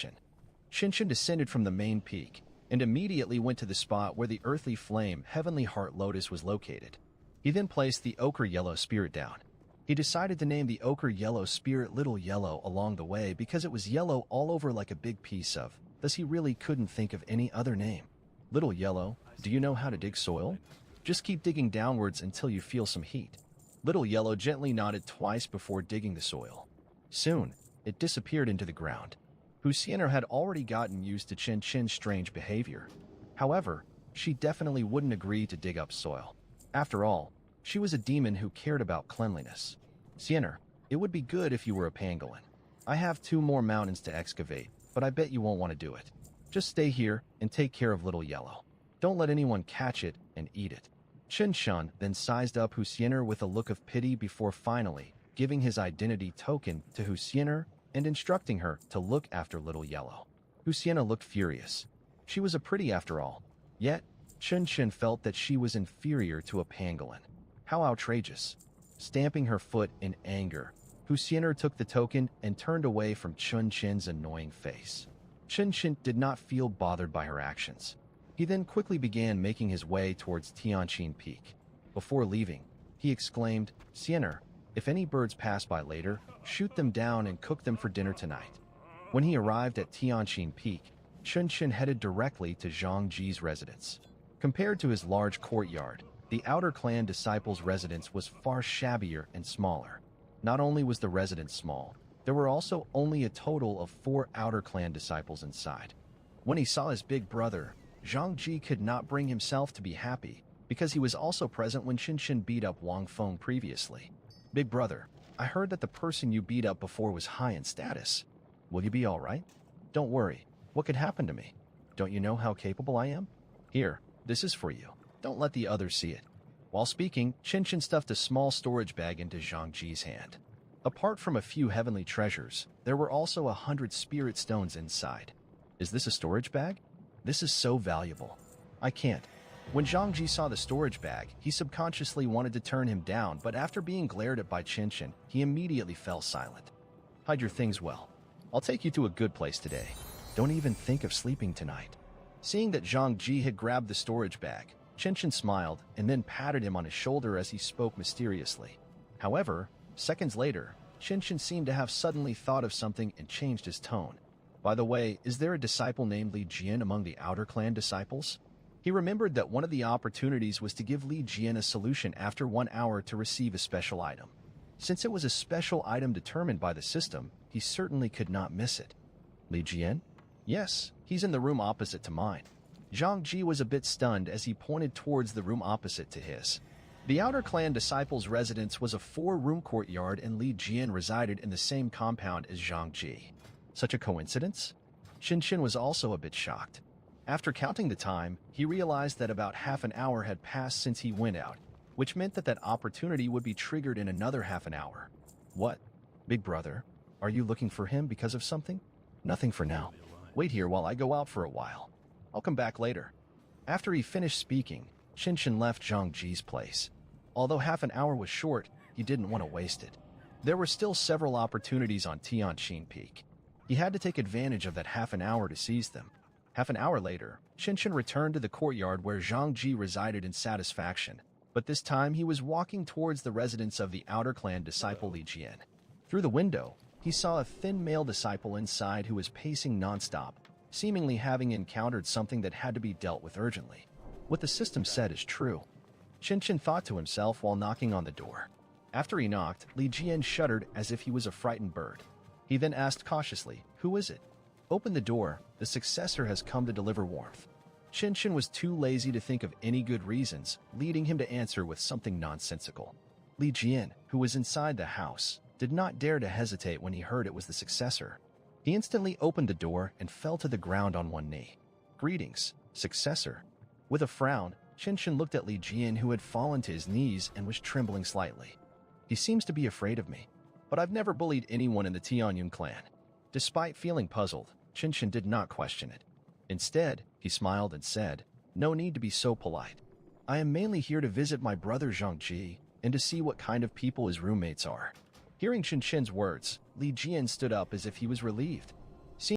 S1: Chen descended from the main peak and immediately went to the spot where the Earthly Flame Heavenly Heart Lotus was located. He then placed the ochre yellow spirit down. He decided to name the ochre yellow spirit Little Yellow along the way because it was yellow all over like a big piece of, thus he really couldn't think of any other name. "Little Yellow, do you know how to dig soil? Just keep digging downwards until you feel some heat." Little Yellow gently nodded twice before digging the soil. Soon, it disappeared into the ground. Siener had already gotten used to Chen's strange behavior. However, she definitely wouldn't agree to dig up soil. After all, she was a demon who cared about cleanliness. "Siener, it would be good if you were a pangolin. I have 2 more mountains to excavate, but I bet you won't want to do it. Just stay here and take care of Little Yellow. Don't let anyone catch it and eat it." Chen then sized up Siener with a look of pity before finally giving his identity token to Siener and instructing her to look after Little Yellow. Siener looked furious. She was a pretty after all. Yet, Chen felt that she was inferior to a pangolin. How outrageous. Stamping her foot in anger, Siener took the token and turned away from Chen's annoying face. Chen did not feel bothered by her actions. He then quickly began making his way towards Tianqin Peak. Before leaving, he exclaimed, "Siener, if any birds pass by later, shoot them down and cook them for dinner tonight." When he arrived at Tianqin Peak, Chen headed directly to Zhang Ji's residence. Compared to his large courtyard, the outer clan disciples' residence was far shabbier and smaller. Not only was the residence small, there were also only a total of 4 outer clan disciples inside. When he saw his big brother, Zhang Ji could not bring himself to be happy because he was also present when Qinshin beat up Wang Feng previously. Big brother, I heard that the person you beat up before was high in status. Will you be all right? Don't worry. What could happen to me? Don't you know how capable I am? Here, this is for you. Don't let the others see it. While speaking, Qinshin stuffed a small storage bag into Zhang Ji's hand. Apart from a few heavenly treasures, there were also 100 spirit stones inside. Is this a storage bag? This is so valuable. I can't. When Zhang Ji saw the storage bag, he subconsciously wanted to turn him down, but after being glared at by Qinshin, he immediately fell silent. Hide your things well. I'll take you to a good place today. Don't even think of sleeping tonight. Seeing that Zhang Ji had grabbed the storage bag, Qinshin smiled and then patted him on his shoulder as he spoke mysteriously. However, seconds later, Qinshin seemed to have suddenly thought of something and changed his tone. By the way, is there a disciple named Li Jian among the Outer Clan disciples? He remembered that one of the opportunities was to give Li Jian a solution after 1 hour to receive a special item. Since it was a special item determined by the system, he certainly could not miss it. Li Jian? Yes, he's in the room opposite to mine. Zhang Ji was a bit stunned as he pointed towards the room opposite to his. The Outer Clan disciples' residence was a 4-room courtyard and Li Jian resided in the same compound as Zhang Ji. Such a coincidence? Qinshin was also a bit shocked. After counting the time, he realized that about half an hour had passed since he went out, which meant that that opportunity would be triggered in another half an hour. What? Big brother, are you looking for him because of something? Nothing for now. Wait here while I go out for a while. I'll come back later. After he finished speaking, Qinshin left Zhang Ji's place. Although half an hour was short, he didn't want to waste it. There were still several opportunities on Tianqin Peak. He had to take advantage of that half an hour to seize them. Half an hour later, Qinshin returned to the courtyard where Zhang Ji resided in satisfaction, but this time he was walking towards the residence of the Outer Clan disciple Li Jian. Through the window, he saw a thin male disciple inside who was pacing nonstop, seemingly having encountered something that had to be dealt with urgently. What the system said is true. Qinshin thought to himself while knocking on the door. After he knocked, Li Jian shuddered as if he was a frightened bird. He then asked cautiously, "Who is it?" "Open the door. The successor has come to deliver warmth." Qinshin was too lazy to think of any good reasons, leading him to answer with something nonsensical. Li Jian, who was inside the house, did not dare to hesitate when he heard it was the successor. He instantly opened the door and fell to the ground on one knee. "Greetings, successor." With a frown, Qinshin looked at Li Jian, who had fallen to his knees and was trembling slightly. "He seems to be afraid of me, but I've never bullied anyone in the Tianyun clan." Despite feeling puzzled, Qinshin did not question it. Instead, he smiled and said, "No need to be so polite. I am mainly here to visit my brother Zhang Ji and to see what kind of people his roommates are." Hearing Qinshin's words, Li Jian stood up as if he was relieved.